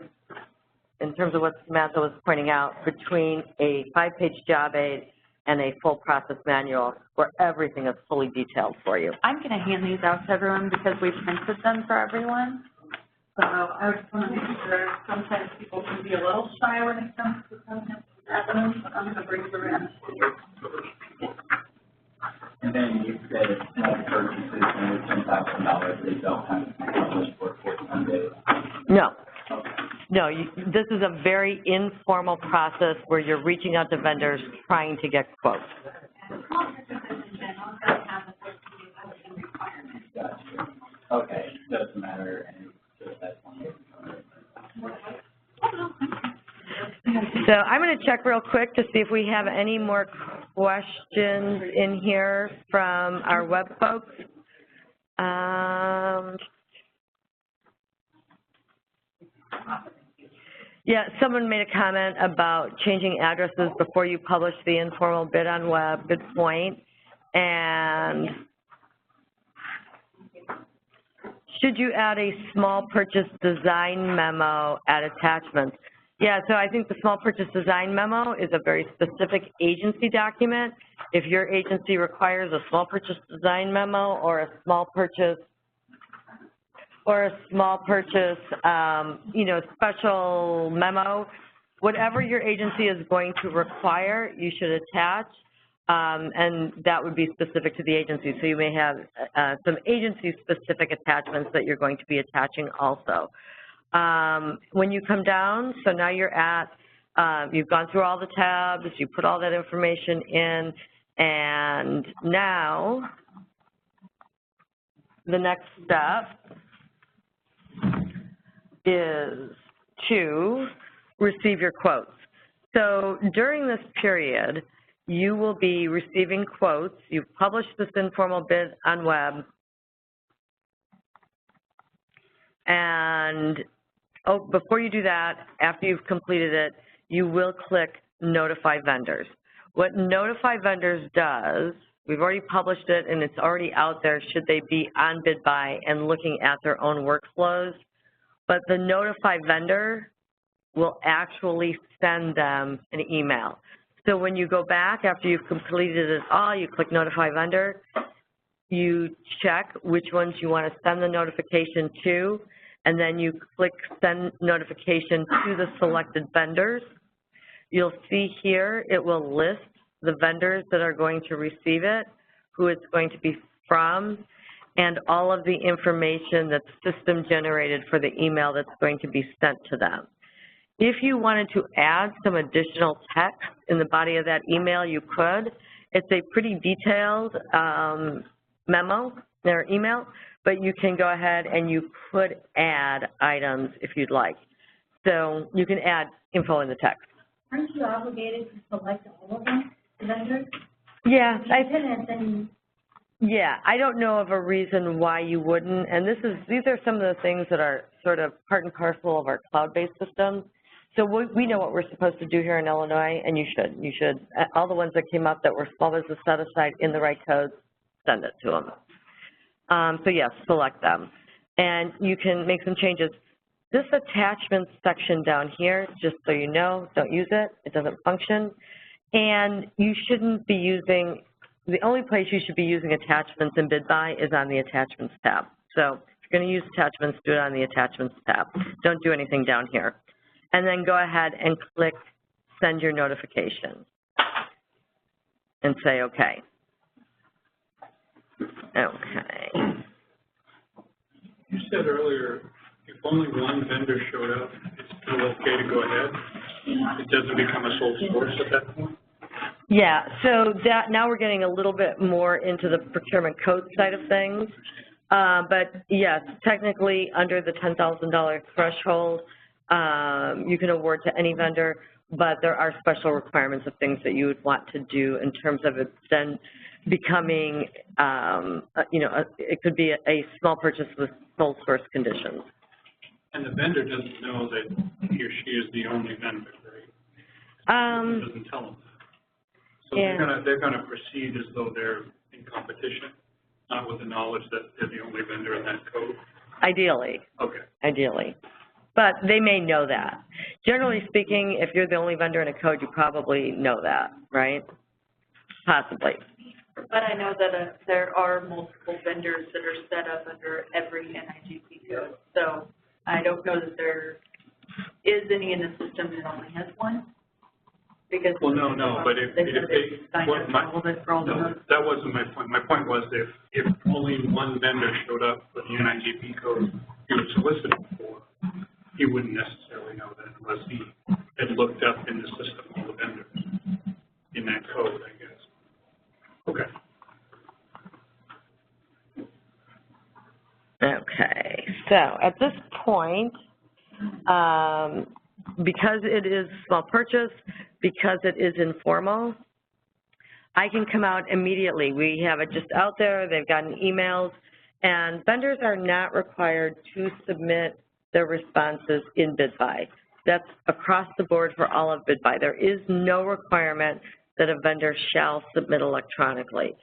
in terms of what Samantha was pointing out between a 5-page job aid and a full process manual where everything is fully detailed for you. I'm going to hand these out to everyone because we printed them for everyone. So I just want to make sure sometimes people can be a little shy when it comes to some evidence. I'm going to bring the rest. And then you said small purchases under $10,000, they don't have to be published for 14 days. No. Okay. No, this is a very informal process where you're reaching out to vendors trying to get quotes. Gotcha. Okay, doesn't matter, and just that one. So I'm going to check real quick to see if we have any more questions in here from our web folks. Yeah, someone made a comment about changing addresses before you publish the informal bid on web. Good point. And should you add a small purchase design memo at attachments? Yeah, so I think the small purchase design memo is a very specific agency document. If your agency requires a small purchase design memo or a small purchase special memo, whatever your agency is going to require, you should attach, and that would be specific to the agency. So you may have some agency-specific attachments that you're going to be attaching also. When you come down, so now you're at, you've gone through all the tabs, you put all that information in, and now the next step is to receive your quotes. So during this period, you will be receiving quotes. You've published this informal bid on web, and before you do that, after you've completed it, you will click Notify Vendors. What Notify Vendors does, we've already published it and it's already out there should they be on BidBuy and looking at their own workflows, but the Notify Vendor will actually send them an email. So when you go back after you've completed it all, you click Notify Vendor, you check which ones you want to send the notification to, and then you click Send Notification to the selected vendors. You'll see here it will list the vendors that are going to receive it, who it's going to be from, and all of the information that's system generated for the email that's going to be sent to them. If you wanted to add some additional text in the body of that email, you could. It's a pretty detailed memo or email, but you can go ahead and you could add items if you'd like. So you can add info in the text. Aren't you obligated to select all of them, the vendors? Yeah, Yeah, I don't know of a reason why you wouldn't, and these are some of the things that are sort of part and parcel of our cloud-based system. So we know what we're supposed to do here in Illinois, and you should. All the ones that came up that were small business set aside in the right codes, send it to them. So yes, select them. And you can make some changes. This attachment section down here, just so you know, don't use it. It doesn't function. And you shouldn't be using, the only place you should be using attachments in BidBuy is on the Attachments tab. So if you're going to use attachments, do it on the Attachments tab. Don't do anything down here. And then go ahead and click Send Your Notification and say OK. Okay. You said earlier, if only one vendor showed up, it's still okay to go ahead? It doesn't become a sole source at that point? Yeah, so that now we're getting a little bit more into the procurement code side of things. But yes, technically under the $10,000 threshold, you can award to any vendor, but there are special requirements of things that you would want to do in terms of it then becoming, you know, it could be a small purchase with sole source conditions. And the vendor doesn't know that he or she is the only vendor, right? It doesn't tell them that. So yeah. they're gonna proceed as though they're in competition, not with the knowledge that they're the only vendor in that code? Ideally. Okay. Ideally. But they may know that. Generally speaking, if you're the only vendor in a code, you probably know that, right? Possibly. But I know that there are multiple vendors that are set up under every NIGP code. So I don't know that there is any in the system that only has one. Because well, no, but if they, what my, no, that wasn't my point. My point was if only one vendor showed up for the NIGP code he was soliciting for, he wouldn't necessarily know that unless he had looked up in the system all the vendors in that code, I guess. Okay. Okay, so at this point, because it is small purchase, because it is informal, I can come out immediately. We have it just out there, they've gotten emails, and vendors are not required to submit their responses in BidBuy. That's across the board for all of BidBuy. There is no requirement that a vendor shall submit electronically.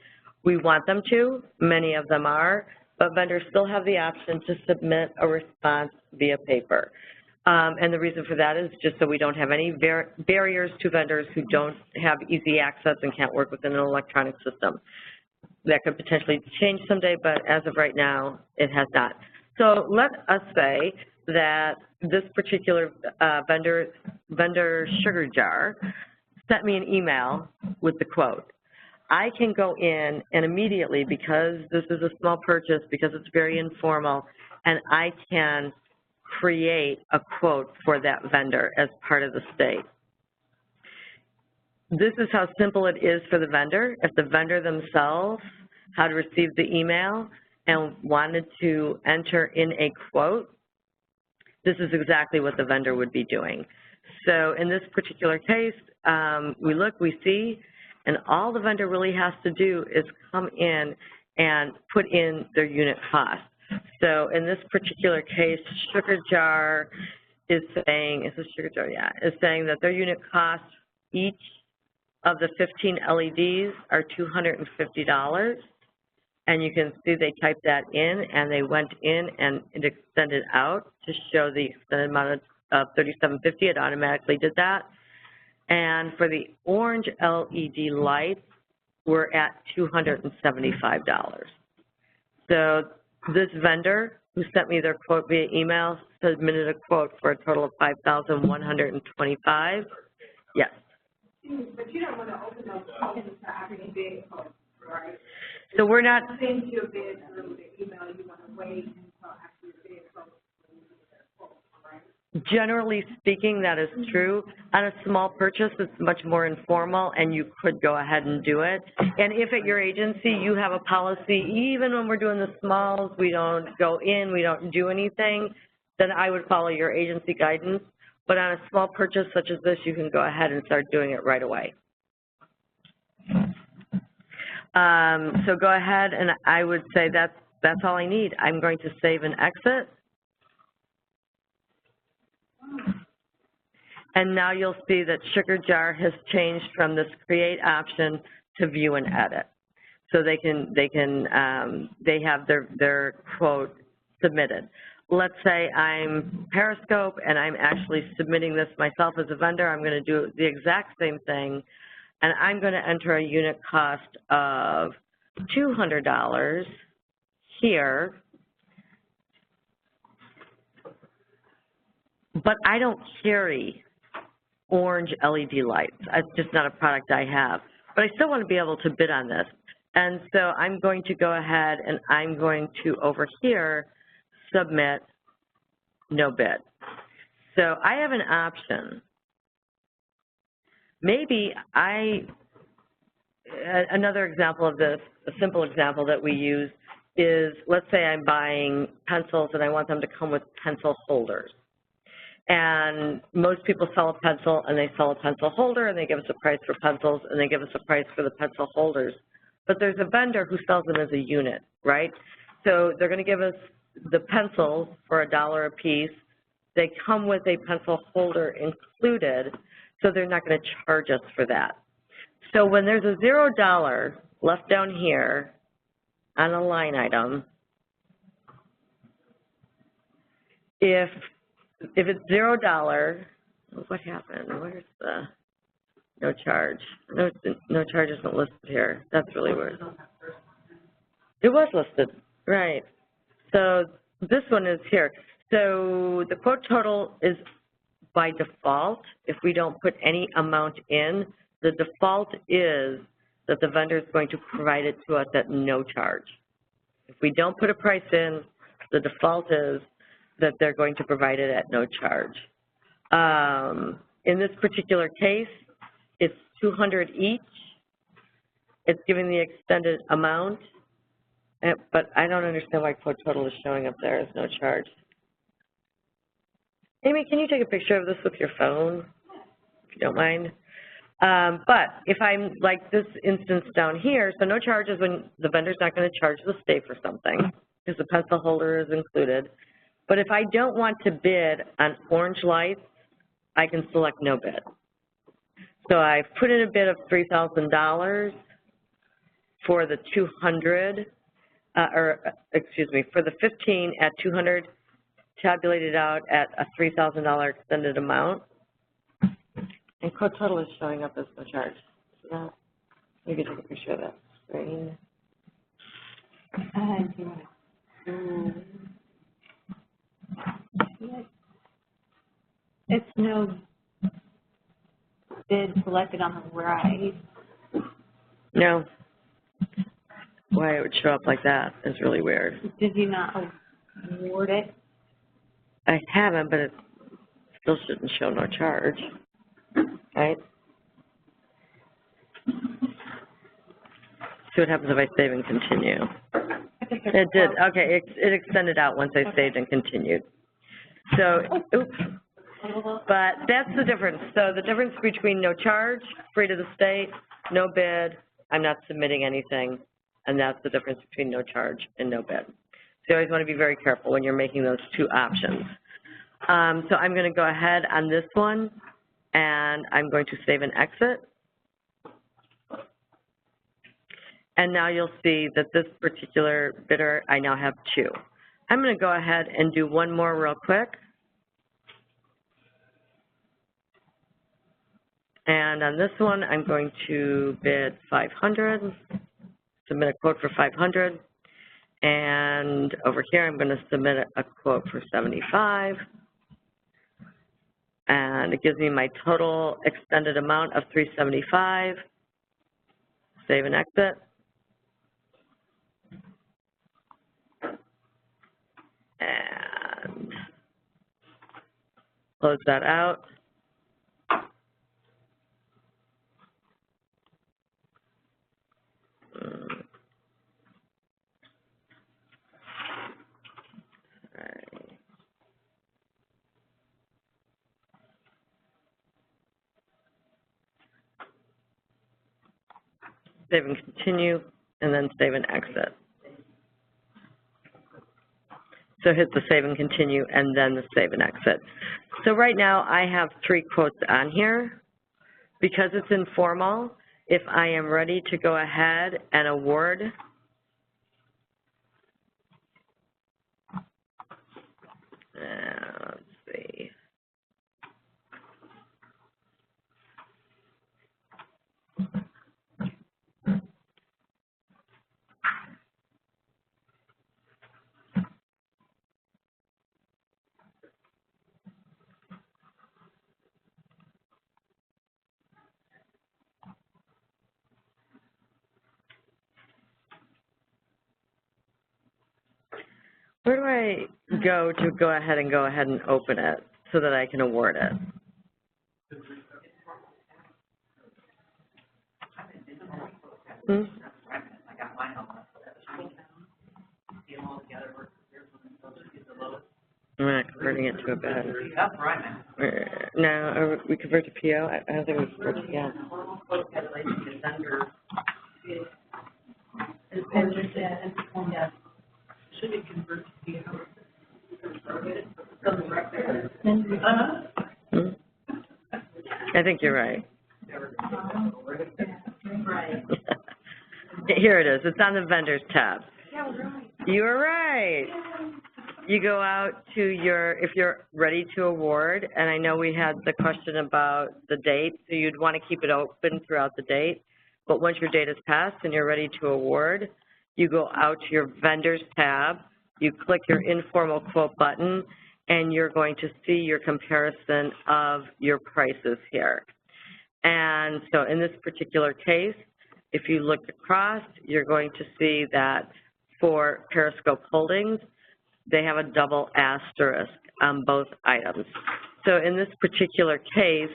We want them to, many of them are, but vendors still have the option to submit a response via paper. And the reason for that is just so we don't have any barriers to vendors who don't have easy access and can't work within an electronic system. That could potentially change someday, but as of right now, it has not. So let us say that this particular vendor Sugar Jar sent me an email with the quote. I can go in and immediately, because this is a small purchase, because it's very informal, and I can create a quote for that vendor as part of the state. This is how simple it is for the vendor. If the vendor themselves had received the email and wanted to enter in a quote, this is exactly what the vendor would be doing. So in this particular case, we look, we see, and all the vendor really has to do is come in and put in their unit cost. So in this particular case, Sugar Jar is saying, is this Sugar Jar? Yeah, is saying that their unit cost, each of the 15 LEDs are $250. And you can see they typed that in, and they went in and it extended out to show the extended amount of $37.50. It automatically did that. And for the orange LED lights, we're at $275. So this vendor who sent me their quote via email submitted a quote for a total of $5,125. Yes. But you don't want to open those quotes to actually bid quotes, right? So we're not Send you a bid through the email, you want to wait until actually bid quotes when you get their quote, right? Generally speaking, that is true. On a small purchase, it's much more informal, and you could go ahead and do it. And if at your agency you have a policy, even when we're doing the smalls, we don't go in, we don't do anything, then I would follow your agency guidance. But on a small purchase such as this, you can go ahead and start doing it right away. So go ahead, and I would say that's all I need. I'm going to save and exit. And now you'll see that Sugar Jar has changed from this create option to view and edit. So they have their quote submitted. let's say I'm Periscope and I'm actually submitting this myself as a vendor. I'm going to do the exact same thing, and I'm going to enter a unit cost of $200 here, but I don't carry orange LED lights. It's just not a product I have. But I still want to be able to bid on this. And so I'm going to go ahead and I'm going to, over here, submit no bid. So I have an option. Maybe another example of this, a simple example that we use is, let's say I'm buying pencils and I want them to come with pencil holders. And most people sell a pencil and they sell a pencil holder and they give us a price for pencils and they give us a price for the pencil holders. But there's a vendor who sells them as a unit, right? So they're going to give us the pencils for $1 a piece. They come with a pencil holder included, so they're not going to charge us for that. So when there's a $0 left down here on a line item, if it's $0, what happened? Where's the no charge? No charge isn't listed here. That's really weird. It was listed, right. So this one is here. So the quote total is by default. If we don't put any amount in, the default is that the vendor is going to provide it to us at no charge. If we don't put a price in, the default is that they're going to provide it at no charge. In this particular case, it's $200 each. It's giving the extended amount, but I don't understand why quote total is showing up there as no charge. Amy, can you take a picture of this with your phone, if you don't mind? But if I'm like this instance down here, so no charge is when the vendor's not going to charge the state for something because the pencil holder is included. But if I don't want to bid on orange lights, I can select no bid. So I've put in a bid of $3,000 for the 200, for the 15 at 200, tabulated out at a $3,000 extended amount. And quote total is showing up as no charge. So you can take a picture of that screen. It's no bid selected on the right. No. Why it would show up like that is really weird. Did you not award it? I haven't, but it still shouldn't show no charge, right? See what happens if I save and continue. It did. Okay, it extended out once I saved and continued. So, oops. But that's the difference. So the difference between no charge, free to the state, no bid, I'm not submitting anything, and that's the difference between no charge and no bid. So you always want to be very careful when you're making those two options. So I'm going to go ahead on this one, and I'm going to save and exit. And now you'll see that this particular bidder, I now have two. I'm going to go ahead and do one more real quick. And on this one, I'm going to bid 500, submit a quote for 500. And over here, I'm going to submit a quote for 75. And it gives me my total extended amount of 375. Save and exit. And close that out. Save and continue, and then save and exit. So hit the save and continue, and then the save and exit. So right now, I have 3 quotes on here. Because it's informal, if I am ready to go ahead and award, Let's see. Where do I go to go ahead and open it so that I can award it? We're not converting it to a bid. No, are we convert to PO? I don't think we convert to PO. Should it convert to PO? I think you're right. Right. Here it is. It's on the vendors tab. You were right. You go out to your, if you're ready to award, and I know we had the question about the date, so you'd want to keep it open throughout the date. But once your date is passed and you're ready to award, you go out to your vendors tab, you click your informal quote button, and you're going to see your comparison of your prices here. And so in this particular case, if you look across, you're going to see that for Periscope Holdings, they have a double asterisk on both items. So in this particular case,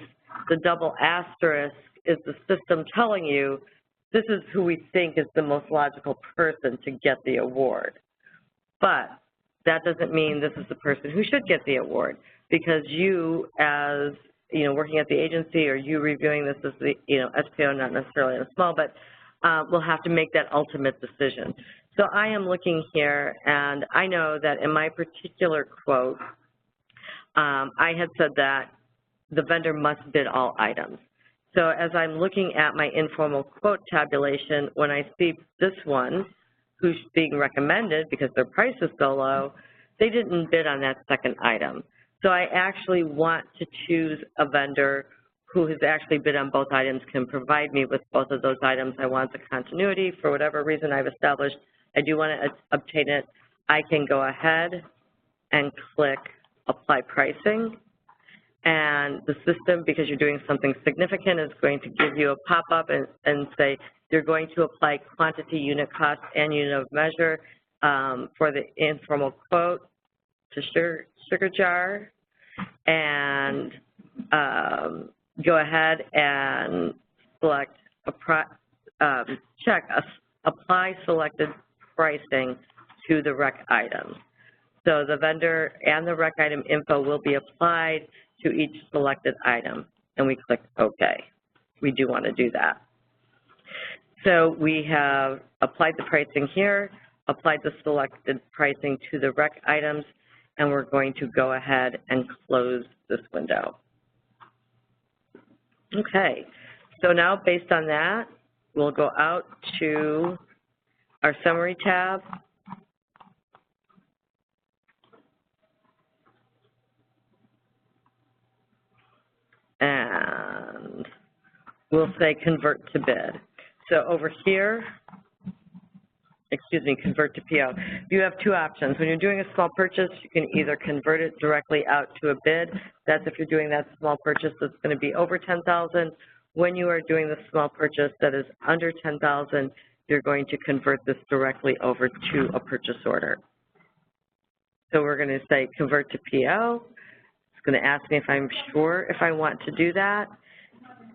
the double asterisk is the system telling you this is who we think is the most logical person to get the award. But that doesn't mean this is the person who should get the award, because you, as working at the agency, or you reviewing this as the SPO, not necessarily on a small, but will have to make that ultimate decision. So I am looking here, and I know that in my particular quote, I had said that the vendor must bid all items. So as I'm looking at my informal quote tabulation, when I see this one, who's being recommended because their price is so low, they didn't bid on that second item. So I actually want to choose a vendor who has actually bid on both items, can provide me with both of those items. I want the continuity. For whatever reason I've established, I do want to obtain it. I can go ahead and click Apply Pricing. And the system, because you're doing something significant, is going to give you a pop-up and say, you're going to apply quantity, unit cost, and unit of measure for the informal quote to Sugar Jar, and go ahead and select apply selected pricing to the rec item. So the vendor and the rec item info will be applied to each selected item, and we click OK. We do want to do that. So we have applied the pricing here, applied the selected pricing to the rec items, and we're going to go ahead and close this window. Okay, so now based on that, we'll go out to our summary tab. And we'll say convert to bid. So over here, convert to PO. You have two options. When you're doing a small purchase, you can either convert it directly out to a bid. That's if you're doing that small purchase that's going to be over $10,000. When you are doing the small purchase that is under $10,000, you're going to convert this directly over to a purchase order. So we're going to say convert to PO. It's going to ask me if I'm sure if I want to do that.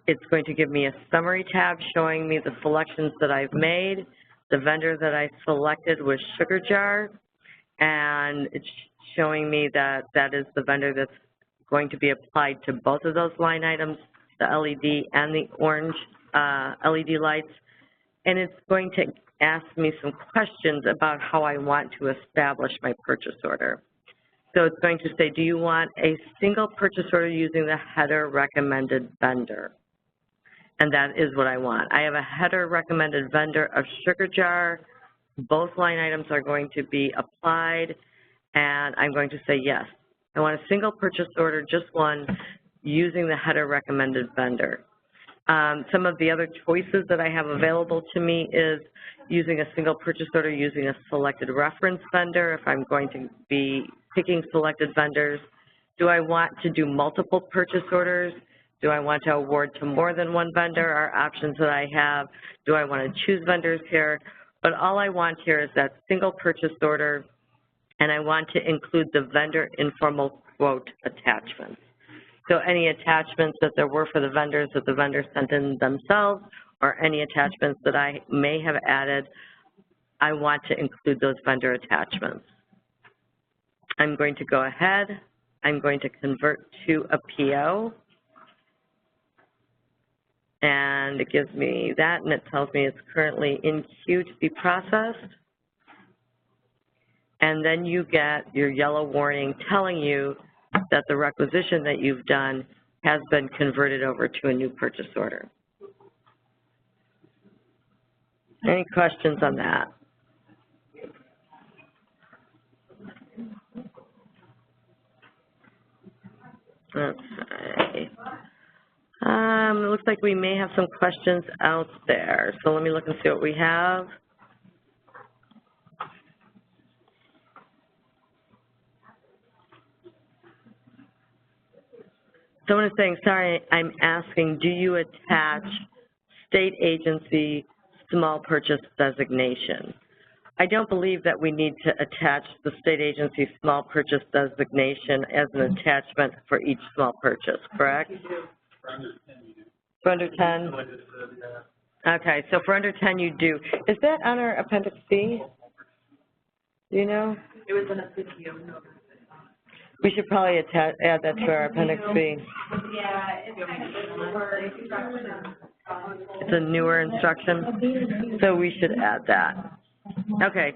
It's going to give me a summary tab showing me the selections that I've made. The vendor that I selected was Sugar Jar, and it's showing me that that is the vendor that's going to be applied to both of those line items, the LED and the orange LED lights. And it's going to ask me some questions about how I want to establish my purchase order. So it's going to say, do you want a single purchase order using the header recommended vendor? And that is what I want. I have a header recommended vendor of Sugar Jar. Both line items are going to be applied, and I'm going to say yes. I want a single purchase order, just one, using the header recommended vendor. Some of the other choices that I have available to me is using a single purchase order, using a selected reference vendor if I'm going to be picking selected vendors. Do I want to do multiple purchase orders? Do I want to award to more than one vendor? Are options that I have. Do I want to choose vendors here? But all I want here is that single purchase order, and I want to include the vendor informal quote attachments. So any attachments that there were for the vendors that the vendors sent in themselves, or any attachments that I may have added, I want to include those vendor attachments. I'm going to go ahead. I'm going to convert to a PO. And it gives me that, and it tells me it's currently in queue to be processed. And then you get your yellow warning telling you that the requisition that you've done has been converted over to a new purchase order. Any questions on that? Okay. It looks like we may have some questions out there. So let me look and see what we have. Someone is saying, sorry, I'm asking, do you attach state agency small purchase designation? I don't believe that we need to attach the state agency small purchase designation as an attachment for each small purchase, correct? For under 10? Okay, so for under 10 you do. Is that on our Appendix B? Do you know? It was in a video. We should probably add that to our Appendix B. Yeah, it's kind of a newer instruction. It's a newer instruction, so we should add that. Okay,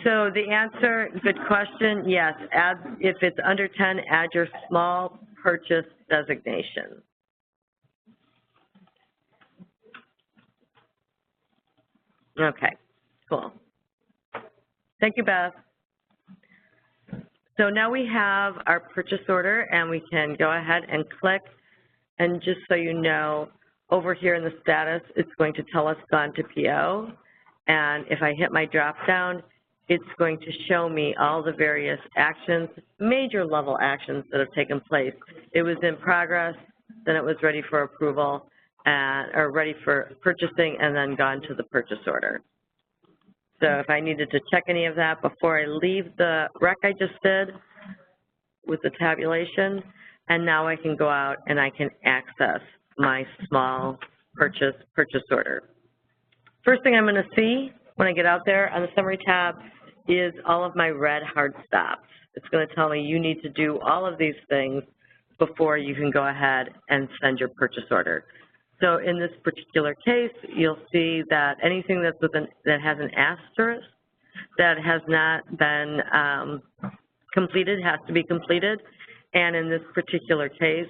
so the answer, good question, yes, add, if it's under 10, add your small purchase designation. Okay, cool. Thank you, Beth. So now we have our purchase order, and we can go ahead and click, and just so you know, over here in the status, it's going to tell us gone to PO, and if I hit my drop down, it's going to show me all the various actions, major level actions that have taken place. It was in progress, then it was ready for approval, or ready for purchasing, and then gone to the purchase order. So if I needed to check any of that before I leave the rec I just did with the tabulation, and now I can go out and I can access my small purchase order. First thing I'm going to see when I get out there on the summary tab is all of my red hard stops. It's going to tell me you need to do all of these things before you can go ahead and send your purchase order. So in this particular case, you'll see that anything that's that has an asterisk that has not been completed has to be completed. And in this particular case,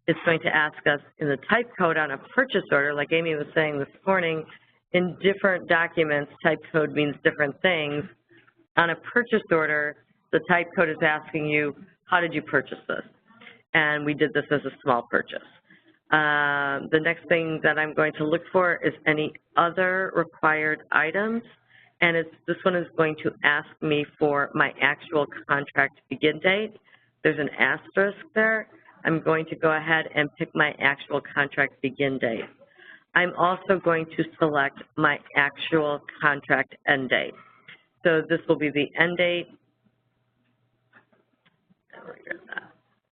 it's going to ask us in the type code on a purchase order, like Amy was saying this morning, in different documents, type code means different things. On a purchase order, the type code is asking you, how did you purchase this? And we did this as a small purchase. The next thing that I'm going to look for is any other required items, and this one is going to ask me for my actual contract begin date. There's an asterisk there. I'm going to go ahead and pick my actual contract begin date. I'm also going to select my actual contract end date. So this will be the end date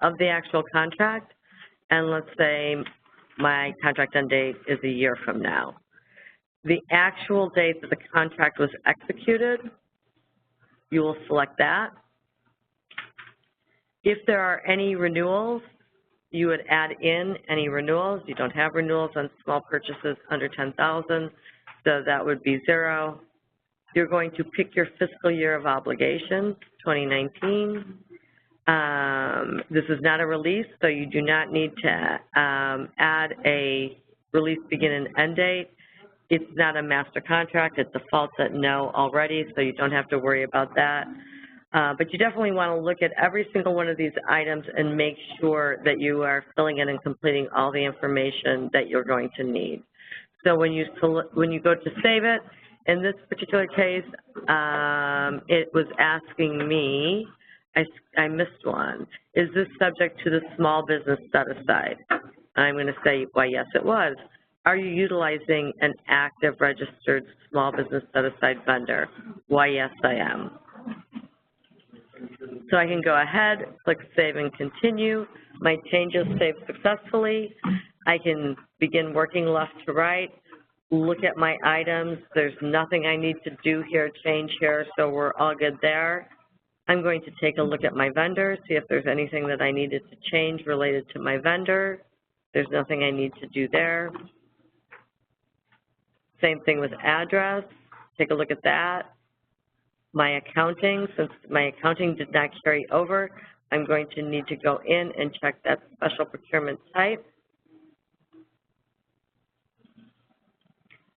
of the actual contract, and let's say my contract end date is a year from now. The actual date that the contract was executed, you will select that. If there are any renewals, you would add in any renewals. You don't have renewals on small purchases under 10,000, so that would be 0. You're going to pick your fiscal year of obligation, 2019. This is not a release, so you do not need to add a release begin and end date. It's not a master contract. It defaults at no already, so you don't have to worry about that. But you definitely want to look at every single one of these items and make sure that you are filling in and completing all the information that you're going to need. So when you go to save it, in this particular case, it was asking me, I missed one, is this subject to the small business set-aside? I'm going to say, why, yes, it was. Are you utilizing an active registered small business set-aside vendor? Why, yes, I am. So I can go ahead, click Save and Continue. My changes saved successfully. I can begin working left to right, look at my items. There's nothing I need to do here, change here, so we're all good there. I'm going to take a look at my vendor, see if there's anything that I needed to change related to my vendor. There's nothing I need to do there. Same thing with address. Take a look at that. My accounting, since my accounting did not carry over, I'm going to need to go in and check that special procurement type.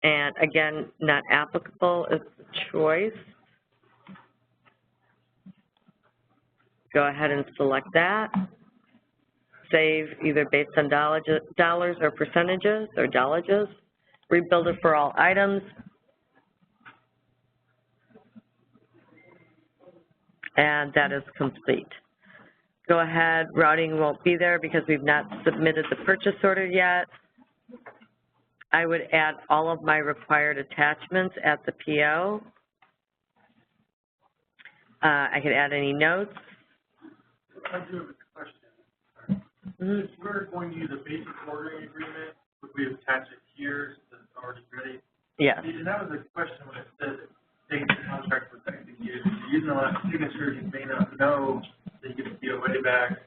And again, not applicable is the choice. Go ahead and select that. Save either based on dollars or percentages or dollages. Rebuild it for all items. And that is complete. Go ahead, routing won't be there because we've not submitted the purchase order yet. I would add all of my required attachments at the PO. I could add any notes. I do have a question. If we're going to use a basic ordering agreement, would we attach it here so it's already ready? Yes. And that was a question when it said date the contract was executed. If you're using a lot of signatures, you may not know that you get the POA back.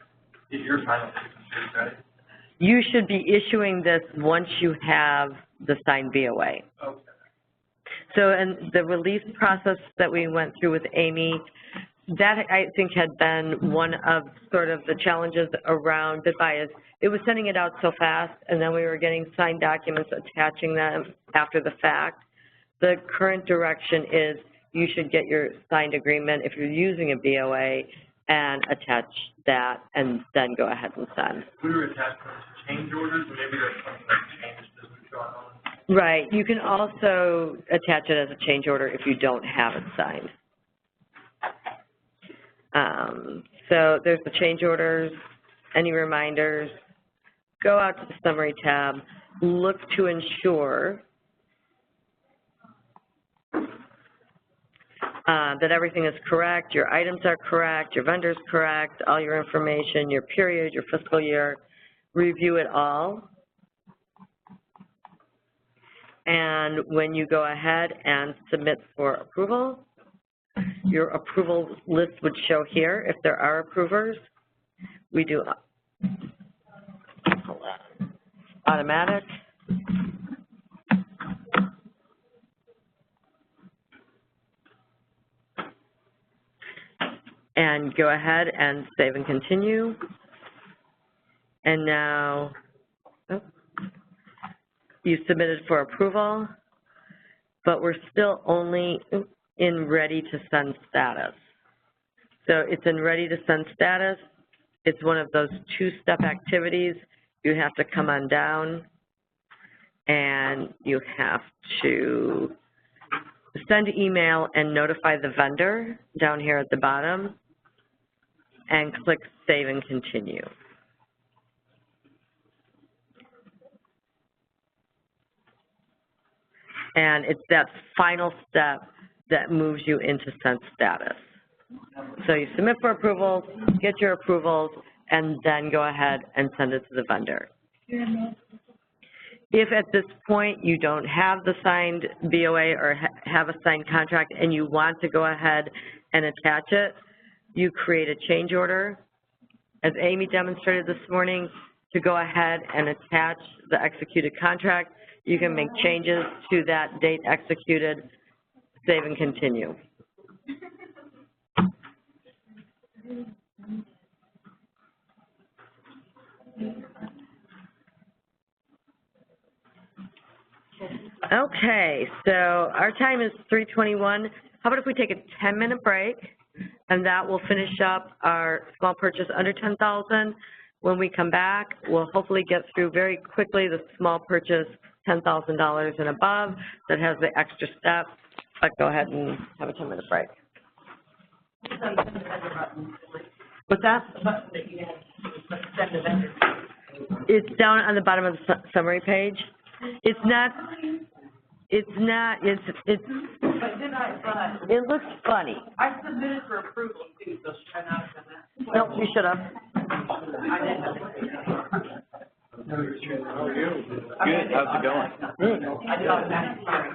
Get your final signature, right? You should be issuing this once you have the signed BOA. Okay. So, and the release process that we went through with Amy, that I think had been one of sort of the challenges around BidBuy is it was sending it out so fast, and then we were getting signed documents attaching them after the fact. The current direction is you should get your signed agreement if you're using a BOA and attach that and then go ahead and send. We were attaching to change orders, and maybe there's something that changed as we've gone on. Right. You can also attach it as a change order if you don't have it signed. So there's the change orders, any reminders. Go out to the summary tab, look to ensure that everything is correct, your items are correct, your vendor's correct, all your information, your period, your fiscal year. Review it all. And when you go ahead and submit for approval, your approval list would show here if there are approvers. We do automatic. And go ahead and save and continue. And now, you submitted for approval, but we're still only in ready to send status. So it's in ready to send status. It's one of those two-step activities. You have to come on down and you have to send email and notify the vendor down here at the bottom and click Save and Continue. And it's that final step that moves you into sent status. So you submit for approvals, get your approvals, and then go ahead and send it to the vendor. If at this point you don't have the signed BOA or have a signed contract and you want to go ahead and attach it, you create a change order, as Amy demonstrated this morning, to go ahead and attach the executed contract. You can make changes to that date executed, save and continue. Okay, so our time is 3:21. How about if we take a 10-minute break and that will finish up our small purchase under 10,000. When we come back, we'll hopefully get through very quickly the small purchase $10,000 and above that has the extra steps. But go ahead and have a 10-minute break. What's that? It's down on the bottom of the summary page. It looks funny. I submitted for approval too, so should I not have done that? Nope, you should have. Good, how's it going? Good. I thought that, sorry.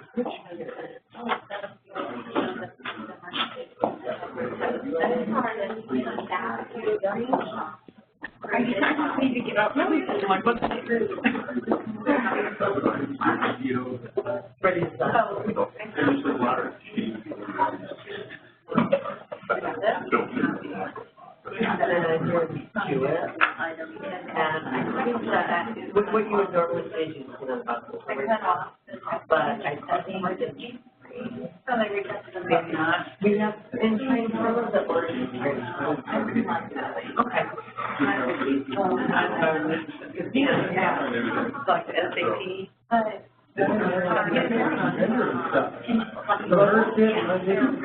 I need to get up. I'm like, what's that? What you would normally say is but I think so they rejected them. Maybe not. We have in training programs that were in training. Okay. Like the SAT.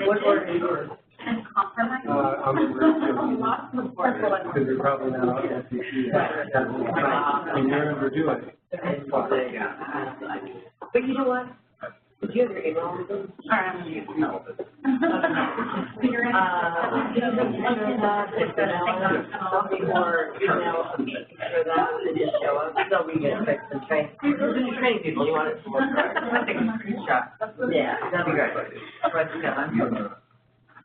What order is yours? I'm because you're probably not on SEC yet. And you're overdue it. But you know what? Did you have your email with them? Show up, so we get fixed and train. Training people, you want it to work. Take a screenshot. Yeah, that'd be great. Write it down.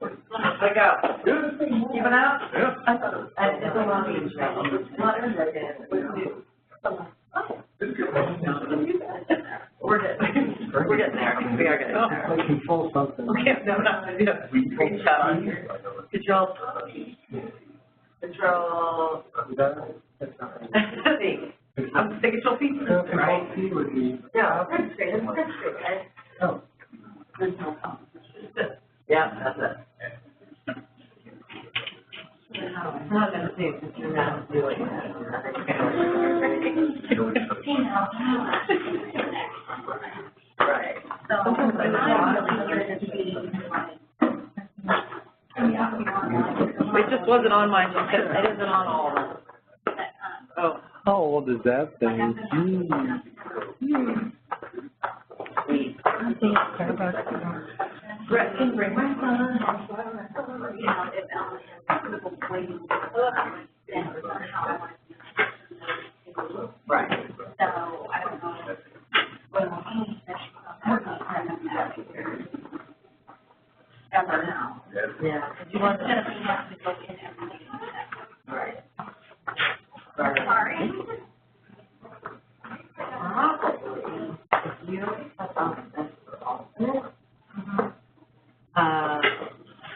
Look out. Good. Keeping out? Yeah. It's a long intro. We're getting there. We are getting there. I control something. Okay, no, I'm not gonna do a screenshot on here. Control. That's not right. I'm the control P, Control right? P would be. Yeah, that's great, right? Oh. Yeah, that's it. I'm not gonna say it since you're not doing that. Right. It just wasn't on mine, because it isn't on all of them. Oh. How old is that thing? Brett, can you bring my son? Right. So, I don't know. Ever now. Yeah. You want to? Instead of being able to go in everything. Right. Sorry.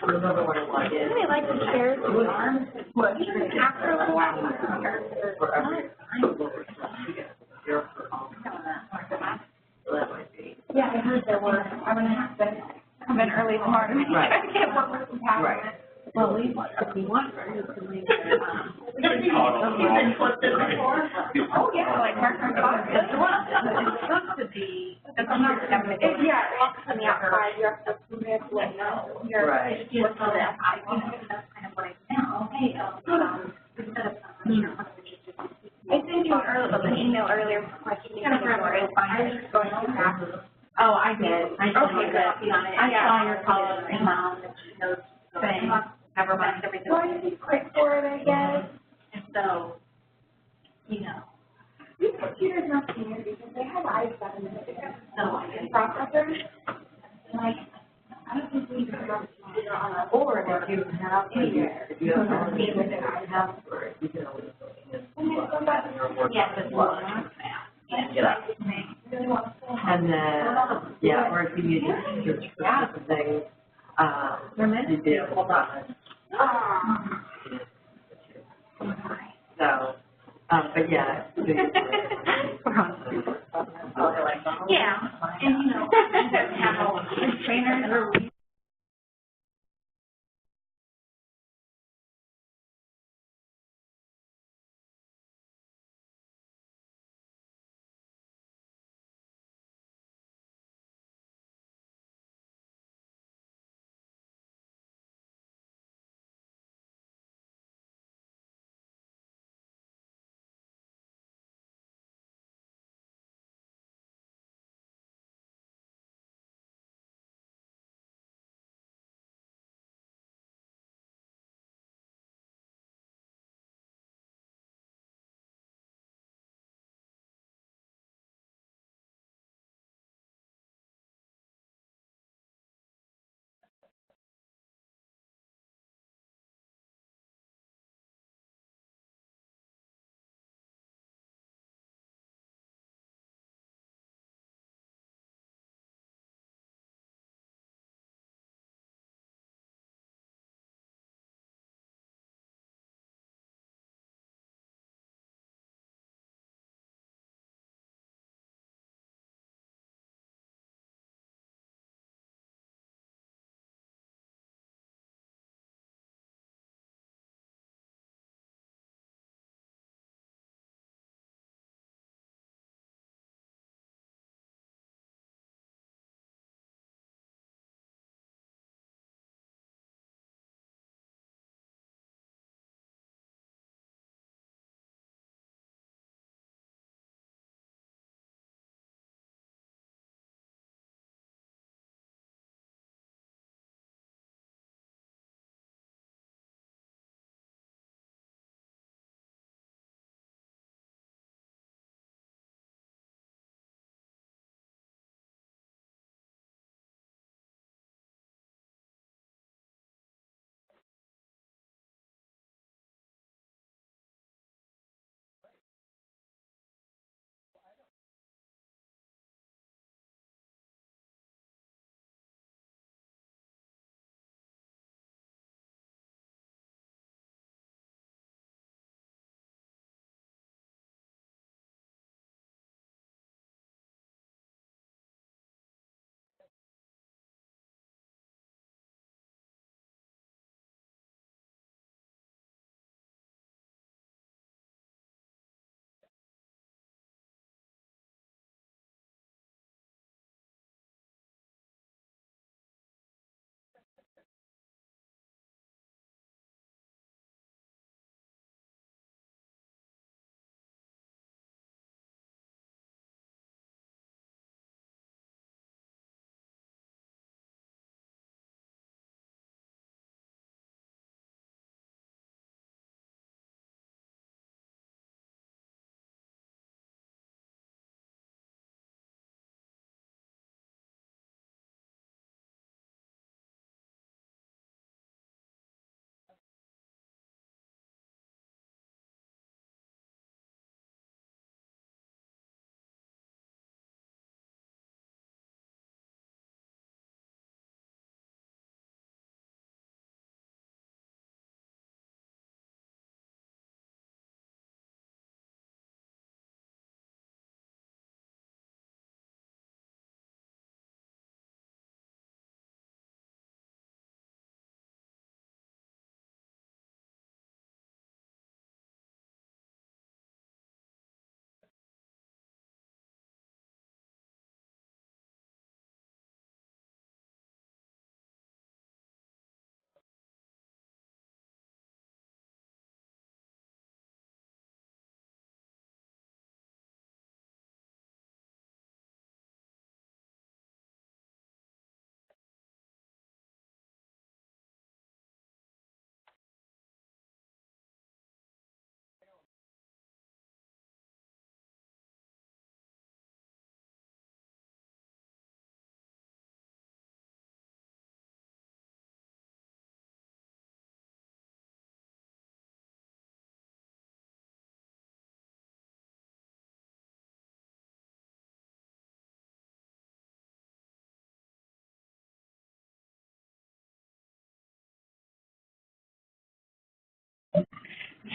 Remember what it was. I really like the chairs with arms. What? After a little while. Yeah, I heard there were. I'm gonna have to come in early tomorrow to try to get work with some power. Right. Well, if we want, we can leave it. Oh, yeah, like Mark Box. It's supposed to be. Yeah, it walks on the outside, you have to let know. Right. Just so that I think that's kind of what I know. Hey, instead of, I sent you an email earlier questioning. I was just going over that. Oh, I did. I Okay, good. I saw your call email that she knows. Never mind everything. Well, you be quick for it, I guess. And so, you know, These computers not standard because they have i7 in it. so I guess. Processors. Like, I don't think we can run computer on a Or if you have, if you have, password, you can always go in. Yes, it's well. Get up. And then, yeah, or if you need to search for certain things, you'd be able to. So, but yeah. Yeah, and you know, have all the trainers or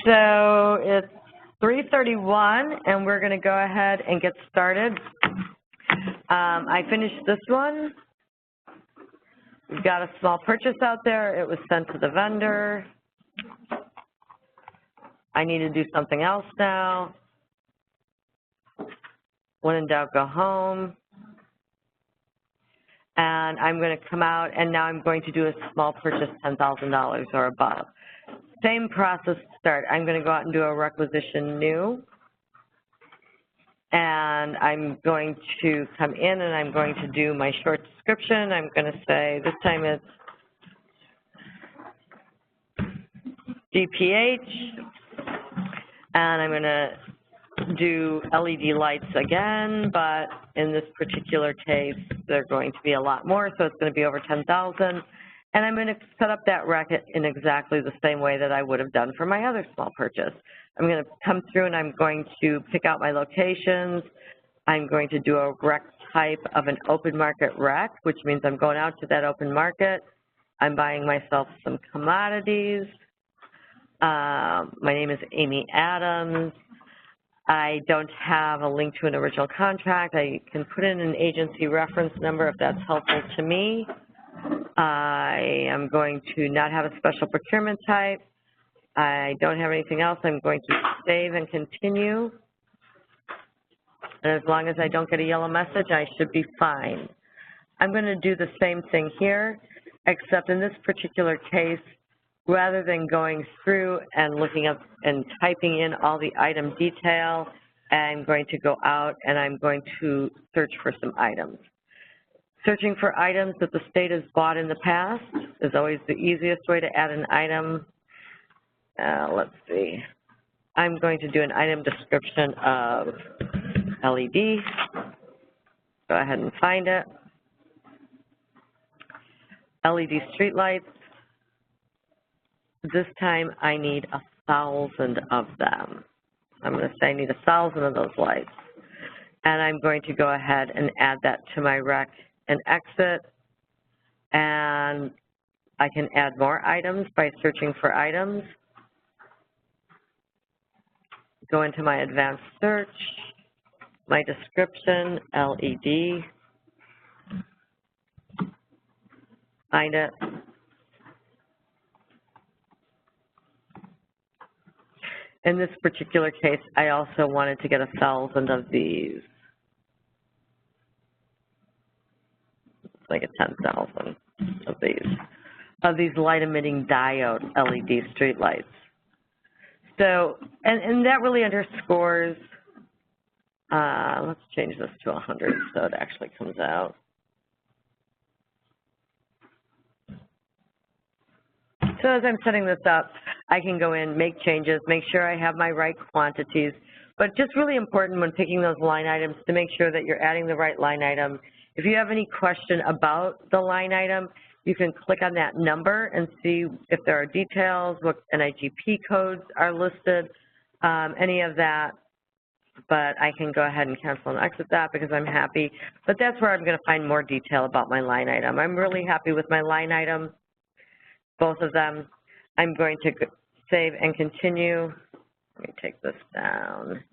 So it's 3:31, and we're going to go ahead and get started. I finished this one. We've got a small purchase out there. It was sent to the vendor. I need to do something else now. When in doubt, go home. And I'm going to come out, and now I'm going to do a small purchase, $10,000 or above. Same process to start. I'm going to go out and do a requisition new. And I'm going to come in, and I'm going to do my short description. I'm going to say this time it's DPH, and I'm going to do LED lights again, but in this particular case, they're going to be a lot more, so it's going to be over 10,000. And I'm going to set up that rec in exactly the same way that I would have done for my other small purchase. I'm going to come through and I'm going to pick out my locations. I'm going to do a rec type of an open market rec, which means I'm going out to that open market. I'm buying myself some commodities. My name is Amy Adams. I don't have a link to an original contract. I can put in an agency reference number if that's helpful to me. I am going to not have a special procurement type. I don't have anything else. I'm going to save and continue. And as long as I don't get a yellow message, I should be fine. I'm going to do the same thing here, except in this particular case, rather than going through and looking up and typing in all the item detail, I'm going to go out and I'm going to search for some items. Searching for items that the state has bought in the past is always the easiest way to add an item. Let's see. I'm going to do an item description of LED. Go ahead and find it. LED streetlights. This time I need 1,000 of them. I'm going to say I need 1,000 of those lights. And I'm going to go ahead and add that to my rec and exit. And I can add more items by searching for items. Go into my advanced search, my description, LED. Find it. In this particular case, I also wanted to get 1,000 of these. It's like a 10,000 of these light emitting diode LED streetlights. So, and that really underscores, let's change this to 100 so it actually comes out. So as I'm setting this up, I can go in, make changes, make sure I have my right quantities, but just really important when picking those line items to make sure that you're adding the right line item. If you have any question about the line item, you can click on that number and see if there are details, what NIGP codes are listed, any of that, but I can go ahead and cancel and exit that because I'm happy. But that's where I'm going to find more detail about my line item. I'm really happy with my line item. Both of them. I'm going to save and continue. Let me take this down.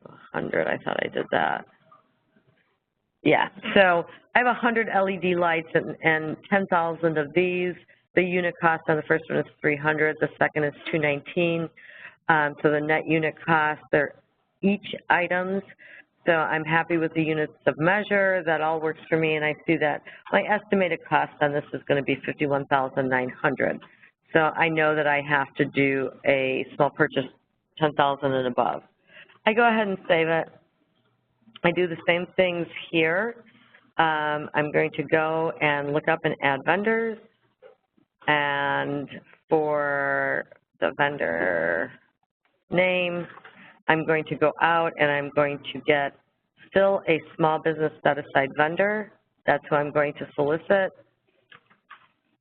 100, I thought I did that. Yeah, so I have 100 LED lights and 10,000 of these. The unit cost on the first one is $300, the second is $219. So the net unit cost, they're each items. So I'm happy with the units of measure. That all works for me, and I see that my estimated cost on this is going to be $51,900. So I know that I have to do a small purchase, 10,000 and above. I go ahead and save it. I do the same things here. I'm going to go and look up and add vendors, and for the vendor name, I'm going to go out and I'm going to get still a small business set-aside vendor. That's who I'm going to solicit.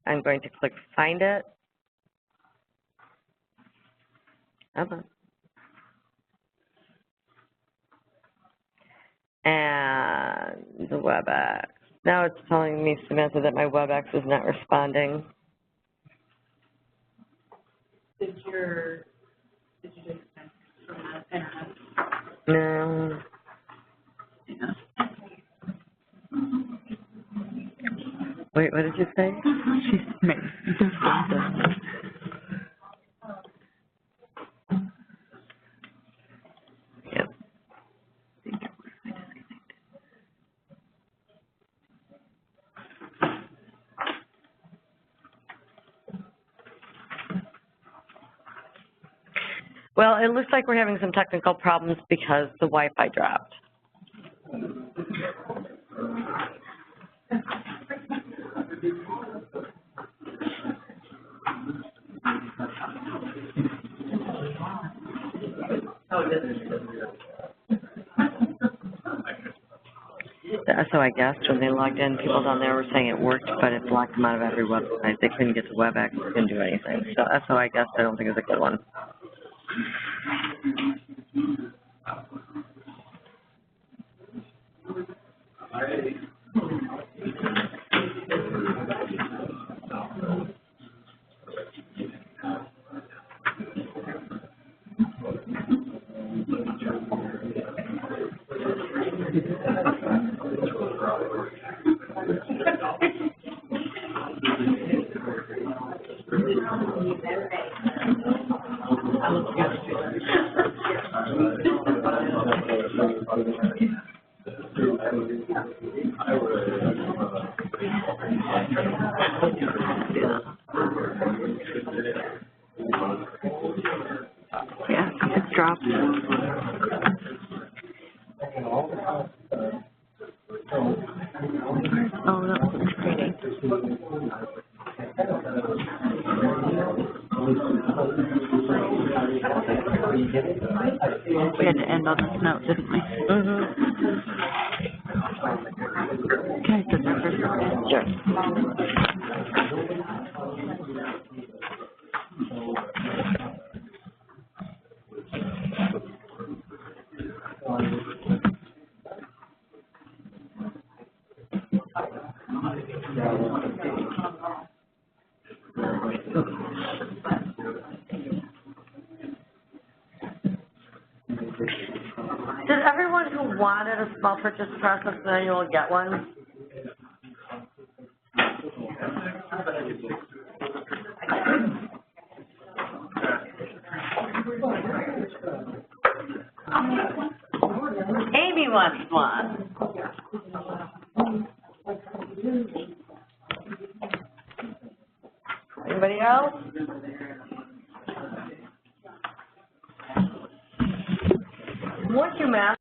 I'm going to click Find It. And the WebEx. Now it's telling me, Samantha, that my WebEx is not responding. Did you disconnect from the internet? No. Wait, what did you say? Yep. Well, it looks like we're having some technical problems because the Wi-Fi dropped. So I guess when they logged in, people down there were saying it worked, but it blocked them out of every website. They couldn't get to WebEx, couldn't do anything. So SO, I guess, I don't think is a good one. Yeah, it's dropped. Oh, that looks pretty. We had to end on this note, didn't we? Mm-hmm. Can I sit there for a second? Sure. Did everyone who wanted a small purchase process manual get one? Amy wants one. Anybody else? Once you master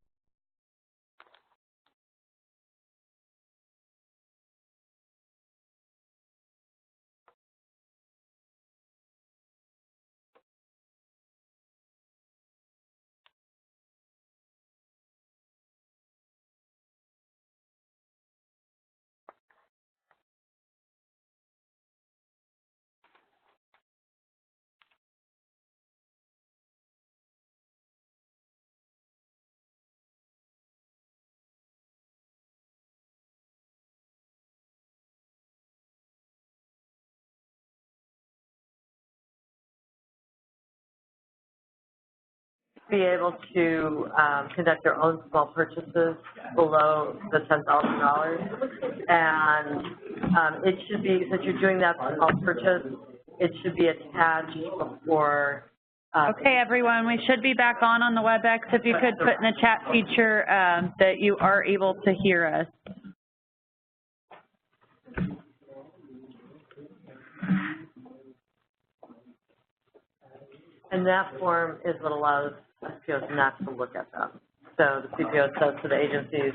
be able to conduct your own small purchases below the $10,000. And it should be, since you're doing that small purchase, it should be attached before. Okay, everyone, we should be back on the WebEx. If you could put in the chat feature that you are able to hear us. And that form is what allows SPOs not to look at them. So the CPO says to the agencies,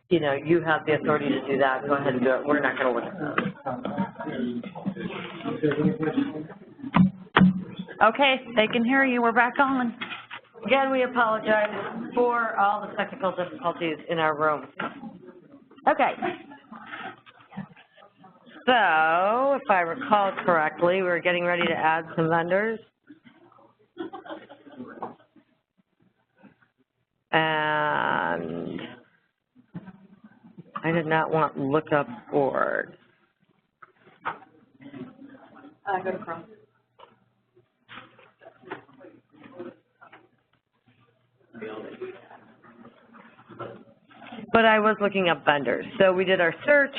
you know, you have the authority to do that, go ahead and do it. We're not going to look at them. Okay, they can hear you. We're back on. Again, we apologize for all the technical difficulties in our room. Okay. So, if I recall correctly, we were getting ready to add some vendors. And I did not want lookup org. Go to Chrome. but I was looking up vendors. So we did our search,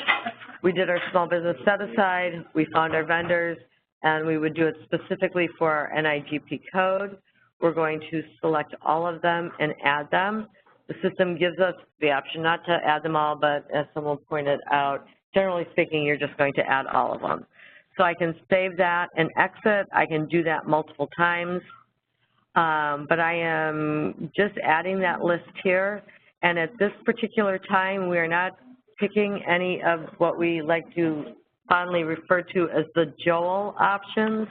we did our small business set aside, we found our vendors, and we would do it specifically for our NIGP code. We're going to select all of them and add them. The system gives us the option not to add them all, but as someone pointed out, generally speaking, you're just going to add all of them. So I can save that and exit. I can do that multiple times. But I am just adding that list here. And at this particular time, we are not picking any of what we like to fondly refer to as the Joel options.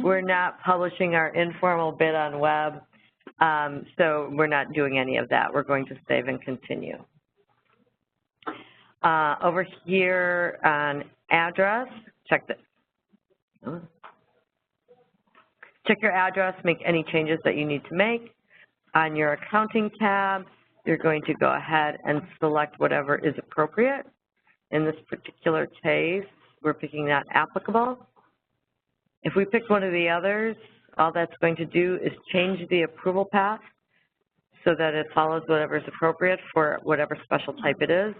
We're not publishing our informal bid on web. So we're not doing any of that. We're going to save and continue. Over here on address, check your address, make any changes that you need to make. On your accounting tab, you're going to go ahead and select whatever is appropriate. In this particular case, we're picking not applicable. If we pick one of the others, all that's going to do is change the approval path so that it follows whatever is appropriate for whatever special type it is.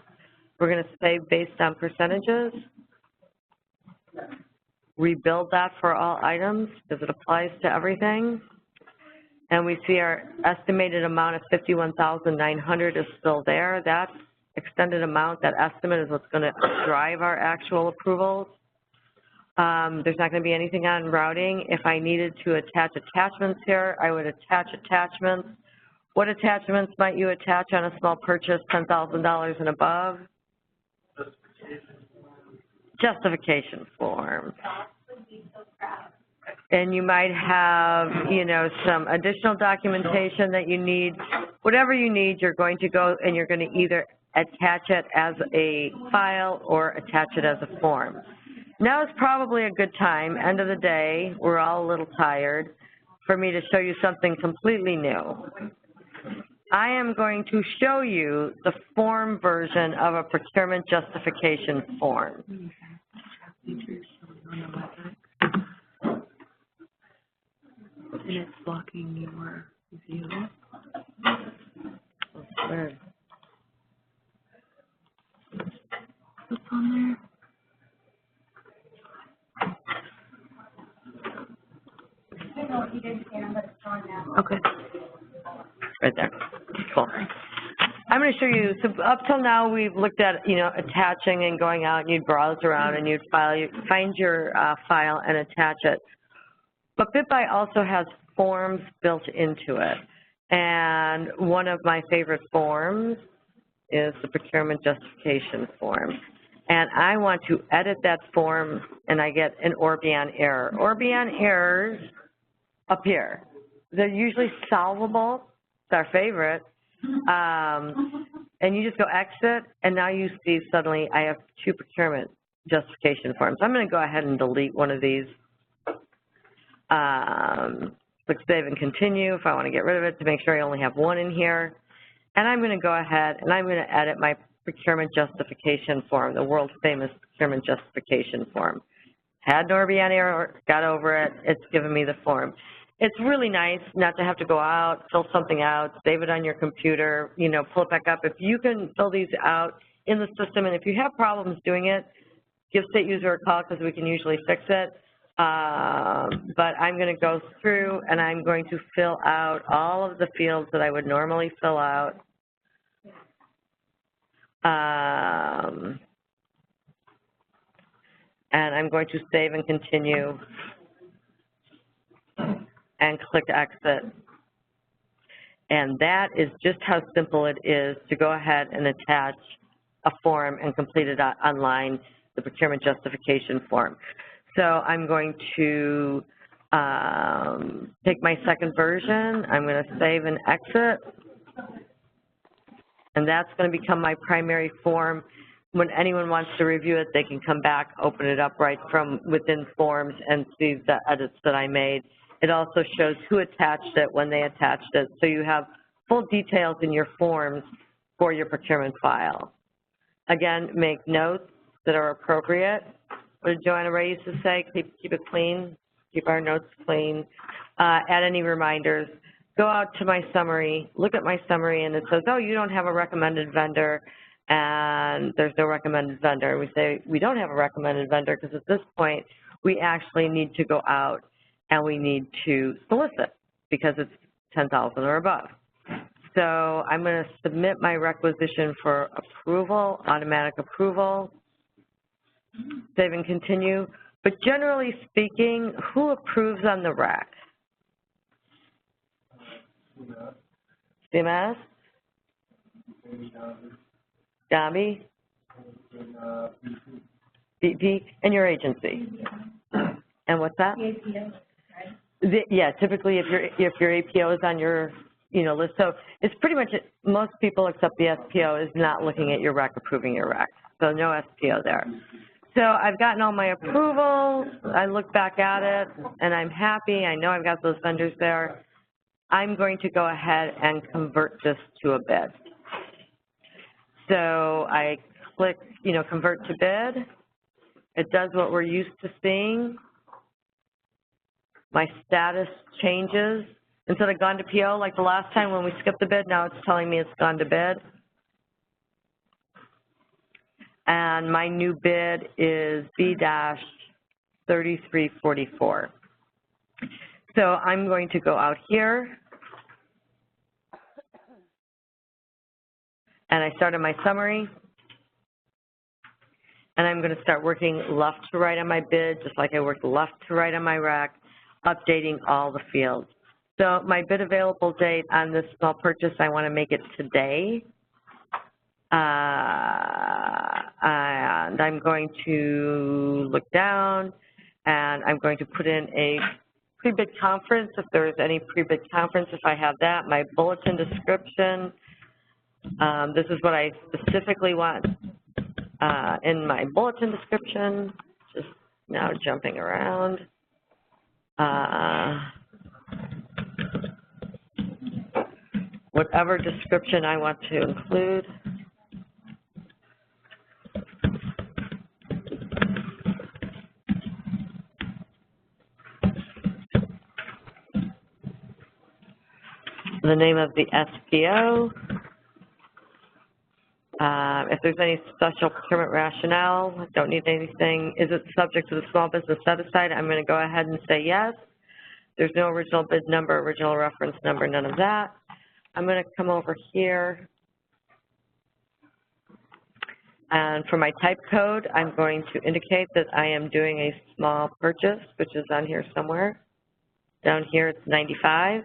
We're going to save based on percentages. Rebuild that for all items because it applies to everything. And we see our estimated amount of $51,900 is still there. That extended amount, that estimate is what's going to drive our actual approvals. There's not going to be anything on routing. If I needed to attach attachments here, I would attach attachments. What attachments might you attach on a small purchase, $10,000 and above? Justification form. And you might have, you know, some additional documentation that you need. Whatever you need, you're going to go and you're going to either attach it as a file or attach it as a form. Now is probably a good time, end of the day, we're all a little tired, for me to show you something completely new. I am going to show you the form version of a procurement justification form. And it's blocking your view. Where? What's on there? Okay. Right there. Cool. I'm going to show you, so up till now we've looked at, you know, attaching and going out and you'd browse around and you'd find your file and attach it. But BitBuy also has forms built into it. And one of my favorite forms is the procurement justification form. And I want to edit that form and I get an Orbeon error. Orbeon errors appear. They're usually solvable. It's our favorite. And you just go exit, and now you see suddenly I have two procurement justification forms. I'm going to go ahead and delete one of these. Click save and continue if I want to get rid of it to make sure I only have one in here. And I'm going to go ahead and I'm going to edit my procurement justification form, the world famous procurement justification form. Had an Orbeon error, got over it, it's given me the form. It's really nice not to have to go out, fill something out, save it on your computer, you know, pull it back up. If you can fill these out in the system, and if you have problems doing it, give state user a call because we can usually fix it. But I'm going to go through and I'm going to fill out all of the fields that I would normally fill out. And I'm going to save and continue and click exit. And that is just how simple it is to go ahead and attach a form and complete it online, the procurement justification form. So I'm going to take my second version. I'm going to save and exit. And that's going to become my primary form. When anyone wants to review it, they can come back, open it up right from within Forms and see the edits that I made. It also shows who attached it, when they attached it, so you have full details in your forms for your procurement file. Again, make notes that are appropriate. What did Joanna Ray used to say? Keep it clean, keep our notes clean. Add any reminders. go out to my summary, look at my summary, and it says, oh, you don't have a recommended vendor, and there's no recommended vendor. We say, we don't have a recommended vendor because at this point, we actually need to go out and we need to solicit because it's 10,000 or above. So I'm going to submit my requisition for approval, automatic approval, save and continue. But generally speaking, who approves on the RAC? CMS? Gabi? BP? And your agency? And what's that? The APO, Yeah, typically if your APO is on your list, so it's pretty much most people except the SPO is not looking at your REC, approving your REC, so no SPO there. So I've gotten all my approvals, I look back at it, and I'm happy, I know I've got those vendors there. I'm going to go ahead and convert this to a bid. So I click, convert to bid. It does what we're used to seeing. My status changes. Instead of gone to PO, like the last time when we skipped the bid, now it's telling me it's gone to bid. And my new bid is B-3344. So I'm going to go out here. And I started my summary. And I'm going to start working left to right on my bid, just like I worked left to right on my RAC, updating all the fields. So my bid available date on this small purchase, I want to make it today. And I'm going to look down, and I'm going to put in a pre-bid conference, if there's any pre-bid conference, if I have that, my bulletin description. This is what I specifically want in my bulletin description, just now jumping around. Whatever description I want to include. The name of the SPO. If there's any special procurement rationale, I don't need anything. Is it subject to the small business set-aside? I'm going to go ahead and say yes. There's no original bid number, original reference number, none of that. I'm going to come over here. And for my type code, I'm going to indicate that I am doing a small purchase, which is on here somewhere. Down here, it's 95.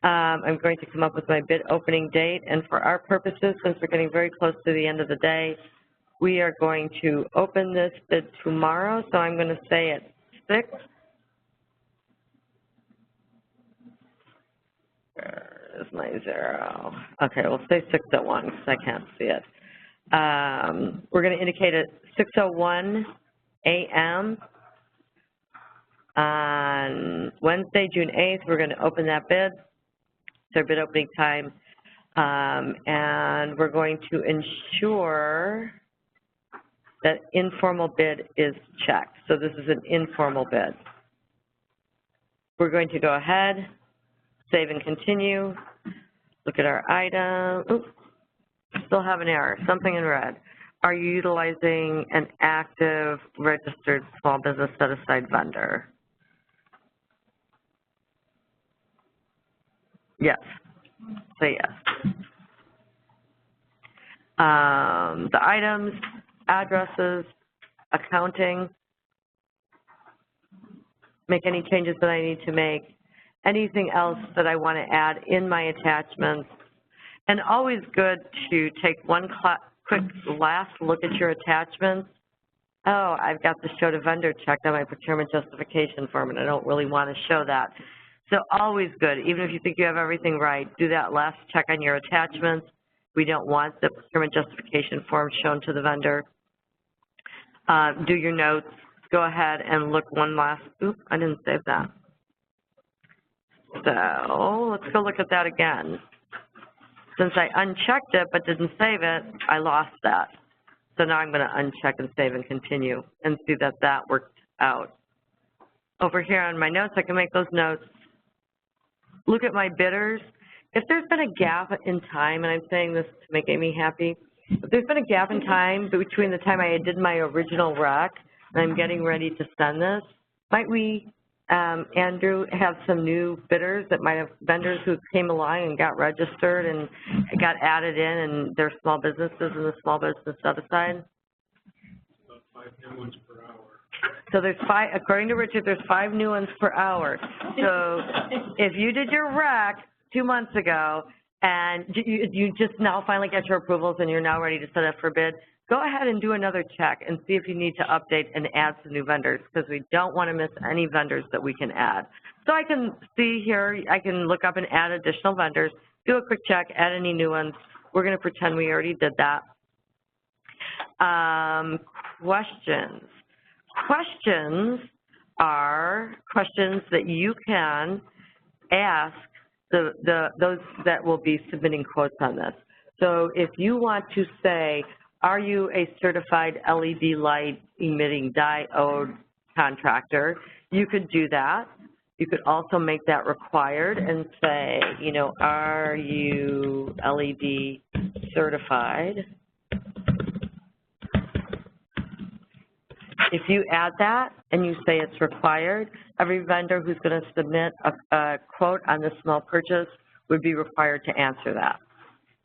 I'm going to come up with my bid opening date, and for our purposes, since we're getting very close to the end of the day, we are going to open this bid tomorrow, so I'm going to say at 6. Where is my 0? Okay, we'll say 6:01 because I can't see it. We're going to indicate at 6:01 a.m. on Wednesday, June 8th. We're going to open that bid. It's our bid opening time, and we're going to ensure that informal bid is checked. So this is an informal bid. We're going to go ahead, save and continue, look at our item. Oops, still have an error, something in red. Are you utilizing an active registered small business set-aside vendor? Yes, say yes. The items, addresses, accounting, make any changes that I need to make, anything else that I want to add in my attachments, and always good to take one quick last look at your attachments. Oh, I've got the show to vendor checked on my procurement justification form, and I don't really want to show that. So always good, even if you think you have everything right, do that last check on your attachments. We don't want the procurement justification form shown to the vendor. Do your notes, go ahead and look one last, oops, I didn't save that. So let's go look at that again. Since I unchecked it but didn't save it, I lost that. So now I'm going to uncheck and save and continue and see that that worked out. Over here on my notes, I can make those notes. look at my bidders. If there's been a gap in time, and I'm saying this to make Amy happy, if there's been a gap in time between the time I did my original rec and I'm getting ready to send this, might we, Andrew, have some new bidders that might have vendors who came along and got registered and got added in, and they're small businesses in the small business set-aside? About 5 new ones per hour. So there's 5, according to Richard, there's 5 new ones per hour. So if you did your rec 2 months ago and you just now finally get your approvals and you're now ready to set up for bid, go ahead and do another check and see if you need to update and add some new vendors, because we don't want to miss any vendors that we can add. So I can see here, I can look up and add additional vendors, do a quick check, add any new ones. We're going to pretend we already did that. Questions. Questions are questions that you can ask those that will be submitting quotes on this. So if you want to say, are you a certified LED light emitting diode contractor, you could do that. You could also make that required and say, you know, are you LED certified? If you add that and you say it's required, every vendor who's going to submit a quote on this small purchase would be required to answer that.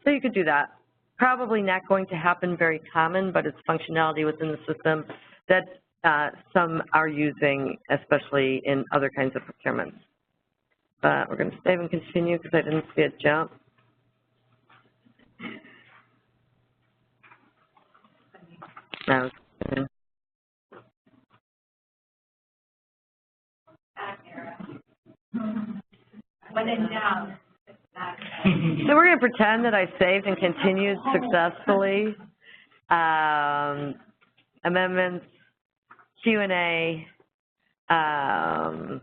So you could do that. Probably not going to happen very common, but it's functionality within the system that some are using, especially in other kinds of procurements. But we're going to save and continue because I didn't see it jump. No. When in doubt. So we're going to pretend that I saved and continued successfully. Amendments, Q&A, and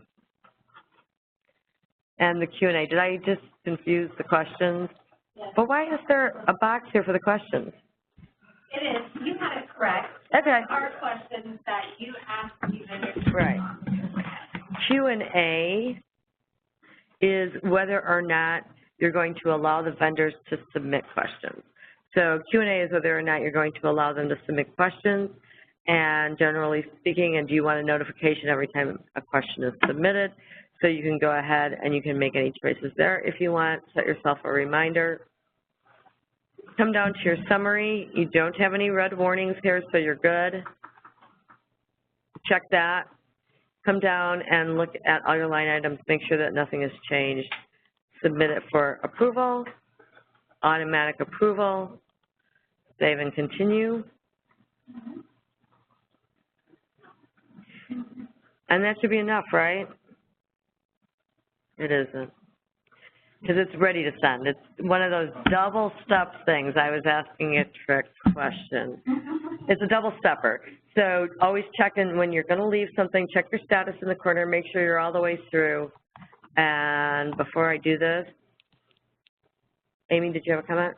the Q&A. Did I just confuse the questions? Yes. But why is there a box here for the questions? It is. You had it correct. Okay. There are questions that you asked the vendors. Right. Q&A is whether or not you're going to allow the vendors to submit questions. So Q&A is whether or not you're going to allow them to submit questions, and generally speaking, and do you want a notification every time a question is submitted, so you can go ahead and you can make any choices there. If you want, set yourself a reminder. Come down to your summary. You don't have any red warnings here, so you're good. Check that. Come down and look at all your line items, make sure that nothing has changed. Submit it for approval, automatic approval, save and continue. And that should be enough, right? It isn't, because it's ready to send. It's one of those double step things. I was asking a trick question. It's a double stepper. So always check in when you're going to leave something, check your status in the corner, make sure you're all the way through. And before I do this, Amy, did you have a comment?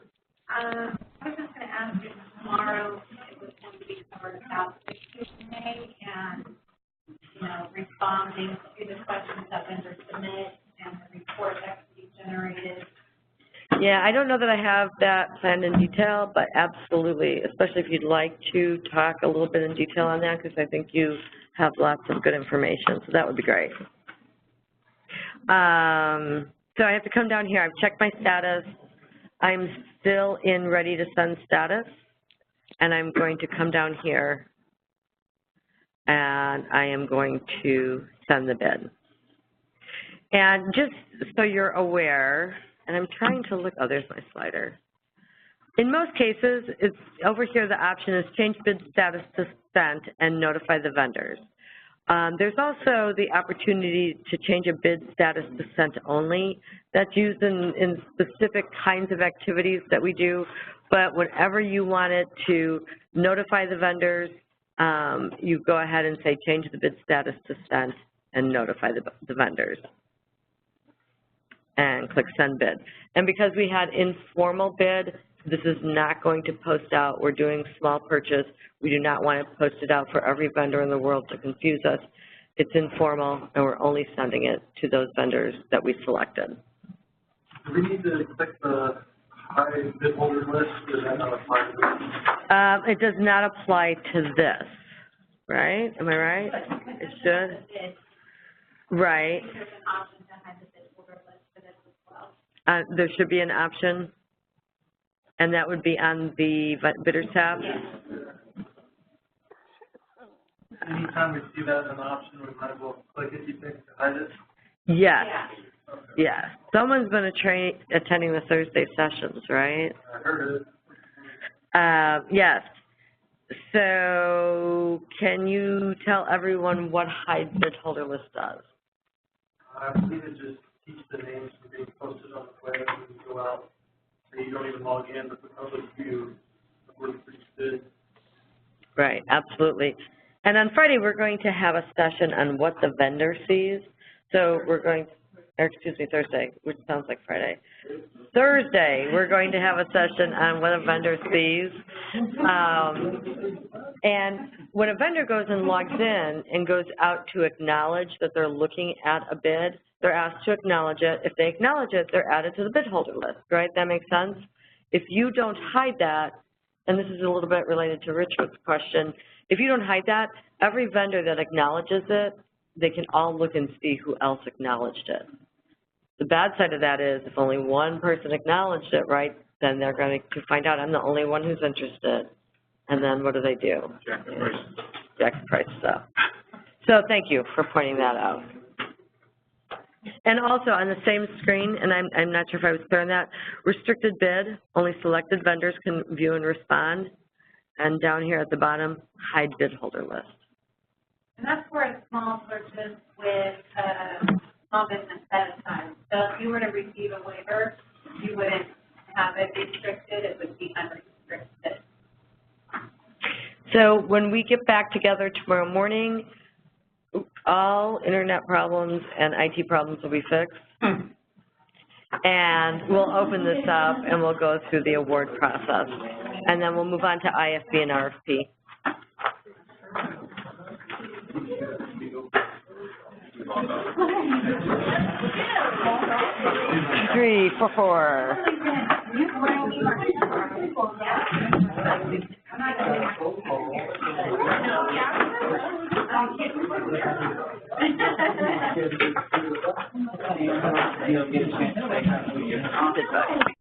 I was just going to ask you tomorrow, it was going to be covered about the Q&A and, you know, responding to the questions that vendors submit and the report that can be generated. Yeah, I don't know that I have that planned in detail, but absolutely, especially if you'd like to talk a little bit in detail on that, because I think you have lots of good information, so that would be great. So I have to come down here. I've checked my status. I'm still in ready to send status, and I'm going to come down here, and I am going to send the bid. And just so you're aware, and I'm trying to look, oh, there's my slider. In most cases, it's over here, the option is change bid status to sent and notify the vendors. There's also the opportunity to change a bid status to sent only. That's used in specific kinds of activities that we do, but whenever you want it to notify the vendors, you go ahead and say change the bid status to sent and notify the vendors. And click send bid. And because we had informal bid, this is not going to post out. We're doing small purchase. We do not want to post it out for every vendor in the world to confuse us. It's informal, and we're only sending it to those vendors that we selected. Do we need to click the high bid holder list, or does that not apply to this? It does not apply to this, right? Am I right? It should? Right. There's an option to hide the bid holder list for this as well. There should be an option, and that would be on the bidders tab? Anytime we see that as an option, we might as well click it, you think, to hide it? Yes. Yeah. Someone's been attending the Thursday sessions, right? I heard it. Yes. So can you tell everyone what hide bid holder list does? I believe it just keeps the names from being posted on the web when you go out, so you don't even log in, but the public view of where the bid. Right, absolutely. And on Friday, we're going to have a session on what the vendor sees. So we're going, or excuse me, Thursday, which sounds like Friday. Thursday, we're going to have a session on what a vendor sees. And when a vendor goes and logs in and goes out to acknowledge that they're looking at a bid, they're asked to acknowledge it. If they acknowledge it, they're added to the bid holder list, right? That makes sense? If you don't hide that, and this is a little bit related to Richard's question, if you don't hide that, every vendor that acknowledges it, they can all look and see who else acknowledged it. The bad side of that is if only one person acknowledged it, right, then they're going to find out I'm the only one who's interested. And then what do they do? Jack the price. Jack the price stuff. So thank you for pointing that out. And also on the same screen, and I'm not sure if I was clear on that, restricted bid, only selected vendors can view and respond. And down here at the bottom, hide bid holder list. And that's for a small purchase with small business set aside. So if you were to receive a waiver, you wouldn't have it restricted, it would be unrestricted. So when we get back together tomorrow morning, all internet problems and IT problems will be fixed. And we'll open this up and we'll go through the award process. And then we'll move on to IFB and RFP. Three, four. You don't get a chance to say how you